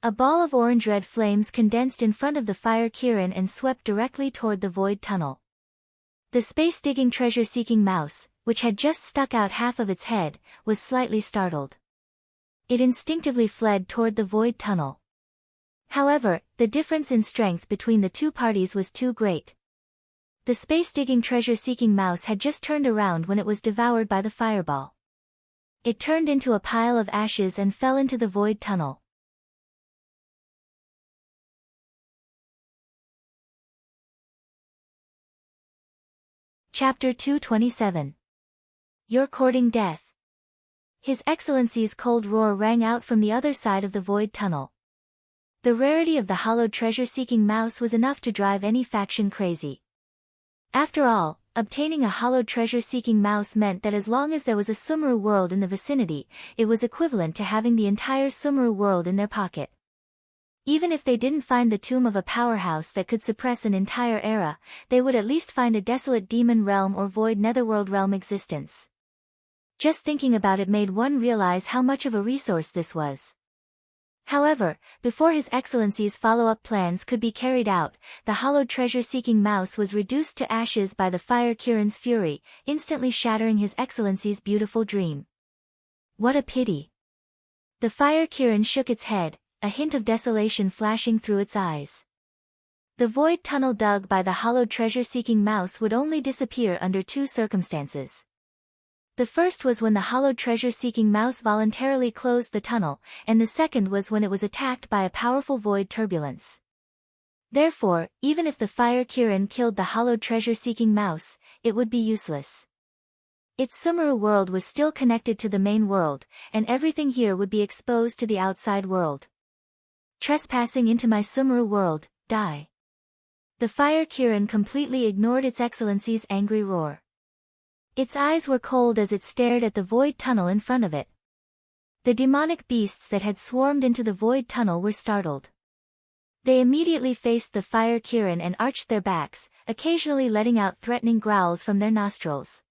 A ball of orange-red flames condensed in front of the fire Kirin and swept directly toward the void tunnel. The space-digging treasure-seeking mouse, which had just stuck out half of its head, was slightly startled. It instinctively fled toward the void tunnel. However, the difference in strength between the two parties was too great. The space-digging treasure-seeking mouse had just turned around when it was devoured by the fireball. It turned into a pile of ashes and fell into the void tunnel. Chapter 227. You're courting death. His Excellency's cold roar rang out from the other side of the void tunnel. The rarity of the hollowed treasure-seeking mouse was enough to drive any faction crazy. After all, obtaining a hollowed treasure-seeking mouse meant that as long as there was a Sumeru world in the vicinity, it was equivalent to having the entire Sumeru world in their pocket. Even if they didn't find the tomb of a powerhouse that could suppress an entire era, they would at least find a desolate demon realm or void netherworld realm existence. Just thinking about it made one realize how much of a resource this was. However, before His Excellency's follow-up plans could be carried out, the hollowed treasure-seeking mouse was reduced to ashes by the fire Kirin's fury, instantly shattering His Excellency's beautiful dream. What a pity! The fire Kirin shook its head, a hint of desolation flashing through its eyes. The void tunnel dug by the hollowed treasure-seeking mouse would only disappear under two circumstances. The first was when the hollowed treasure-seeking mouse voluntarily closed the tunnel, and the second was when it was attacked by a powerful void turbulence. Therefore, even if the fire Kirin killed the hollowed treasure-seeking mouse, it would be useless. Its Sumeru world was still connected to the main world, and everything here would be exposed to the outside world. Trespassing into my Sumeru world, die. The fire Kirin completely ignored Its Excellency's angry roar. Its eyes were cold as it stared at the void tunnel in front of it. The demonic beasts that had swarmed into the void tunnel were startled. They immediately faced the fire Kirin and arched their backs, occasionally letting out threatening growls from their nostrils.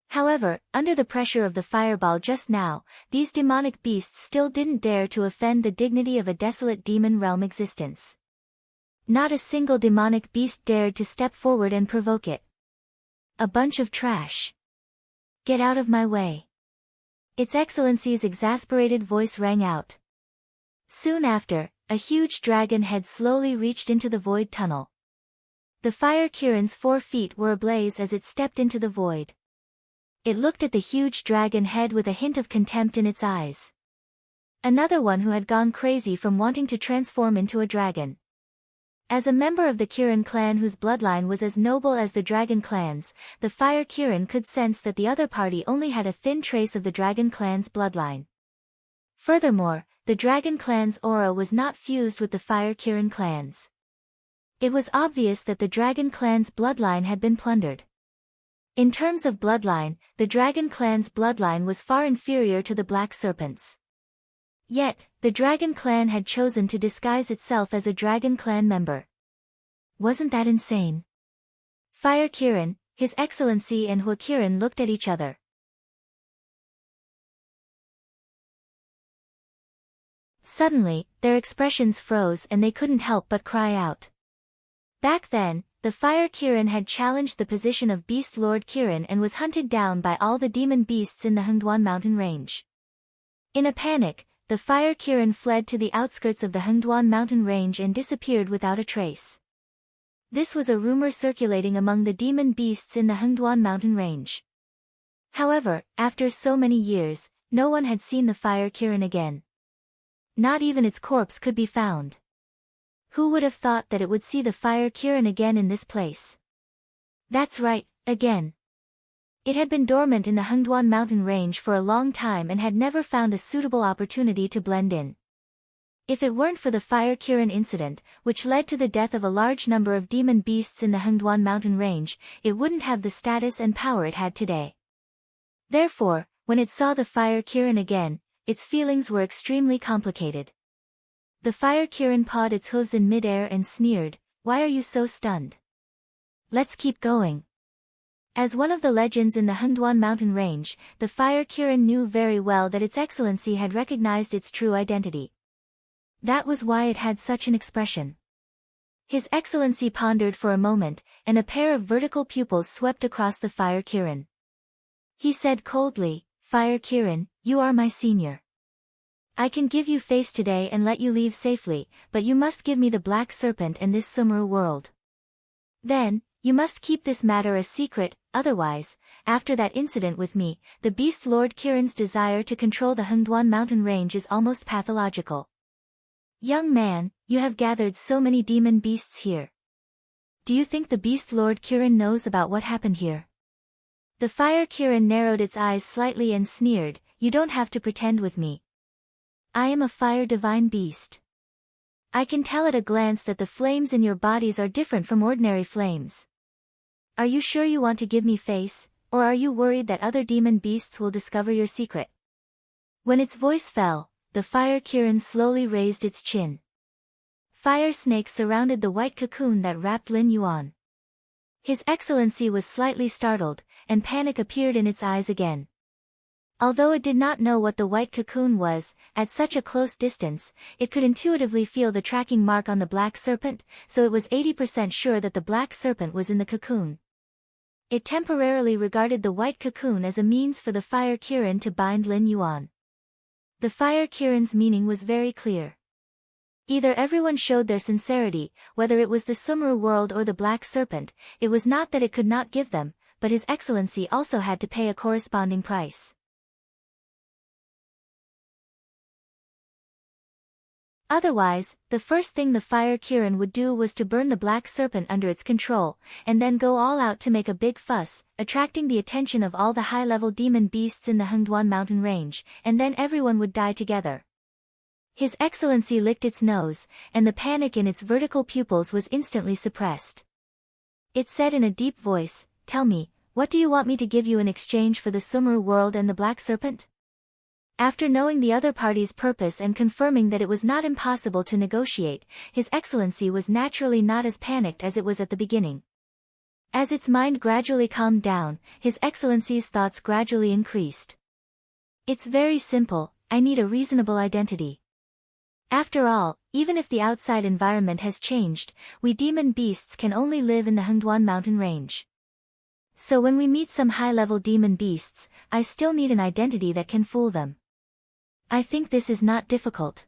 However, under the pressure of the fireball just now, these demonic beasts still didn't dare to offend the dignity of a desolate demon realm existence. Not a single demonic beast dared to step forward and provoke it. A bunch of trash. Get out of my way. Its Excellency's exasperated voice rang out. Soon after, a huge dragon head slowly reached into the void tunnel. The fire Kirin's 4 feet were ablaze as it stepped into the void. It looked at the huge dragon head with a hint of contempt in its eyes. Another one who had gone crazy from wanting to transform into a dragon. As a member of the Kirin clan whose bloodline was as noble as the dragon clan's, the fire Kirin could sense that the other party only had a thin trace of the dragon clan's bloodline. Furthermore, the dragon clan's aura was not fused with the fire Kirin clan's. It was obvious that the dragon clan's bloodline had been plundered. In terms of bloodline, the dragon clan's bloodline was far inferior to the Black Serpent's. Yet, the dragon clan had chosen to disguise itself as a dragon clan member. Wasn't that insane? Fire Kirin, His Excellency and Hua Kirin looked at each other. Suddenly, their expressions froze and they couldn't help but cry out. Back then, the fire Kirin had challenged the position of Beast Lord Kirin and was hunted down by all the demon beasts in the Hengduan mountain range. In a panic, the fire Kirin fled to the outskirts of the Hengduan mountain range and disappeared without a trace. This was a rumor circulating among the demon beasts in the Hengduan mountain range. However, after so many years, no one had seen the fire Kirin again. Not even its corpse could be found. Who would have thought that it would see the fire Kirin again in this place? That's right, again. It had been dormant in the Hengduan mountain range for a long time and had never found a suitable opportunity to blend in. If it weren't for the fire Kirin incident, which led to the death of a large number of demon beasts in the Hengduan mountain range, it wouldn't have the status and power it had today. Therefore, when it saw the fire Kirin again, its feelings were extremely complicated. The fire Kirin pawed its hooves in midair and sneered, "Why are you so stunned? Let's keep going." As one of the legends in the Hengduan mountain range, the fire Kirin knew very well that its Excellency had recognized its true identity. That was why it had such an expression. His Excellency pondered for a moment, and a pair of vertical pupils swept across the fire Kirin. He said coldly, "Fire Kirin, you are my senior. I can give you face today and let you leave safely, but you must give me the Black Serpent and this Sumru world. Then, you must keep this matter a secret, otherwise, after that incident with me, the Beast Lord Kirin's desire to control the Hengduan mountain range is almost pathological. Young man, you have gathered so many demon beasts here. Do you think the Beast Lord Kirin knows about what happened here?" The fire Kirin narrowed its eyes slightly and sneered, "You don't have to pretend with me. I am a fire divine beast. I can tell at a glance that the flames in your bodies are different from ordinary flames. Are you sure you want to give me face, or are you worried that other demon beasts will discover your secret?" When its voice fell, the fire Kirin slowly raised its chin. Fire snakes surrounded the white cocoon that wrapped Lin Yuan. His Excellency was slightly startled, and panic appeared in its eyes again. Although it did not know what the white cocoon was, at such a close distance, it could intuitively feel the tracking mark on the Black Serpent, so it was 80% sure that the Black Serpent was in the cocoon. It temporarily regarded the white cocoon as a means for the fire Kirin to bind Lin Yuan. The fire Kirin's meaning was very clear. Either everyone showed their sincerity, whether it was the Sumru world or the Black Serpent, it was not that it could not give them, but His Excellency also had to pay a corresponding price. Otherwise, the first thing the fire Kirin would do was to burn the Black Serpent under its control, and then go all out to make a big fuss, attracting the attention of all the high-level demon beasts in the Hengduan mountain range, and then everyone would die together. His Excellency licked its nose, and the panic in its vertical pupils was instantly suppressed. It said in a deep voice, "Tell me, what do you want me to give you in exchange for the Sumru world and the Black Serpent?" After knowing the other party's purpose and confirming that it was not impossible to negotiate, His Excellency was naturally not as panicked as it was at the beginning. As its mind gradually calmed down, His Excellency's thoughts gradually increased. It's very simple, I need a reasonable identity. After all, even if the outside environment has changed, we demon beasts can only live in the Hengduan mountain range. So when we meet some high-level demon beasts, I still need an identity that can fool them. I think this is not difficult.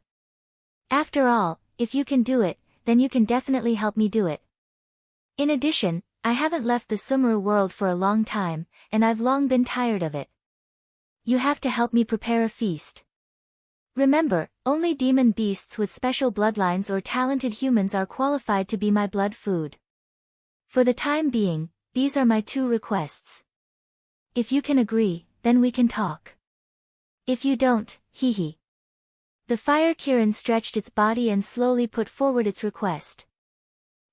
After all, if you can do it, then you can definitely help me do it. In addition, I haven't left the Sumeru world for a long time, and I've long been tired of it. You have to help me prepare a feast. Remember, only demon beasts with special bloodlines or talented humans are qualified to be my blood food. For the time being, these are my 2 requests. If you can agree, then we can talk. If you don't, hee. The fire Kirin stretched its body and slowly put forward its request.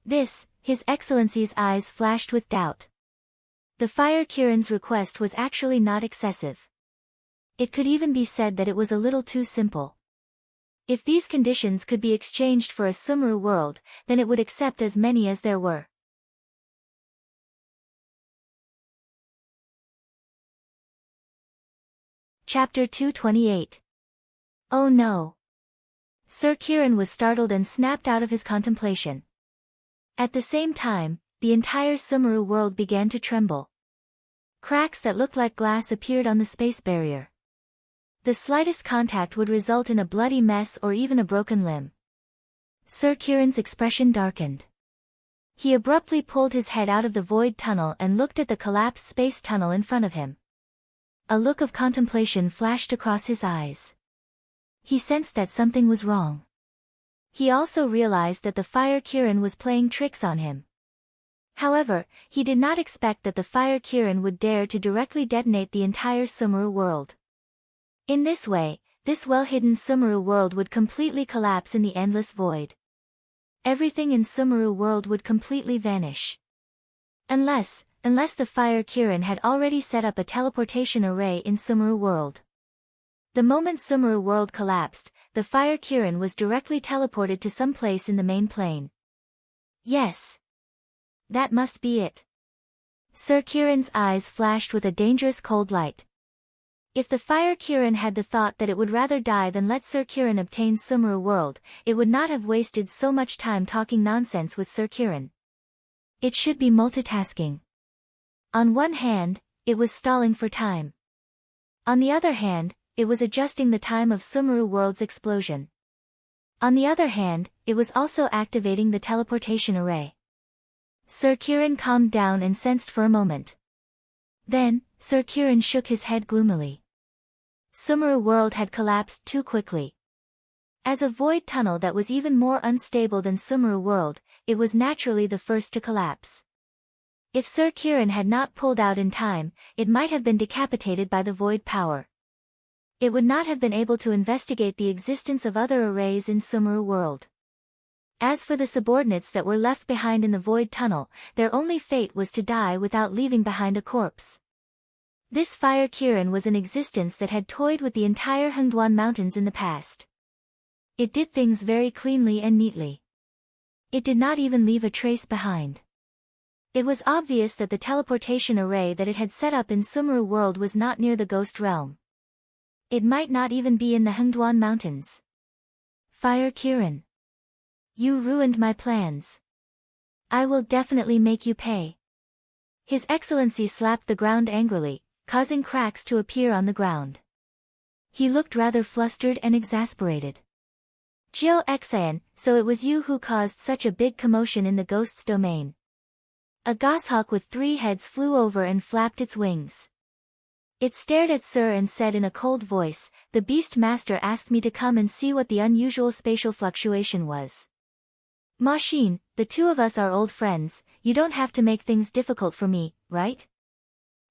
This, His Excellency's eyes flashed with doubt. The fire Kirin's request was actually not excessive. It could even be said that it was a little too simple. If these conditions could be exchanged for a Sumeru world, then it would accept as many as there were. Chapter 228. Oh no! Sir Kirin was startled and snapped out of his contemplation. At the same time, the entire Sumeru world began to tremble. Cracks that looked like glass appeared on the space barrier. The slightest contact would result in a bloody mess or even a broken limb. Sir Kirin's expression darkened. He abruptly pulled his head out of the void tunnel and looked at the collapsed space tunnel in front of him. A look of contemplation flashed across his eyes. He sensed that something was wrong. He also realized that the fire Kirin was playing tricks on him. However, he did not expect that the fire Kirin would dare to directly detonate the entire Sumeru world. In this way, this well-hidden Sumeru world would completely collapse in the endless void. Everything in Sumeru world would completely vanish. Unless the fire Kirin had already set up a teleportation array in Sumeru world. The moment Sumeru world collapsed, the fire Kirin was directly teleported to some place in the main plane. Yes. That must be it. Sir Kirin's eyes flashed with a dangerous cold light. If the fire Kirin had the thought that it would rather die than let Sir Kirin obtain Sumeru world, it would not have wasted so much time talking nonsense with Sir Kirin. It should be multitasking. On one hand, it was stalling for time. On the other hand, it was adjusting the time of Sumeru world's explosion. On the other hand, it was also activating the teleportation array. Sir Kirin calmed down and sensed for a moment. Then, Sir Kirin shook his head gloomily. Sumeru world had collapsed too quickly. As a void tunnel that was even more unstable than Sumeru world, it was naturally the first to collapse. If Sir Kirin had not pulled out in time, it might have been decapitated by the void power. It would not have been able to investigate the existence of other arrays in Sumeru world. As for the subordinates that were left behind in the void tunnel, their only fate was to die without leaving behind a corpse. This fire Kirin was an existence that had toyed with the entire Hengduan mountains in the past. It did things very cleanly and neatly. It did not even leave a trace behind. It was obvious that the teleportation array that it had set up in Sumeru world was not near the ghost realm. It might not even be in the Hengduan mountains. Fire Kirin. You ruined my plans. I will definitely make you pay. His Excellency slapped the ground angrily, causing cracks to appear on the ground. He looked rather flustered and exasperated. Jiao Xian, so it was you who caused such a big commotion in the ghost's domain. A goshawk with 3 heads flew over and flapped its wings. It stared at Sir and said in a cold voice, "The Beast Master asked me to come and see what the unusual spatial fluctuation was. Ma Xin, the 2 of us are old friends, you don't have to make things difficult for me, right?"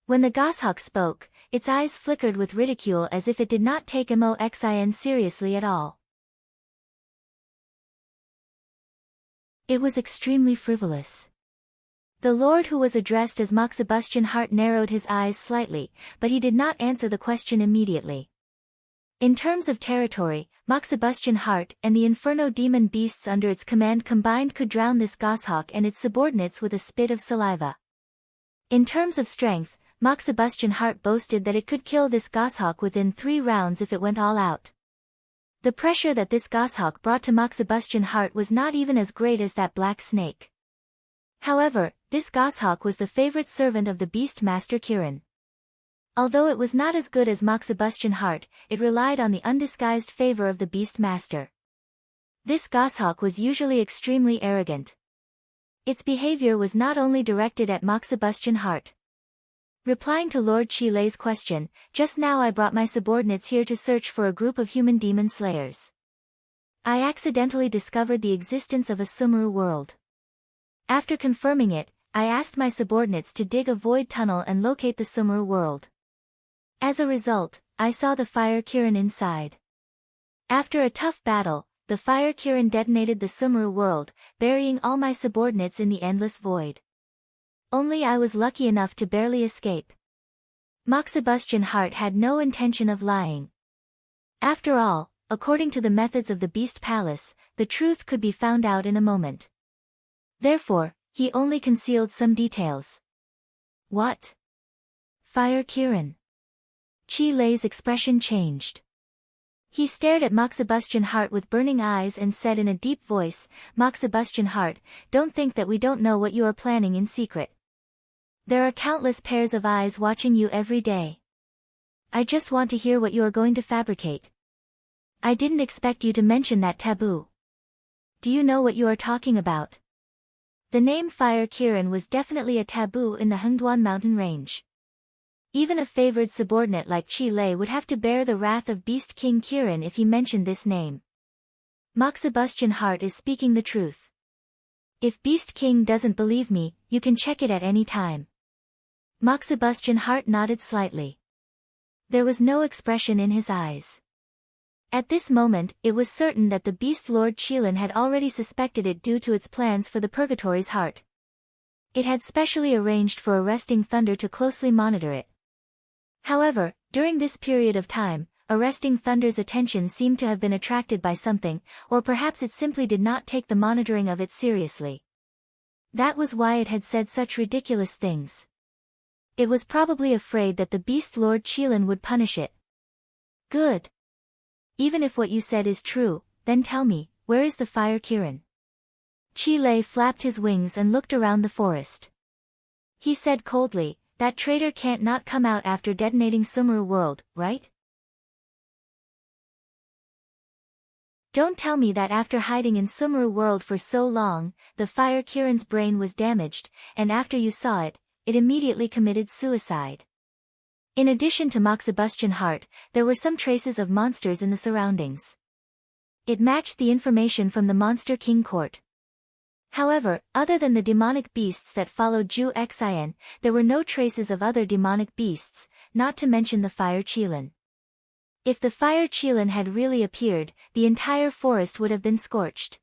When the goshawk spoke, its eyes flickered with ridicule as if it did not take Mo Xin seriously at all. It was extremely frivolous. The lord who was addressed as Mock Sebastian Hart narrowed his eyes slightly, but he did not answer the question immediately. In terms of territory, Moxibustion Heart and the Inferno demon beasts under its command combined could drown this goshawk and its subordinates with a spit of saliva. In terms of strength, Moxibustion Heart boasted that it could kill this goshawk within 3 rounds if it went all out. The pressure that this goshawk brought to Moxibustion Heart was not even as great as that black snake. However, this goshawk was the favorite servant of the Beast Master Kirin. Although it was not as good as Moxibustion Heart, it relied on the undisguised favor of the Beast Master. This goshawk was usually extremely arrogant. Its behavior was not only directed at Moxibustion Heart. Replying to Lord Chile's question, just now I brought my subordinates here to search for a group of human demon slayers. I accidentally discovered the existence of a Sumeru world. After confirming it, I asked my subordinates to dig a void tunnel and locate the Sumeru world. As a result, I saw the Fire Kirin inside. After a tough battle, the Fire Kirin detonated the Sumeru world, burying all my subordinates in the endless void. Only I was lucky enough to barely escape. Moxibustion Heart had no intention of lying. After all, according to the methods of the Beast Palace, the truth could be found out in a moment. Therefore, he only concealed some details. What? Fire Kirin. Chile's expression changed. He stared at Moxibustion Heart with burning eyes and said in a deep voice, Moxibustion Heart, don't think that we don't know what you are planning in secret. There are countless pairs of eyes watching you every day. I just want to hear what you are going to fabricate. I didn't expect you to mention that taboo. Do you know what you are talking about? The name Fire Kirin was definitely a taboo in the Hengduan mountain range. Even a favored subordinate like Chile would have to bear the wrath of Beast King Kirin if he mentioned this name. Moxibustion Heart is speaking the truth. If Beast King doesn't believe me, you can check it at any time. Moxibustion Heart nodded slightly. There was no expression in his eyes. At this moment, it was certain that the Beast Lord Qilin had already suspected it due to its plans for the Purgatory's heart. It had specially arranged for Arresting Thunder to closely monitor it. However, during this period of time, Arresting Thunder's attention seemed to have been attracted by something, or perhaps it simply did not take the monitoring of it seriously. That was why it had said such ridiculous things. It was probably afraid that the Beast Lord Qilin would punish it. Good. Even if what you said is true, then tell me, where is the Fire Kirin? Chile flapped his wings and looked around the forest. He said coldly, that traitor can't not come out after detonating Sumeru world, right? Don't tell me that after hiding in Sumeru world for so long, the Fire Kirin's brain was damaged, and after you saw it, it immediately committed suicide. In addition to Moxibustion Heart, there were some traces of monsters in the surroundings. It matched the information from the Monster King Court. However, other than the demonic beasts that followed Ju Xian, there were no traces of other demonic beasts, not to mention the Fire Qilin. If the Fire Qilin had really appeared, the entire forest would have been scorched.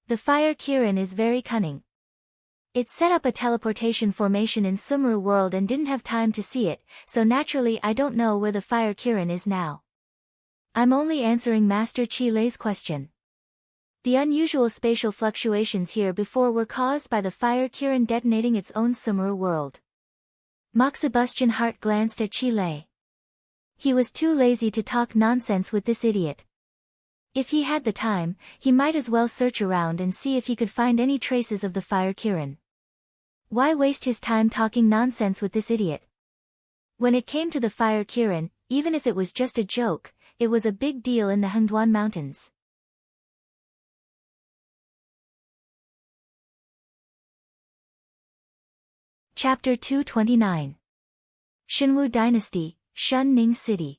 The Fire Kirin is very cunning. It set up a teleportation formation in Sumeru world and didn't have time to see it, so naturally I don't know where the Fire Kirin is now. I'm only answering Master Chile's question. The unusual spatial fluctuations here before were caused by the Fire Kirin detonating its own Sumeru world. Moxibustion Heart glanced at Chile. He was too lazy to talk nonsense with this idiot. If he had the time, he might as well search around and see if he could find any traces of the Fire Kirin. Why waste his time talking nonsense with this idiot? When it came to the Fire Kirin, even if it was just a joke, it was a big deal in the Hengduan Mountains. Chapter 229. Shenwu Dynasty, Shunning City.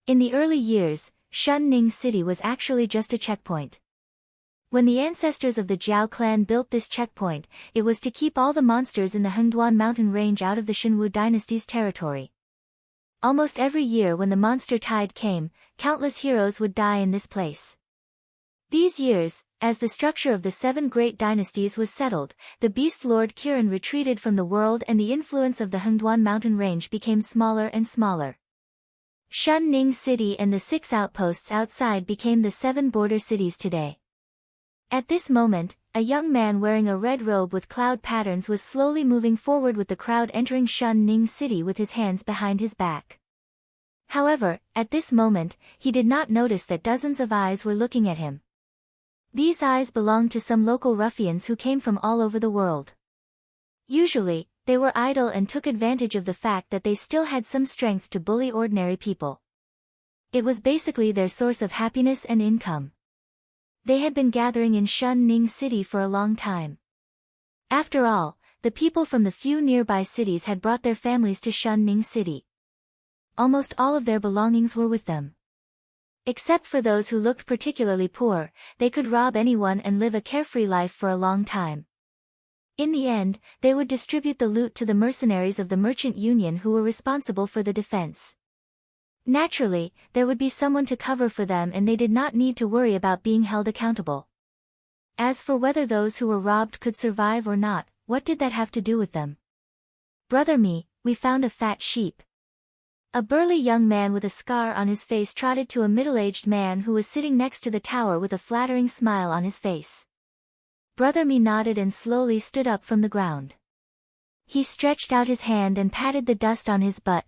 In the early years, Shunning City was actually just a checkpoint. When the ancestors of the Jiao clan built this checkpoint, it was to keep all the monsters in the Hengduan mountain range out of the Shenwu dynasty's territory. Almost every year when the monster tide came, countless heroes would die in this place. These years, as the structure of the 7 great dynasties was settled, the Beast Lord Kirin retreated from the world and the influence of the Hengduan mountain range became smaller and smaller. Shun Ning City and the 6 outposts outside became the 7 border cities today. At this moment, a young man wearing a red robe with cloud patterns was slowly moving forward with the crowd entering Shun Ning City with his hands behind his back. However, at this moment, he did not notice that dozens of eyes were looking at him. These eyes belonged to some local ruffians who came from all over the world. Usually, they were idle and took advantage of the fact that they still had some strength to bully ordinary people. It was basically their source of happiness and income. They had been gathering in Shun Ning City for a long time. After all, the people from the few nearby cities had brought their families to Shun Ning City. Almost all of their belongings were with them. Except for those who looked particularly poor, they could rob anyone and live a carefree life for a long time. In the end, they would distribute the loot to the mercenaries of the merchant union who were responsible for the defense. Naturally, there would be someone to cover for them and they did not need to worry about being held accountable. As for whether those who were robbed could survive or not, what did that have to do with them? Brother me, we found a fat sheep. A burly young man with a scar on his face trotted to a middle-aged man who was sitting next to the tower with a flattering smile on his face. Brother me nodded and slowly stood up from the ground. He stretched out his hand and patted the dust on his butt.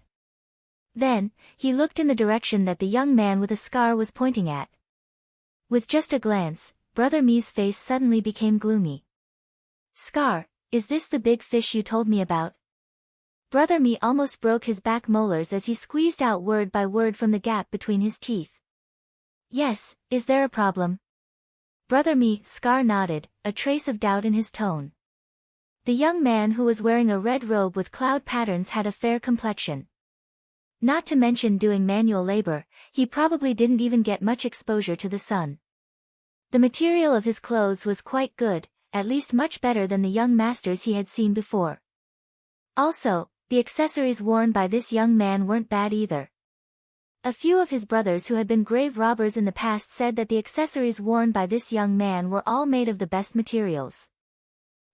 Then, he looked in the direction that the young man with a scar was pointing at. With just a glance, Brother me's face suddenly became gloomy. Scar, is this the big fish you told me about? Brother me almost broke his back molars as he squeezed out word by word from the gap between his teeth. Yes, is there a problem? Brother me, Scar nodded, a trace of doubt in his tone. The young man who was wearing a red robe with cloud patterns had a fair complexion. Not to mention doing manual labor, he probably didn't even get much exposure to the sun. The material of his clothes was quite good, at least much better than the young masters he had seen before. Also, the accessories worn by this young man weren't bad either. A few of his brothers who had been grave robbers in the past said that the accessories worn by this young man were all made of the best materials.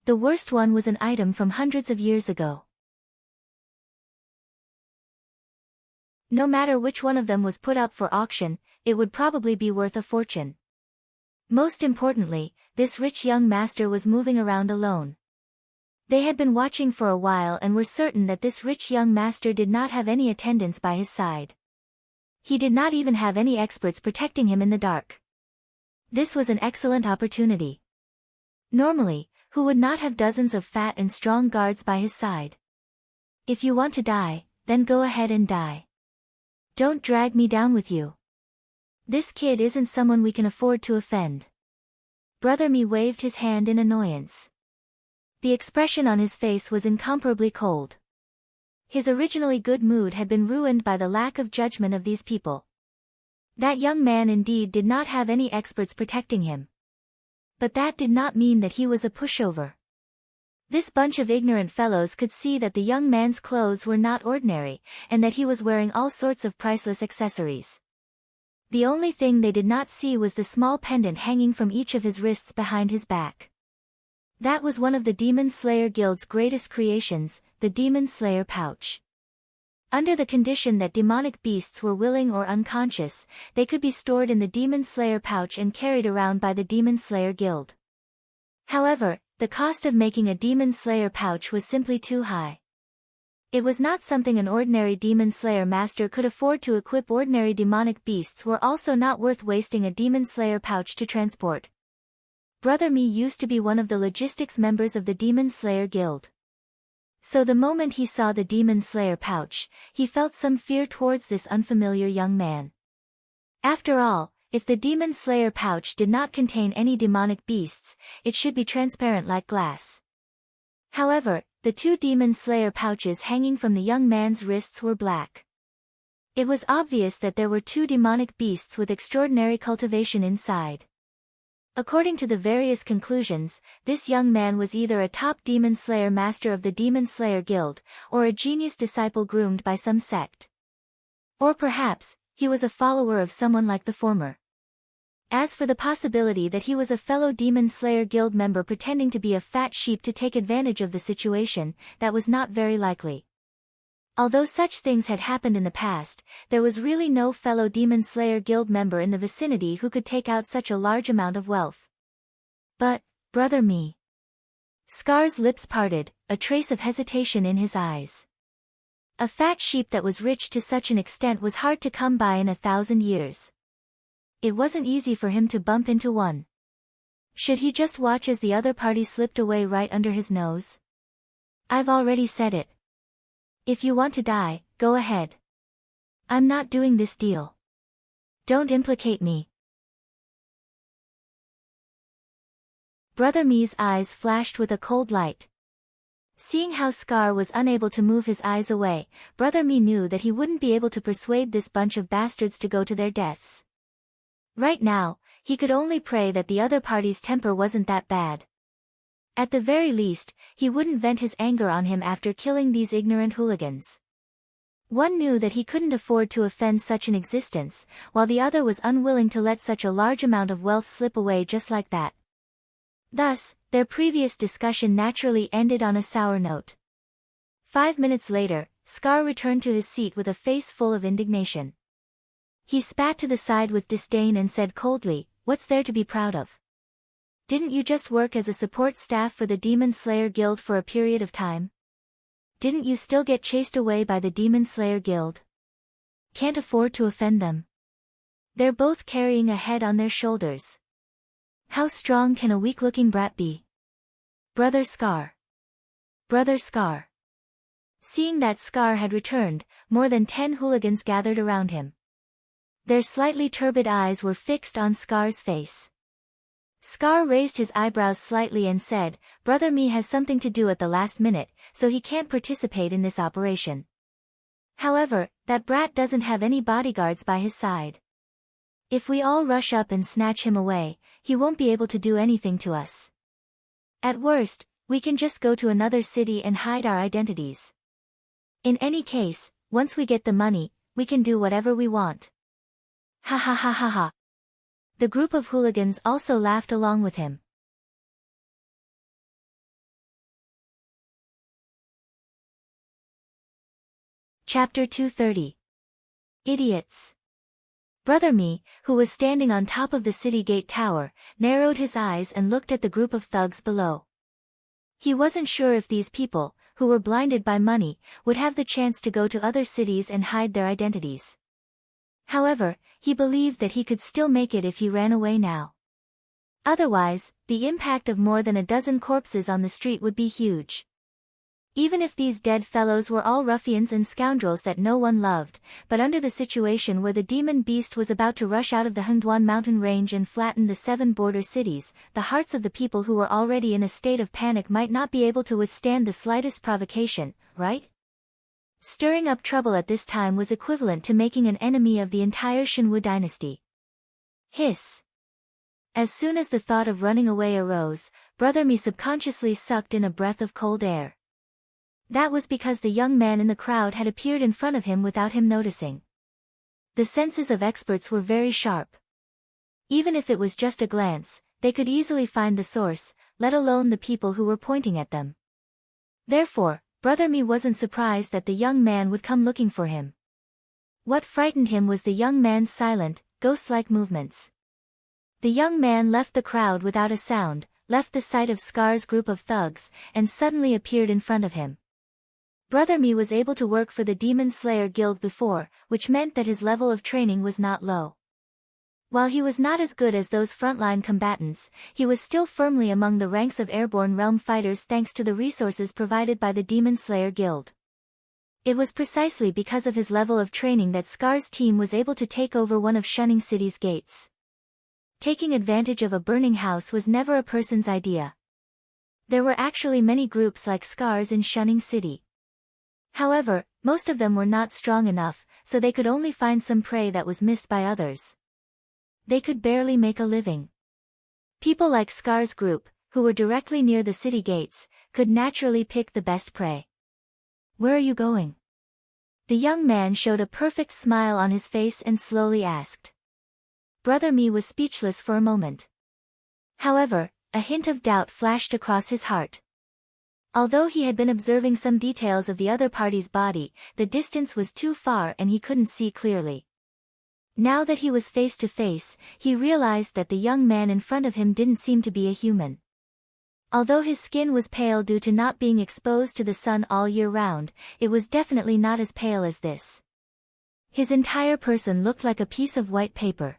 The worst one was an item from hundreds of years ago. No matter which one of them was put up for auction, it would probably be worth a fortune. Most importantly, this rich young master was moving around alone. They had been watching for a while and were certain that this rich young master did not have any attendants by his side. He did not even have any experts protecting him in the dark. This was an excellent opportunity. Normally, who would not have dozens of fat and strong guards by his side? If you want to die, then go ahead and die. Don't drag me down with you. This kid isn't someone we can afford to offend. Brother me waved his hand in annoyance. The expression on his face was incomparably cold. His originally good mood had been ruined by the lack of judgment of these people. That young man indeed did not have any experts protecting him. But that did not mean that he was a pushover. This bunch of ignorant fellows could see that the young man's clothes were not ordinary, and that he was wearing all sorts of priceless accessories. The only thing they did not see was the small pendant hanging from each of his wrists behind his back. That was one of the Demon Slayer Guild's greatest creations, the Demon Slayer pouch. Under the condition that demonic beasts were willing or unconscious, they could be stored in the Demon Slayer pouch and carried around by the Demon Slayer Guild. However, the cost of making a Demon Slayer pouch was simply too high. It was not something an ordinary Demon Slayer master could afford to equip. Ordinary demonic beasts were also not worth wasting a Demon Slayer pouch to transport. Brother me used to be one of the logistics members of the Demon Slayer Guild. So the moment he saw the Demon Slayer pouch, he felt some fear towards this unfamiliar young man. After all, if the Demon Slayer pouch did not contain any demonic beasts, it should be transparent like glass. However, the 2 Demon Slayer pouches hanging from the young man's wrists were black. It was obvious that there were 2 demonic beasts with extraordinary cultivation inside. According to the various conclusions, this young man was either a top Demon Slayer master of the Demon Slayer Guild, or a genius disciple groomed by some sect. Or perhaps, he was a follower of someone like the former. As for the possibility that he was a fellow Demon Slayer Guild member pretending to be a fat sheep to take advantage of the situation, that was not very likely. Although such things had happened in the past, there was really no fellow Demon Slayer Guild member in the vicinity who could take out such a large amount of wealth. But, brother me. Scar's lips parted, a trace of hesitation in his eyes. A fat sheep that was rich to such an extent was hard to come by in 1,000 years. It wasn't easy for him to bump into one. Should he just watch as the other party slipped away right under his nose? I've already said it. If you want to die, go ahead. I'm not doing this deal. Don't implicate me. Brother Me's eyes flashed with a cold light. Seeing how Scar was unable to move his eyes away, Brother Me knew that he wouldn't be able to persuade this bunch of bastards to go to their deaths. Right now, he could only pray that the other party's temper wasn't that bad. At the very least, he wouldn't vent his anger on him after killing these ignorant hooligans. One knew that he couldn't afford to offend such an existence, while the other was unwilling to let such a large amount of wealth slip away just like that. Thus, their previous discussion naturally ended on a sour note. 5 minutes later, Scar returned to his seat with a face full of indignation. He spat to the side with disdain and said coldly, "What's there to be proud of? Didn't you just work as a support staff for the Demon Slayer Guild for a period of time? Didn't you still get chased away by the Demon Slayer Guild? Can't afford to offend them. They're both carrying a head on their shoulders. How strong can a weak-looking brat be? Brother Scar. Brother Scar." Seeing that Scar had returned, more than 10 hooligans gathered around him. Their slightly turbid eyes were fixed on Scar's face. Scar raised his eyebrows slightly and said, "Brother Me has something to do at the last minute, so he can't participate in this operation. However, that brat doesn't have any bodyguards by his side. If we all rush up and snatch him away, he won't be able to do anything to us. At worst, we can just go to another city and hide our identities. In any case, once we get the money, we can do whatever we want." Ha ha ha ha ha. The group of hooligans also laughed along with him. Chapter 230. Idiots. Brother Me, who was standing on top of the city gate tower, narrowed his eyes and looked at the group of thugs below. He wasn't sure if these people, who were blinded by money, would have the chance to go to other cities and hide their identities. However, he believed that he could still make it if he ran away now. Otherwise, the impact of more than a dozen corpses on the street would be huge. Even if these dead fellows were all ruffians and scoundrels that no one loved, but under the situation where the demon beast was about to rush out of the Hengduan mountain range and flatten the 7 border cities, the hearts of the people who were already in a state of panic might not be able to withstand the slightest provocation, right? Stirring up trouble at this time was equivalent to making an enemy of the entire Shinwu dynasty. Hiss. As soon as the thought of running away arose, Brother Me subconsciously sucked in a breath of cold air. That was because the young man in the crowd had appeared in front of him without him noticing. The senses of experts were very sharp. Even if it was just a glance, they could easily find the source, let alone the people who were pointing at them. Therefore, Brother Me wasn't surprised that the young man would come looking for him. What frightened him was the young man's silent, ghost-like movements. The young man left the crowd without a sound, left the sight of Scar's group of thugs, and suddenly appeared in front of him. Brother Me was able to work for the Demon Slayer Guild before, which meant that his level of training was not low. While he was not as good as those frontline combatants, he was still firmly among the ranks of airborne realm fighters thanks to the resources provided by the Demon Slayer Guild. It was precisely because of his level of training that Scar's team was able to take over one of Shunning City's gates. Taking advantage of a burning house was never a person's idea. There were actually many groups like Scar's in Shunning City. However, most of them were not strong enough, so they could only find some prey that was missed by others. They could barely make a living. People like Scar's group, who were directly near the city gates, could naturally pick the best prey. "Where are you going?" The young man showed a perfect smile on his face and slowly asked. Brother Me was speechless for a moment. However, a hint of doubt flashed across his heart. Although he had been observing some details of the other party's body, the distance was too far and he couldn't see clearly. Now that he was face to face, he realized that the young man in front of him didn't seem to be a human. Although his skin was pale due to not being exposed to the sun all year round, it was definitely not as pale as this. His entire person looked like a piece of white paper.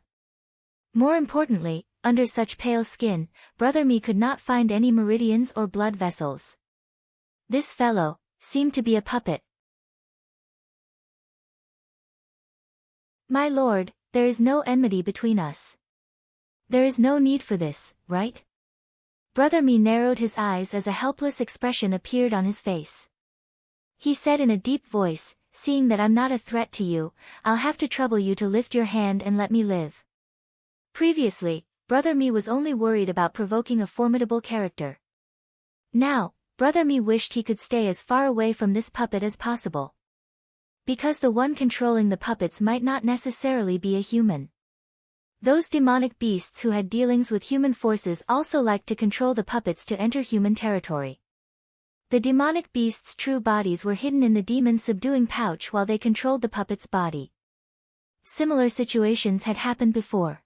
More importantly, under such pale skin, Brother Me could not find any meridians or blood vessels. This fellow seemed to be a puppet. My lord, there is no enmity between us. There is no need for this, right? Brother Me narrowed his eyes as a helpless expression appeared on his face. He said in a deep voice, seeing that I'm not a threat to you, I'll have to trouble you to lift your hand and let me live. Previously, Brother Me was only worried about provoking a formidable character. Now, Brother Me wished he could stay as far away from this puppet as possible. Because the one controlling the puppets might not necessarily be a human. Those demonic beasts who had dealings with human forces also liked to control the puppets to enter human territory. The demonic beasts' true bodies were hidden in the demon subduing pouch while they controlled the puppet's body. Similar situations had happened before.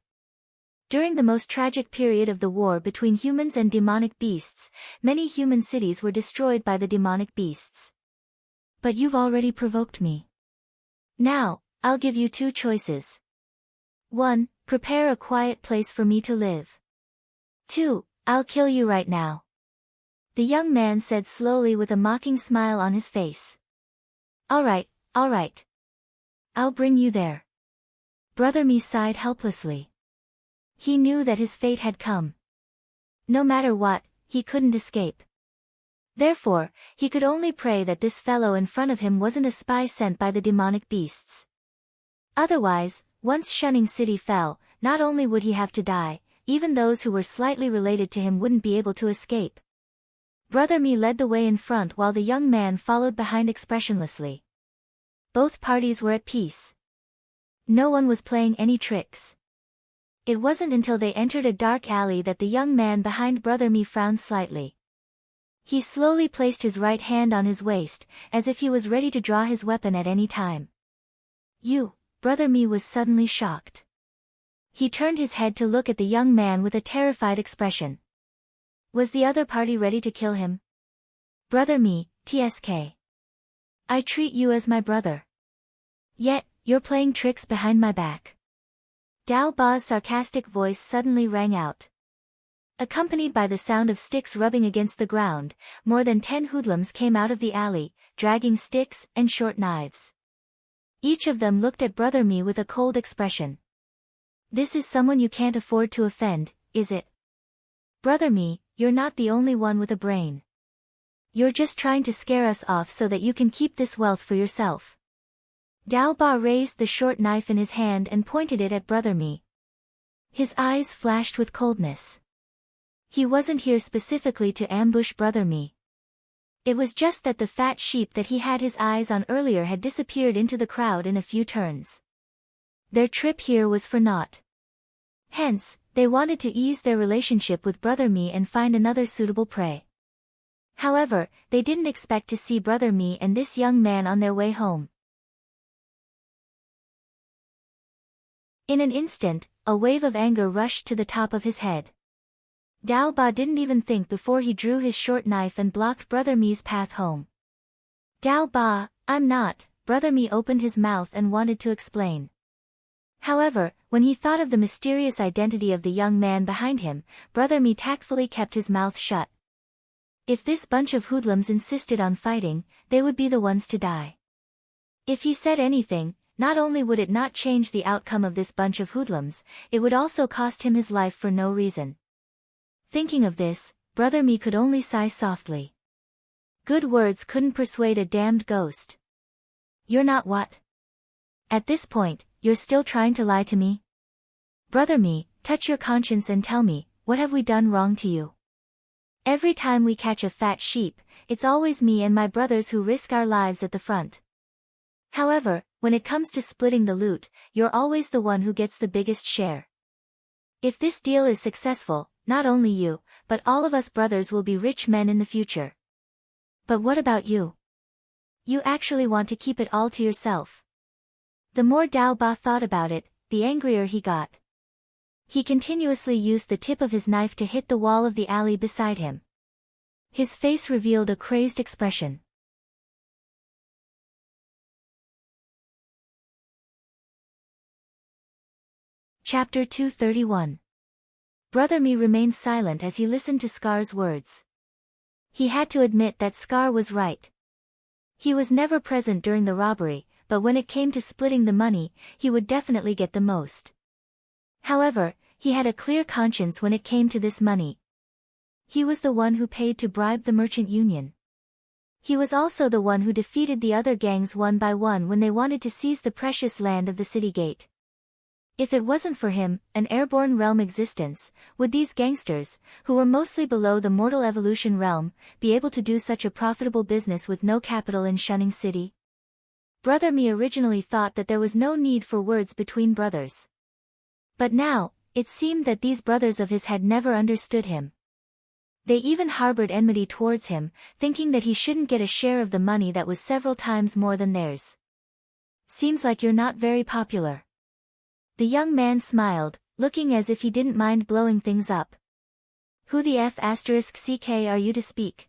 During the most tragic period of the war between humans and demonic beasts, many human cities were destroyed by the demonic beasts. But you've already provoked me. Now, I'll give you two choices. 1. Prepare a quiet place for me to live. 2. I'll kill you right now. The young man said slowly with a mocking smile on his face. All right. I'll bring you there. Brother Me sighed helplessly. He knew that his fate had come. No matter what, he couldn't escape. Therefore, he could only pray that this fellow in front of him wasn't a spy sent by the demonic beasts. Otherwise, once Shunning City fell, not only would he have to die, even those who were slightly related to him wouldn't be able to escape. Brother Me led the way in front while the young man followed behind expressionlessly. Both parties were at peace. No one was playing any tricks. It wasn't until they entered a dark alley that the young man behind Brother Me frowned slightly. He slowly placed his right hand on his waist, as if he was ready to draw his weapon at any time. Brother Me was suddenly shocked. He turned his head to look at the young man with a terrified expression. Was the other party ready to kill him? Brother Me, TSK. I treat you as my brother. Yet, you're playing tricks behind my back. Dao Ba's sarcastic voice suddenly rang out. Accompanied by the sound of sticks rubbing against the ground, more than 10 hoodlums came out of the alley, dragging sticks and short knives. Each of them looked at Brother Me with a cold expression. This is someone you can't afford to offend, is it? Brother Me, you're not the only one with a brain. You're just trying to scare us off so that you can keep this wealth for yourself. Dao Ba raised the short knife in his hand and pointed it at Brother Me. His eyes flashed with coldness. He wasn't here specifically to ambush Brother Me. It was just that the fat sheep that he had his eyes on earlier had disappeared into the crowd in a few turns. Their trip here was for naught. Hence, they wanted to ease their relationship with Brother Me and find another suitable prey. However, they didn't expect to see Brother Me and this young man on their way home. In an instant, a wave of anger rushed to the top of his head. Dao Ba didn't even think before he drew his short knife and blocked Brother Me's path home. Dao Ba, I'm not. Brother Me opened his mouth and wanted to explain. However, when he thought of the mysterious identity of the young man behind him, Brother Me tactfully kept his mouth shut. If this bunch of hoodlums insisted on fighting, they would be the ones to die. If he said anything, not only would it not change the outcome of this bunch of hoodlums, it would also cost him his life for no reason. Thinking of this, Brother Me could only sigh softly. Good words couldn't persuade a damned ghost. You're not what? At this point, you're still trying to lie to me? Brother Me, touch your conscience and tell me, what have we done wrong to you? Every time we catch a fat sheep, it's always me and my brothers who risk our lives at the front. However, when it comes to splitting the loot, you're always the one who gets the biggest share. If this deal is successful, not only you, but all of us brothers will be rich men in the future. But what about you? You actually want to keep it all to yourself. The more Dao Ba thought about it, the angrier he got. He continuously used the tip of his knife to hit the wall of the alley beside him. His face revealed a crazed expression. Chapter 231. Brother Mi remained silent as he listened to Scar's words. He had to admit that Scar was right. He was never present during the robbery, but when it came to splitting the money, he would definitely get the most. However, he had a clear conscience when it came to this money. He was the one who paid to bribe the merchant union. He was also the one who defeated the other gangs one by one when they wanted to seize the precious land of the city gate. If it wasn't for him, an airborne realm existence, would these gangsters, who were mostly below the mortal evolution realm, be able to do such a profitable business with no capital in Shunning City? Brother Mi originally thought that there was no need for words between brothers. But now, it seemed that these brothers of his had never understood him. They even harbored enmity towards him, thinking that he shouldn't get a share of the money that was several times more than theirs. Seems like you're not very popular. The young man smiled, looking as if he didn't mind blowing things up. Who the F***ck are you to speak?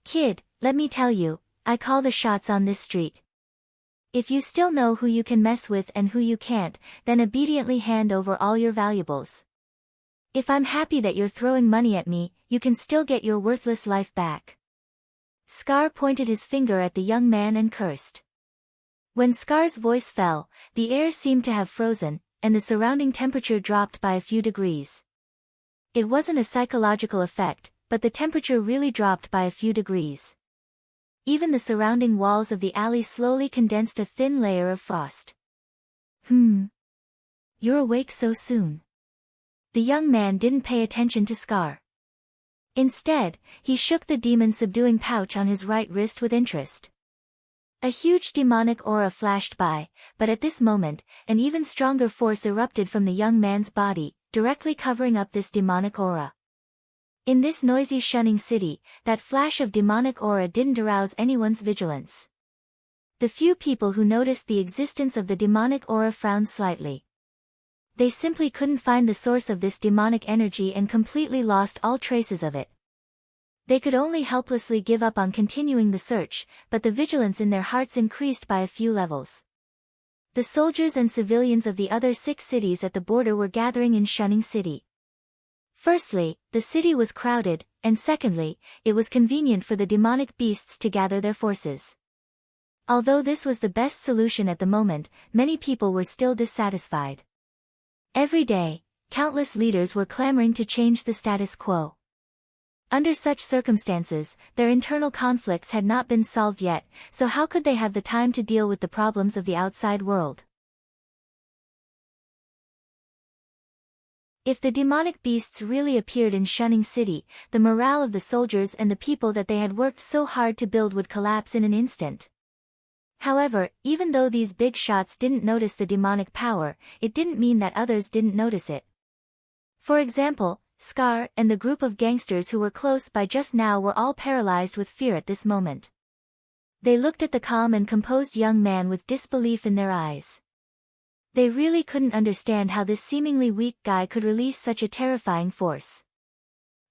Kid, let me tell you, I call the shots on this street. If you still know who you can mess with and who you can't, then obediently hand over all your valuables. If I'm happy that you're throwing money at me, you can still get your worthless life back. Scar pointed his finger at the young man and cursed. When Scar's voice fell, the air seemed to have frozen, and the surrounding temperature dropped by a few degrees. It wasn't a psychological effect, but the temperature really dropped by a few degrees. Even the surrounding walls of the alley slowly condensed a thin layer of frost. You're awake so soon. The young man didn't pay attention to Scar. Instead, he shook the demon-subduing pouch on his right wrist with interest. A huge demonic aura flashed by, but at this moment, an even stronger force erupted from the young man's body, directly covering up this demonic aura. In this noisy Shunning City, that flash of demonic aura didn't arouse anyone's vigilance. The few people who noticed the existence of the demonic aura frowned slightly. They simply couldn't find the source of this demonic energy and completely lost all traces of it. They could only helplessly give up on continuing the search, but the vigilance in their hearts increased by a few levels. The soldiers and civilians of the other 6 cities at the border were gathering in Shunning City. Firstly, the city was crowded, and secondly, it was convenient for the demonic beasts to gather their forces. Although this was the best solution at the moment, many people were still dissatisfied. Every day, countless leaders were clamoring to change the status quo. Under such circumstances, their internal conflicts had not been solved yet, so how could they have the time to deal with the problems of the outside world? If the demonic beasts really appeared in Shunning City, the morale of the soldiers and the people that they had worked so hard to build would collapse in an instant. However, even though these big shots didn't notice the demonic power, it didn't mean that others didn't notice it. For example, Scar and the group of gangsters who were close by just now were all paralyzed with fear at this moment. They looked at the calm and composed young man with disbelief in their eyes. They really couldn't understand how this seemingly weak guy could release such a terrifying force.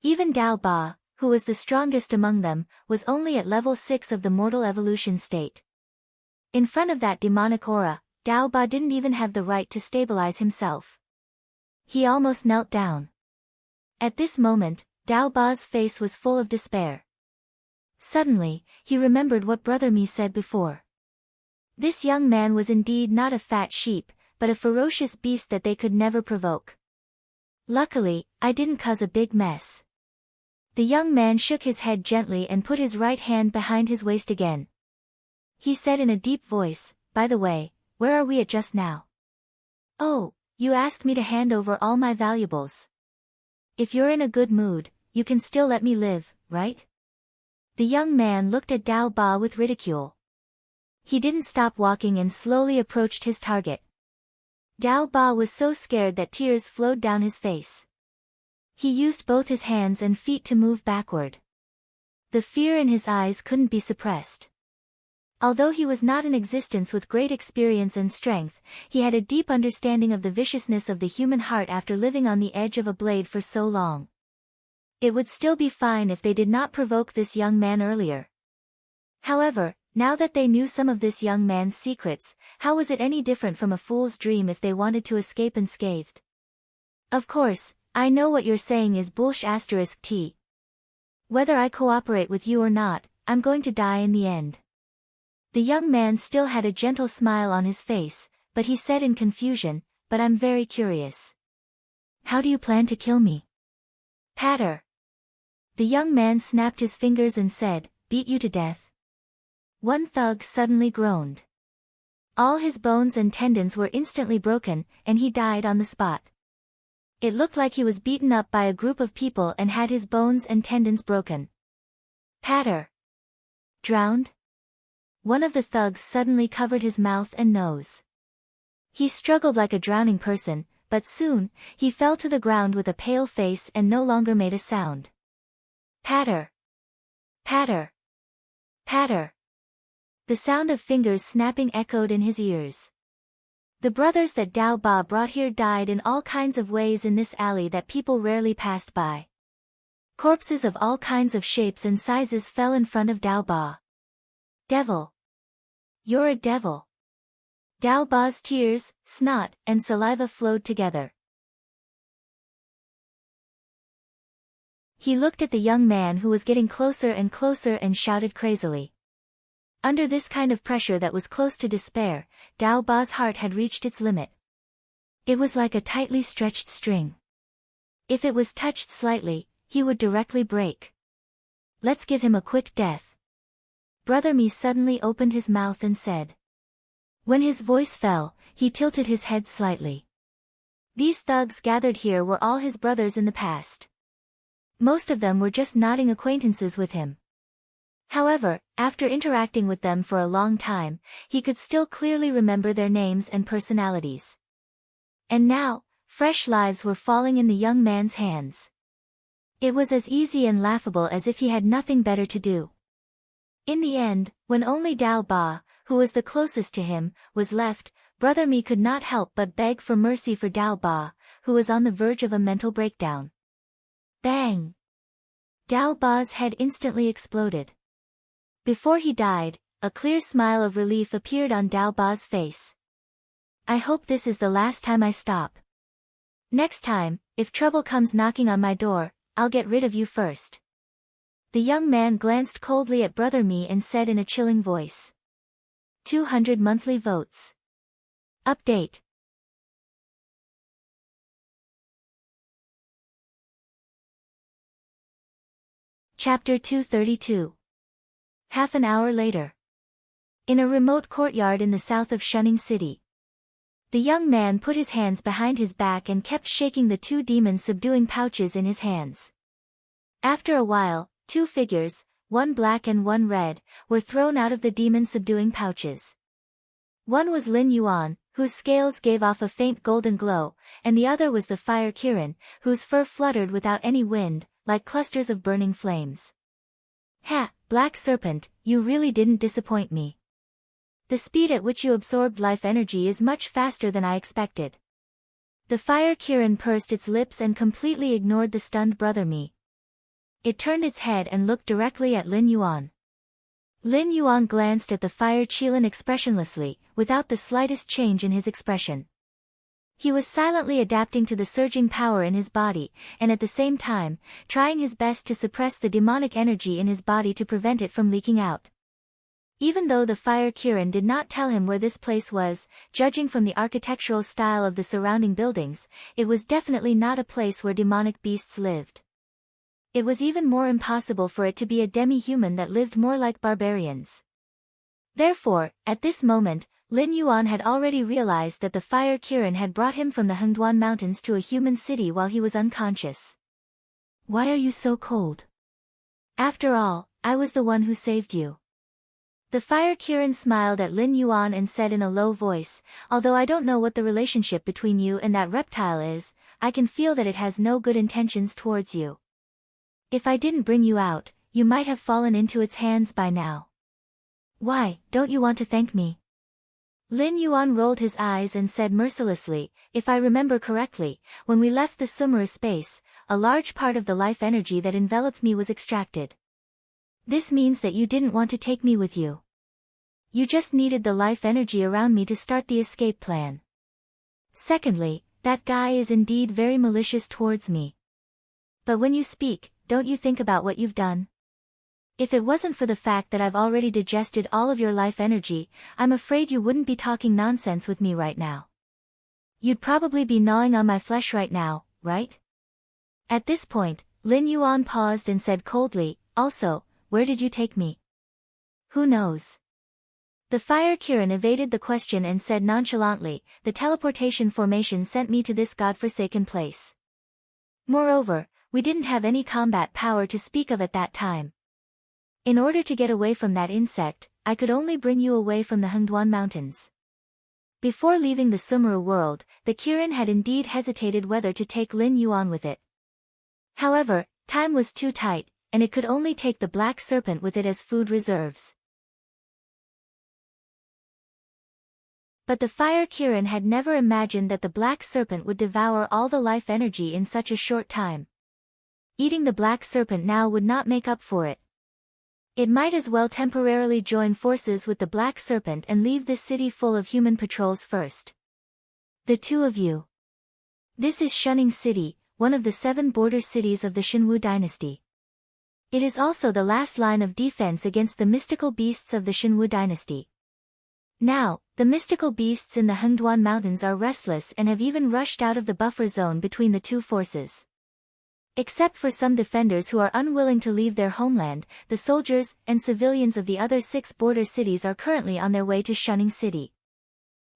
Even Dao Ba, who was the strongest among them, was only at level 6 of the mortal evolution state. In front of that demonic aura, Dao Ba didn't even have the right to stabilize himself. He almost knelt down. At this moment, Dao Ba's face was full of despair. Suddenly, he remembered what Brother Mi said before. This young man was indeed not a fat sheep, but a ferocious beast that they could never provoke. Luckily, I didn't cause a big mess. The young man shook his head gently and put his right hand behind his waist again. He said in a deep voice, "By the way, where are we at just now?" "Oh, you asked me to hand over all my valuables. If you're in a good mood, you can still let me live, right?" The young man looked at Dao Ba with ridicule. He didn't stop walking and slowly approached his target. Dao Ba was so scared that tears flowed down his face. He used both his hands and feet to move backward. The fear in his eyes couldn't be suppressed. Although he was not in existence with great experience and strength, he had a deep understanding of the viciousness of the human heart after living on the edge of a blade for so long. It would still be fine if they did not provoke this young man earlier. However, now that they knew some of this young man's secrets, how was it any different from a fool's dream if they wanted to escape unscathed? Of course, I know what you're saying is bullsh*t. Whether I cooperate with you or not, I'm going to die in the end. The young man still had a gentle smile on his face, but he said in confusion, but I'm very curious. How do you plan to kill me? Patter. The young man snapped his fingers and said, beat you to death. One thug suddenly groaned. All his bones and tendons were instantly broken, and he died on the spot. It looked like he was beaten up by a group of people and had his bones and tendons broken. Patter. Drowned? One of the thugs suddenly covered his mouth and nose. He struggled like a drowning person, but soon, he fell to the ground with a pale face and no longer made a sound. Patter. Patter. Patter. The sound of fingers snapping echoed in his ears. The brothers that Dao Ba brought here died in all kinds of ways in this alley that people rarely passed by. Corpses of all kinds of shapes and sizes fell in front of Dao Ba. Devil. You're a devil. Dao Ba's tears, snot, and saliva flowed together. He looked at the young man who was getting closer and closer and shouted crazily. Under this kind of pressure that was close to despair, Dao Ba's heart had reached its limit. It was like a tightly stretched string. If it was touched slightly, he would directly break. Let's give him a quick death. Brother Mi suddenly opened his mouth and said. When his voice fell, he tilted his head slightly. These thugs gathered here were all his brothers in the past. Most of them were just nodding acquaintances with him. However, after interacting with them for a long time, he could still clearly remember their names and personalities. And now, fresh lives were falling in the young man's hands. It was as easy and laughable as if he had nothing better to do. In the end, when only Dao Ba, who was the closest to him, was left, Brother Mi could not help but beg for mercy for Dao Ba, who was on the verge of a mental breakdown. Bang! Dao Ba's head instantly exploded. Before he died, a clear smile of relief appeared on Dao Ba's face. I hope this is the last time I stop. Next time, if trouble comes knocking on my door, I'll get rid of you first. The young man glanced coldly at Brother Mi and said in a chilling voice. 200 monthly votes. Update. Chapter 232. Half an hour later. In a remote courtyard in the south of Shunning City. The young man put his hands behind his back and kept shaking the two demon-subduing pouches in his hands. After a while, two figures, one black and one red, were thrown out of the demon-subduing pouches. One was Lin Yuan, whose scales gave off a faint golden glow, and the other was the fire Kirin, whose fur fluttered without any wind, like clusters of burning flames. Ha, Black Serpent, you really didn't disappoint me. The speed at which you absorbed life energy is much faster than I expected. The fire Kirin pursed its lips and completely ignored the stunned Brother Mi. It turned its head and looked directly at Lin Yuan. Lin Yuan glanced at the fire Qilin expressionlessly, without the slightest change in his expression. He was silently adapting to the surging power in his body, and at the same time, trying his best to suppress the demonic energy in his body to prevent it from leaking out. Even though the fire Kirin did not tell him where this place was, judging from the architectural style of the surrounding buildings, it was definitely not a place where demonic beasts lived. It was even more impossible for it to be a demi-human that lived more like barbarians. Therefore, at this moment, Lin Yuan had already realized that the fire Kirin had brought him from the Hengduan Mountains to a human city while he was unconscious. Why are you so cold? After all, I was the one who saved you. The fire Kirin smiled at Lin Yuan and said in a low voice, although I don't know what the relationship between you and that reptile is, I can feel that it has no good intentions towards you. If I didn't bring you out, you might have fallen into its hands by now. Why, don't you want to thank me? Lin Yuan rolled his eyes and said mercilessly, if I remember correctly, when we left the Sumera space, a large part of the life energy that enveloped me was extracted. This means that you didn't want to take me with you. You just needed the life energy around me to start the escape plan. Secondly, that guy is indeed very malicious towards me. But when you speak, don't you think about what you've done? If it wasn't for the fact that I've already digested all of your life energy, I'm afraid you wouldn't be talking nonsense with me right now. You'd probably be gnawing on my flesh right now, right? At this point, Lin Yuan paused and said coldly, also, where did you take me? Who knows? The Fire Kirin evaded the question and said nonchalantly, the teleportation formation sent me to this godforsaken place. Moreover, we didn't have any combat power to speak of at that time. In order to get away from that insect, I could only bring you away from the Hengduan Mountains. Before leaving the Sumera world, the Kirin had indeed hesitated whether to take Lin Yuan with it. However, time was too tight, and it could only take the black serpent with it as food reserves. But the Fire Kirin had never imagined that the black serpent would devour all the life energy in such a short time. Eating the black serpent now would not make up for it. It might as well temporarily join forces with the black serpent and leave this city full of human patrols first. The two of you. This is Shunning City, one of the 7 border cities of the Xinwu dynasty. It is also the last line of defense against the mystical beasts of the Xinwu dynasty. Now, the mystical beasts in the Hengduan Mountains are restless and have even rushed out of the buffer zone between the two forces. Except for some defenders who are unwilling to leave their homeland, the soldiers and civilians of the other 6 border cities are currently on their way to Shunning City.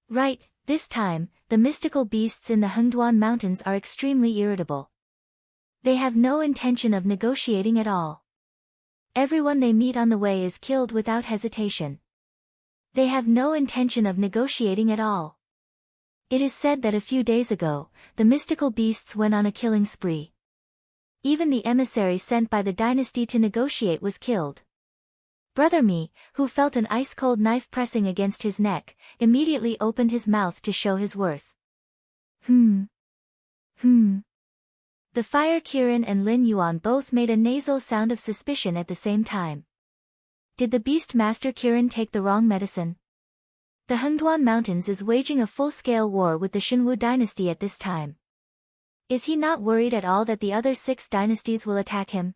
Right, this time, the mystical beasts in the Hengduan Mountains are extremely irritable. They have no intention of negotiating at all. Everyone they meet on the way is killed without hesitation. They have no intention of negotiating at all. It is said that a few days ago, the mystical beasts went on a killing spree. Even the emissary sent by the dynasty to negotiate was killed. Brother Mi, who felt an ice-cold knife pressing against his neck, immediately opened his mouth to show his worth. The Fire Kirin and Lin Yuan both made a nasal sound of suspicion at the same time. Did the Beast Master Kirin take the wrong medicine? The Hengduan Mountains is waging a full-scale war with the Xinwu dynasty at this time. Is he not worried at all that the other 6 dynasties will attack him?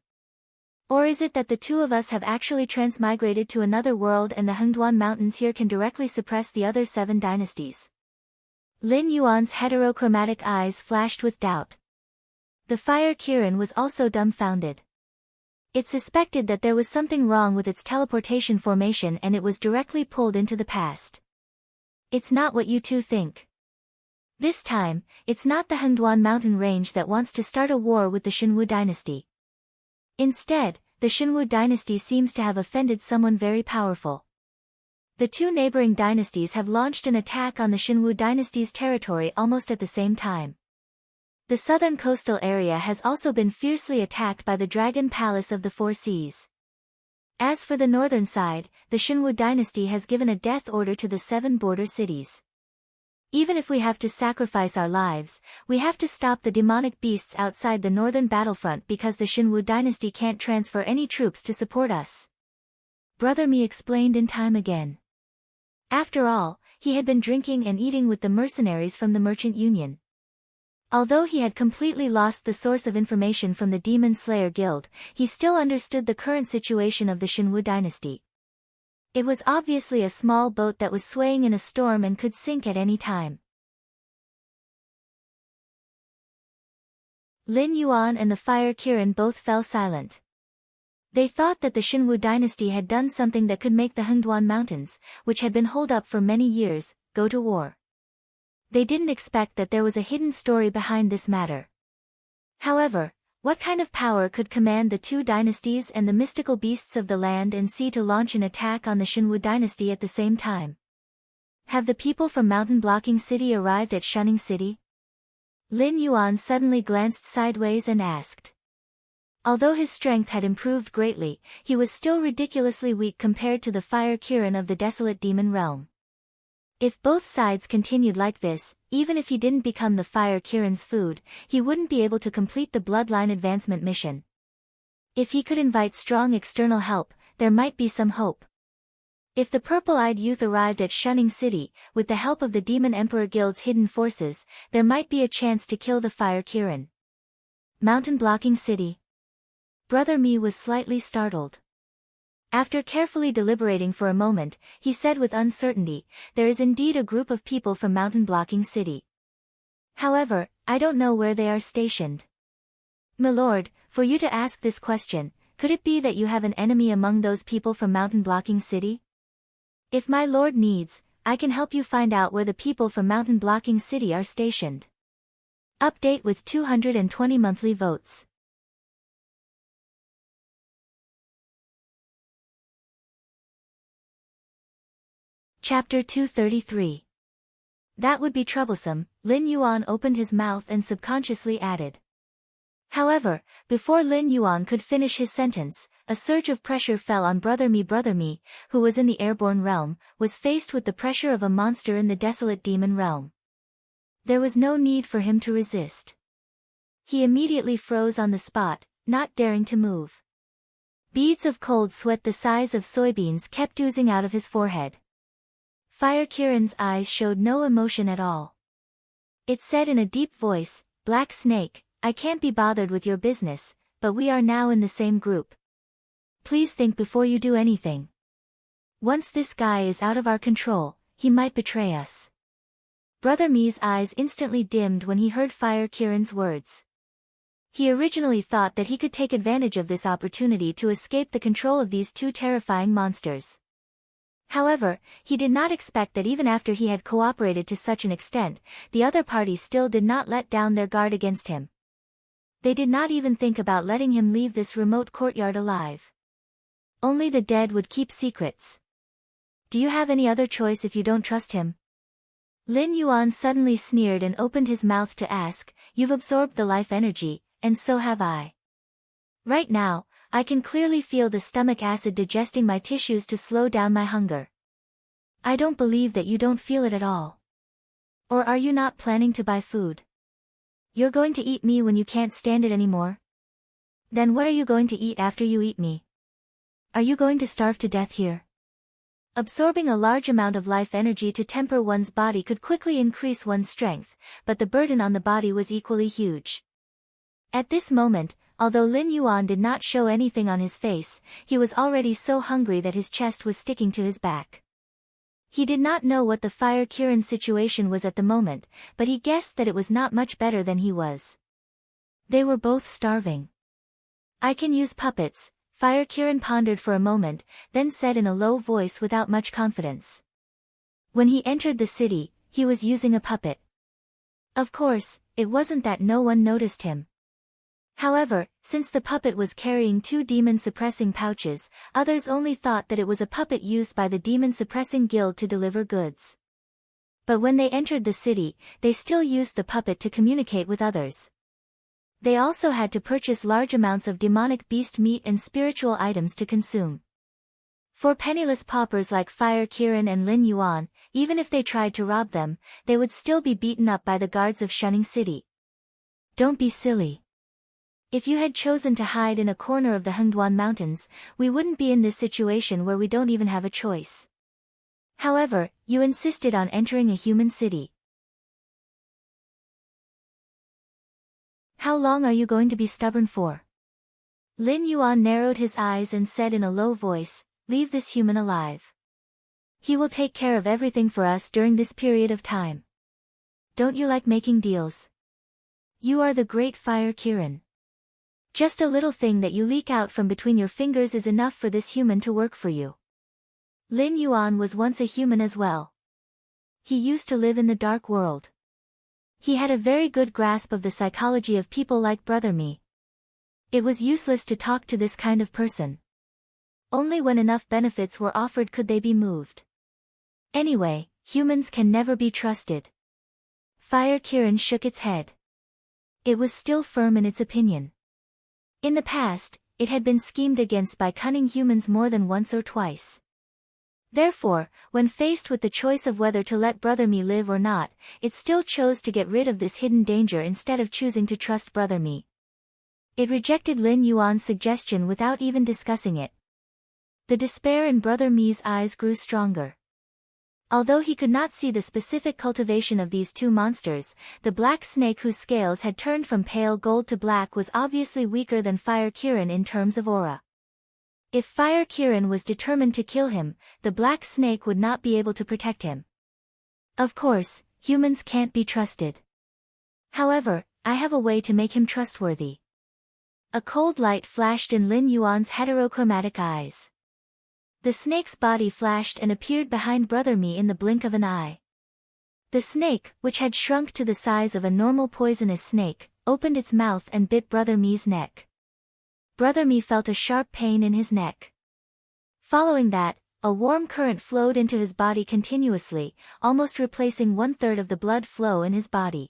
Or is it that the two of us have actually transmigrated to another world and the Hengduan Mountains here can directly suppress the other 7 dynasties? Lin Yuan's heterochromatic eyes flashed with doubt. The Fire Kirin was also dumbfounded. It suspected that there was something wrong with its teleportation formation and it was directly pulled into the past. It's not what you two think. This time, it's not the Hengduan mountain range that wants to start a war with the Xinwu dynasty. Instead, the Xinwu dynasty seems to have offended someone very powerful. The 2 neighboring dynasties have launched an attack on the Xinwu dynasty's territory almost at the same time. The southern coastal area has also been fiercely attacked by the Dragon Palace of the 4 Seas. As for the northern side, the Xinwu dynasty has given a death order to the 7 border cities. Even if we have to sacrifice our lives, we have to stop the demonic beasts outside the northern battlefront because the Xinwu dynasty can't transfer any troops to support us. Brother Mi explained in time again. After all, he had been drinking and eating with the mercenaries from the Merchant Union. Although he had completely lost the source of information from the Demon Slayer Guild, he still understood the current situation of the Xinwu dynasty. It was obviously a small boat that was swaying in a storm and could sink at any time. Lin Yuan and the Fire Kirin both fell silent. They thought that the Xinwu dynasty had done something that could make the Hengduan Mountains, which had been holed up for many years, go to war. They didn't expect that there was a hidden story behind this matter. However, what kind of power could command the 2 dynasties and the mystical beasts of the land and sea to launch an attack on the Xinwu dynasty at the same time? Have the people from Mountain Blocking City arrived at Shunning City? Lin Yuan suddenly glanced sideways and asked. Although his strength had improved greatly, he was still ridiculously weak compared to the fire Kirin of the desolate demon realm. If both sides continued like this, even if he didn't become the fire Kirin's food, he wouldn't be able to complete the bloodline advancement mission. If he could invite strong external help, there might be some hope. If the purple-eyed youth arrived at Shunning City, with the help of the Demon Emperor Guild's hidden forces, there might be a chance to kill the fire Kirin. Mountain Blocking City. Brother Mi was slightly startled. After carefully deliberating for a moment, he said with uncertainty, "There is indeed a group of people from Mountain Blocking City. However, I don't know where they are stationed." "Milord, for you to ask this question, could it be that you have an enemy among those people from Mountain Blocking City? If my lord needs, I can help you find out where the people from Mountain Blocking City are stationed." Update with 220 monthly votes. Chapter 233. That would be troublesome, Lin Yuan opened his mouth and subconsciously added. However, before Lin Yuan could finish his sentence, a surge of pressure fell on Brother Mi, who was in the airborne realm, was faced with the pressure of a monster in the desolate demon realm. There was no need for him to resist. He immediately froze on the spot, not daring to move. Beads of cold sweat the size of soybeans kept oozing out of his forehead. Fire Kirin's eyes showed no emotion at all. It said in a deep voice, "Black Snake, I can't be bothered with your business, but we are now in the same group. Please think before you do anything. Once this guy is out of our control, he might betray us." Brother Mi's eyes instantly dimmed when he heard Fire Kirin's words. He originally thought that he could take advantage of this opportunity to escape the control of these two terrifying monsters. However, he did not expect that even after he had cooperated to such an extent, the other party still did not let down their guard against him. They did not even think about letting him leave this remote courtyard alive. Only the dead would keep secrets. "Do you have any other choice if you don't trust him?" Lin Yuan suddenly sneered and opened his mouth to ask, "You've absorbed the life energy, and so have I. Right now, I can clearly feel the stomach acid digesting my tissues to slow down my hunger. I don't believe that you don't feel it at all. Or are you not planning to buy food? You're going to eat me when you can't stand it anymore? Then what are you going to eat after you eat me? Are you going to starve to death here?" Absorbing a large amount of life energy to temper one's body could quickly increase one's strength, but the burden on the body was equally huge. At this moment, although Lin Yuan did not show anything on his face, he was already so hungry that his chest was sticking to his back. He did not know what the Fire Kirin's situation was at the moment, but he guessed that it was not much better than he was. They were both starving. "I can use puppets," Fire Kirin pondered for a moment, then said in a low voice without much confidence. When he entered the city, he was using a puppet. Of course, it wasn't that no one noticed him. However, since the puppet was carrying two demon-suppressing pouches, others only thought that it was a puppet used by the demon-suppressing guild to deliver goods. But when they entered the city, they still used the puppet to communicate with others. They also had to purchase large amounts of demonic beast meat and spiritual items to consume. For penniless paupers like Fire Kirin and Lin Yuan, even if they tried to rob them, they would still be beaten up by the guards of Shunning City. "Don't be silly. If you had chosen to hide in a corner of the Hengduan Mountains, we wouldn't be in this situation where we don't even have a choice. However, you insisted on entering a human city. How long are you going to be stubborn for?" Lin Yuan narrowed his eyes and said in a low voice, "Leave this human alive. He will take care of everything for us during this period of time. Don't you like making deals? You are the great Fire Kirin. Just a little thing that you leak out from between your fingers is enough for this human to work for you." Lin Yuan was once a human as well. He used to live in the dark world. He had a very good grasp of the psychology of people like Brother Mi. It was useless to talk to this kind of person. Only when enough benefits were offered could they be moved. Anyway, humans can never be trusted. Fire Kirin shook its head. It was still firm in its opinion. In the past, it had been schemed against by cunning humans more than once or twice. Therefore, when faced with the choice of whether to let Brother Me live or not, it still chose to get rid of this hidden danger instead of choosing to trust Brother Me. It rejected Lin Yuan's suggestion without even discussing it. The despair in Brother Me's eyes grew stronger. Although he could not see the specific cultivation of these two monsters, the black snake whose scales had turned from pale gold to black was obviously weaker than Fire Kirin in terms of aura. If Fire Kirin was determined to kill him, the black snake would not be able to protect him. Of course, humans can't be trusted. However, I have a way to make him trustworthy. A cold light flashed in Lin Yuan's heterochromatic eyes. The snake's body flashed and appeared behind Brother Me in the blink of an eye. The snake, which had shrunk to the size of a normal poisonous snake, opened its mouth and bit Brother Me's neck. Brother Me felt a sharp pain in his neck. Following that, a warm current flowed into his body continuously, almost replacing 1/3 of the blood flow in his body.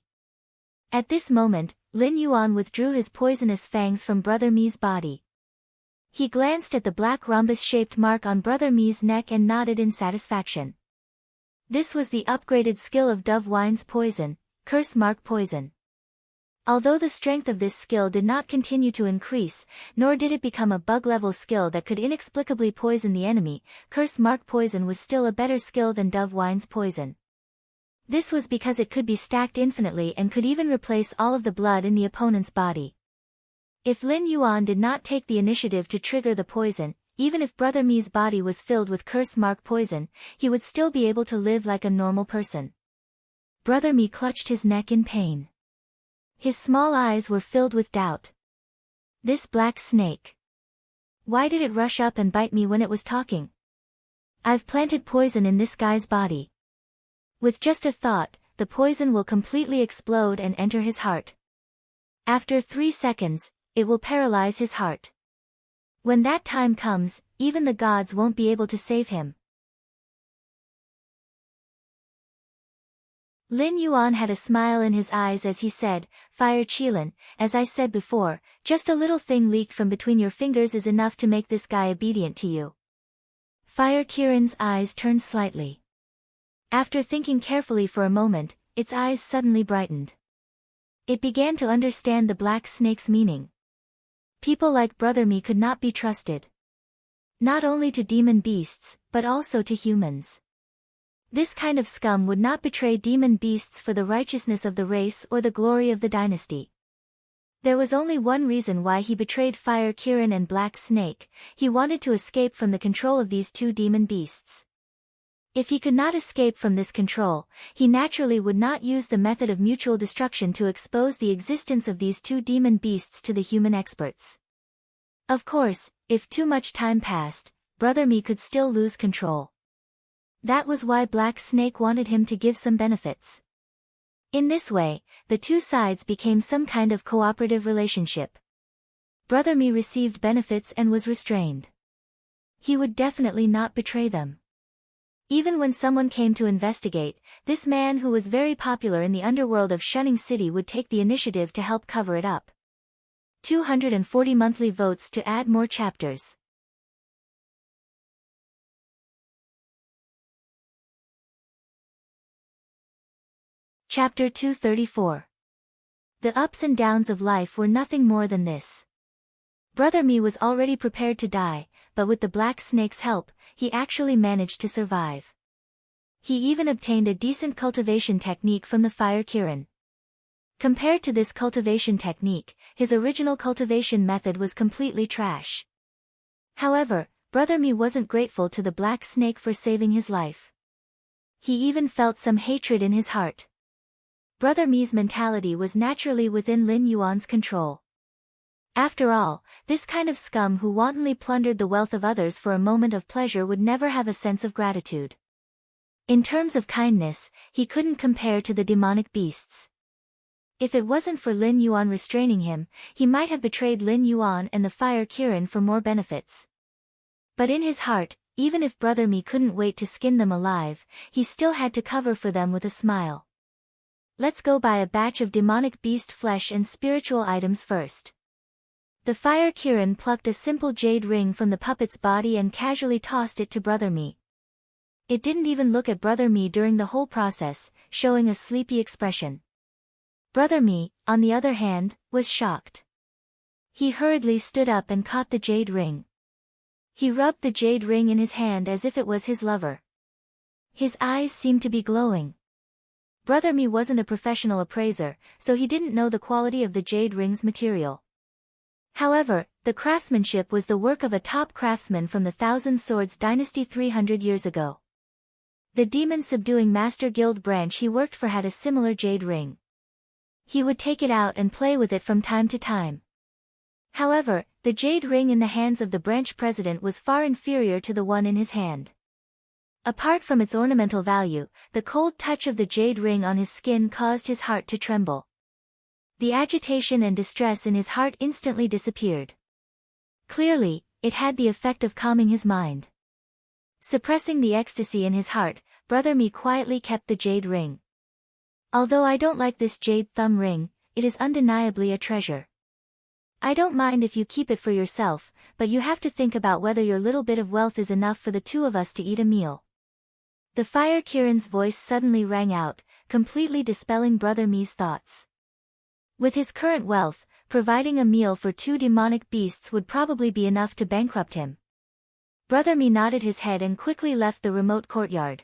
At this moment, Lin Yuan withdrew his poisonous fangs from Brother Me's body. He glanced at the black rhombus-shaped mark on Brother Me's neck and nodded in satisfaction. This was the upgraded skill of Dove Wine's poison, Curse Mark Poison. Although the strength of this skill did not continue to increase, nor did it become a bug-level skill that could inexplicably poison the enemy, Curse Mark Poison was still a better skill than Dove Wine's poison. This was because it could be stacked infinitely and could even replace all of the blood in the opponent's body. If Lin Yuan did not take the initiative to trigger the poison, even if Brother Me's body was filled with Curse Mark Poison, he would still be able to live like a normal person. Brother Me clutched his neck in pain. His small eyes were filled with doubt. This black snake. Why did it rush up and bite me when it was talking? I've planted poison in this guy's body. With just a thought, the poison will completely explode and enter his heart. After 3 seconds, it will paralyze his heart. When that time comes, even the gods won't be able to save him. Lin Yuan had a smile in his eyes as he said, Fire Qilin, as I said before, just a little thing leaked from between your fingers is enough to make this guy obedient to you. Fire Kirin's eyes turned slightly. After thinking carefully for a moment, its eyes suddenly brightened. It began to understand the black snake's meaning. People like Brother Me could not be trusted. Not only to demon beasts, but also to humans. This kind of scum would not betray demon beasts for the righteousness of the race or the glory of the dynasty. There was only one reason why he betrayed Fire Kirin and Black Snake: he wanted to escape from the control of these two demon beasts. If he could not escape from this control, he naturally would not use the method of mutual destruction to expose the existence of these two demon beasts to the human experts. Of course, if too much time passed, Brother Me could still lose control. That was why Black Snake wanted him to give some benefits. In this way, the two sides became some kind of cooperative relationship. Brother Me received benefits and was restrained. He would definitely not betray them. Even when someone came to investigate, this man who was very popular in the underworld of Shunning City would take the initiative to help cover it up. 240 monthly votes to add more chapters. Chapter 234. The ups and downs of life were nothing more than this. Brother Me was already prepared to die, but with the Black Snake's help, he actually managed to survive. He even obtained a decent cultivation technique from the Fire Kirin. Compared to this cultivation technique, his original cultivation method was completely trash. However, Brother Me wasn't grateful to the Black Snake for saving his life. He even felt some hatred in his heart. Brother Me's mentality was naturally within Lin Yuan's control. After all, this kind of scum who wantonly plundered the wealth of others for a moment of pleasure would never have a sense of gratitude. In terms of kindness, he couldn't compare to the demonic beasts. If it wasn't for Lin Yuan restraining him, he might have betrayed Lin Yuan and the Fire Kirin for more benefits. But in his heart, even if Brother Me couldn't wait to skin them alive, he still had to cover for them with a smile. Let's go buy a batch of demonic beast flesh and spiritual items first. The fire Kirin plucked a simple jade ring from the puppet's body and casually tossed it to Brother Mi. It didn't even look at Brother Mi during the whole process, showing a sleepy expression. Brother Mi, on the other hand, was shocked. He hurriedly stood up and caught the jade ring. He rubbed the jade ring in his hand as if it was his lover. His eyes seemed to be glowing. Brother Mi wasn't a professional appraiser, so he didn't know the quality of the jade ring's material. However, the craftsmanship was the work of a top craftsman from the Thousand Swords dynasty 300 years ago. The demon-subduing Master Guild branch he worked for had a similar jade ring. He would take it out and play with it from time to time. However, the jade ring in the hands of the branch president was far inferior to the one in his hand. Apart from its ornamental value, the cold touch of the jade ring on his skin caused his heart to tremble. The agitation and distress in his heart instantly disappeared. Clearly, it had the effect of calming his mind. Suppressing the ecstasy in his heart, Brother Mi quietly kept the jade ring. Although I don't like this jade thumb ring, it is undeniably a treasure. I don't mind if you keep it for yourself, but you have to think about whether your little bit of wealth is enough for the two of us to eat a meal. The fire Kirin's voice suddenly rang out, completely dispelling Brother Mi's thoughts. With his current wealth, providing a meal for two demonic beasts would probably be enough to bankrupt him. Brother Mi nodded his head and quickly left the remote courtyard.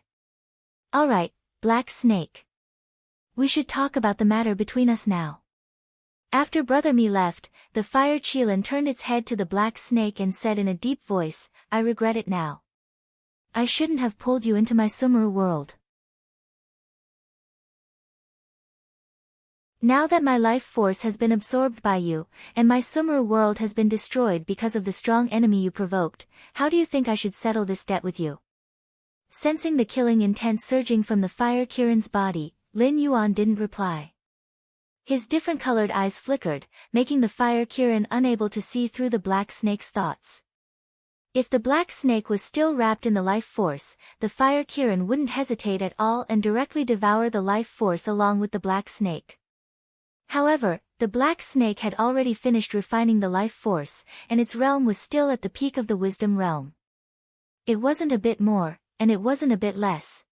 Alright, Black Snake. We should talk about the matter between us now. After Brother Mi left, the fire Qilin turned its head to the Black Snake and said in a deep voice, I regret it now. I shouldn't have pulled you into my Sumeru world. Now that my life force has been absorbed by you, and my Sumeru world has been destroyed because of the strong enemy you provoked, how do you think I should settle this debt with you? Sensing the killing intent surging from the fire Kirin's body, Lin Yuan didn't reply. His different-colored eyes flickered, making the fire Kirin unable to see through the Black Snake's thoughts. If the Black Snake was still wrapped in the life force, the fire Kirin wouldn't hesitate at all and directly devour the life force along with the Black Snake. However, the Black Snake had already finished refining the life force, and its realm was still at the peak of the wisdom realm. It wasn't a bit more, and it wasn't a bit less.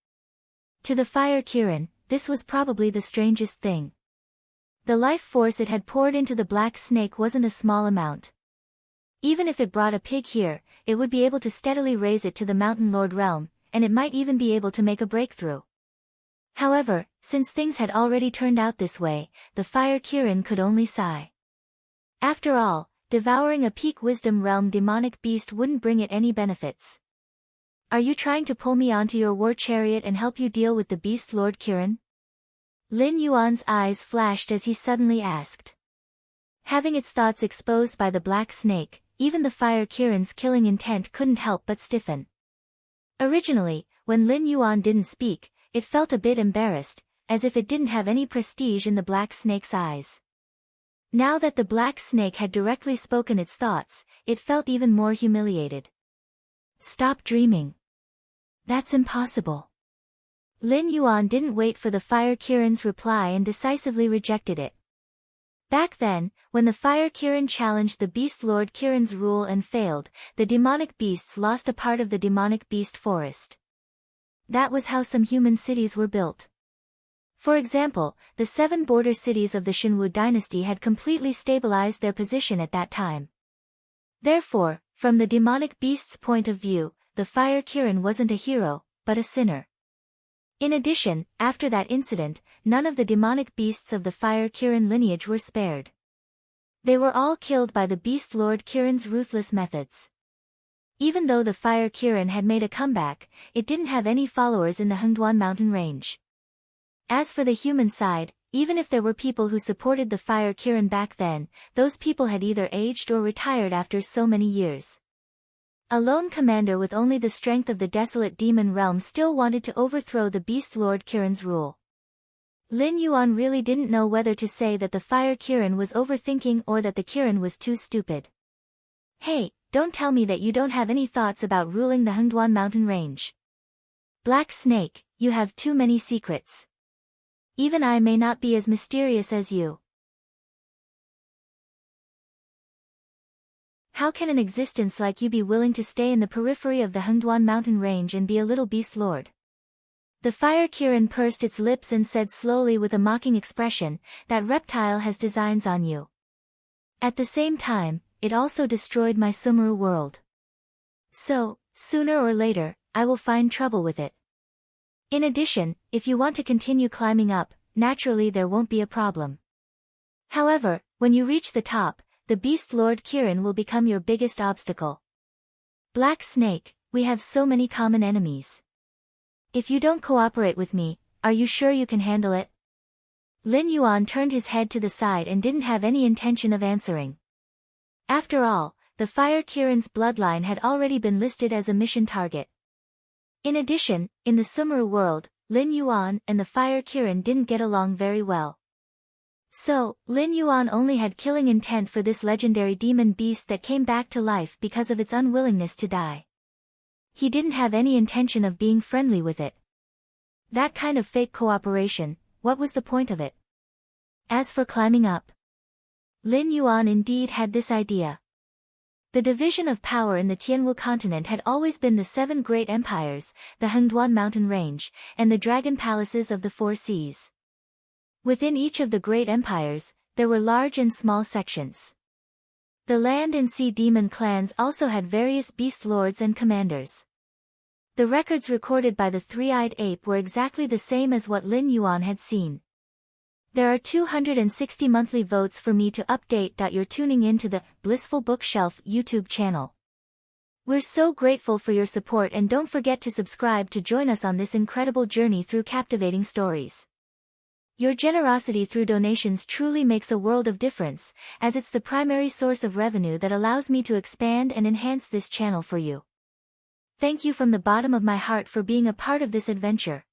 To the fire Kirin, this was probably the strangest thing. The life force it had poured into the Black Snake wasn't a small amount. Even if it brought a pig here, it would be able to steadily raise it to the Mountain Lord realm, and it might even be able to make a breakthrough. However, since things had already turned out this way, the fire Kirin could only sigh. After all, devouring a peak wisdom realm demonic beast wouldn't bring it any benefits. Are you trying to pull me onto your war chariot and help you deal with the beast Lord Kirin? Lin Yuan's eyes flashed as he suddenly asked. Having its thoughts exposed by the Black Snake, even the fire Kirin's killing intent couldn't help but stiffen. Originally, when Lin Yuan didn't speak, it felt a bit embarrassed, as if it didn't have any prestige in the Black Snake's eyes. Now that the Black Snake had directly spoken its thoughts, it felt even more humiliated. Stop dreaming. That's impossible. Lin Yuan didn't wait for the fire Kirin's reply and decisively rejected it. Back then, when the fire Kirin challenged the Beast Lord Kirin's rule and failed, the demonic beasts lost a part of the demonic beast forest. That was how some human cities were built. For example, the 7 border cities of the Shinwu dynasty had completely stabilized their position at that time. Therefore, from the demonic beast's point of view, the fire Kirin wasn't a hero, but a sinner. In addition, after that incident, none of the demonic beasts of the fire Kirin lineage were spared. They were all killed by the Beast Lord Kirin's ruthless methods. Even though the fire Kirin had made a comeback, it didn't have any followers in the Hengduan mountain range. As for the human side, even if there were people who supported the fire Kirin back then, those people had either aged or retired after so many years. A lone commander with only the strength of the desolate demon realm still wanted to overthrow the Beast Lord Kirin's rule. Lin Yuan really didn't know whether to say that the fire Kirin was overthinking or that the Kirin was too stupid. Hey, don't tell me that you don't have any thoughts about ruling the Hengduan mountain range. Black Snake, you have too many secrets. Even I may not be as mysterious as you. How can an existence like you be willing to stay in the periphery of the Hengduan mountain range and be a little beast lord? The fire Kirin pursed its lips and said slowly with a mocking expression, that reptile has designs on you. At the same time, it also destroyed my Sumeru world. So, sooner or later, I will find trouble with it. In addition, if you want to continue climbing up, naturally there won't be a problem. However, when you reach the top, the Beast Lord Kirin will become your biggest obstacle. Black Snake, we have so many common enemies. If you don't cooperate with me, are you sure you can handle it? Lin Yuan turned his head to the side and didn't have any intention of answering. After all, the Fire Kirin's bloodline had already been listed as a mission target. In addition, in the Sumeru world, Lin Yuan and the Fire Kirin didn't get along very well. So, Lin Yuan only had killing intent for this legendary demon beast that came back to life because of its unwillingness to die. He didn't have any intention of being friendly with it. That kind of fake cooperation, what was the point of it? As for climbing up, Lin Yuan indeed had this idea. The division of power in the Tianwu continent had always been the 7 great empires, the Hengduan mountain range, and the dragon palaces of the 4 seas. Within each of the great empires, there were large and small sections. The land and sea demon clans also had various beast lords and commanders. The records recorded by the three-eyed ape were exactly the same as what Lin Yuan had seen. There are 260 monthly votes for me to update. You're tuning in to the Blissful Bookshelf YouTube channel. We're so grateful for your support, and don't forget to subscribe to join us on this incredible journey through captivating stories. Your generosity through donations truly makes a world of difference, as it's the primary source of revenue that allows me to expand and enhance this channel for you. Thank you from the bottom of my heart for being a part of this adventure.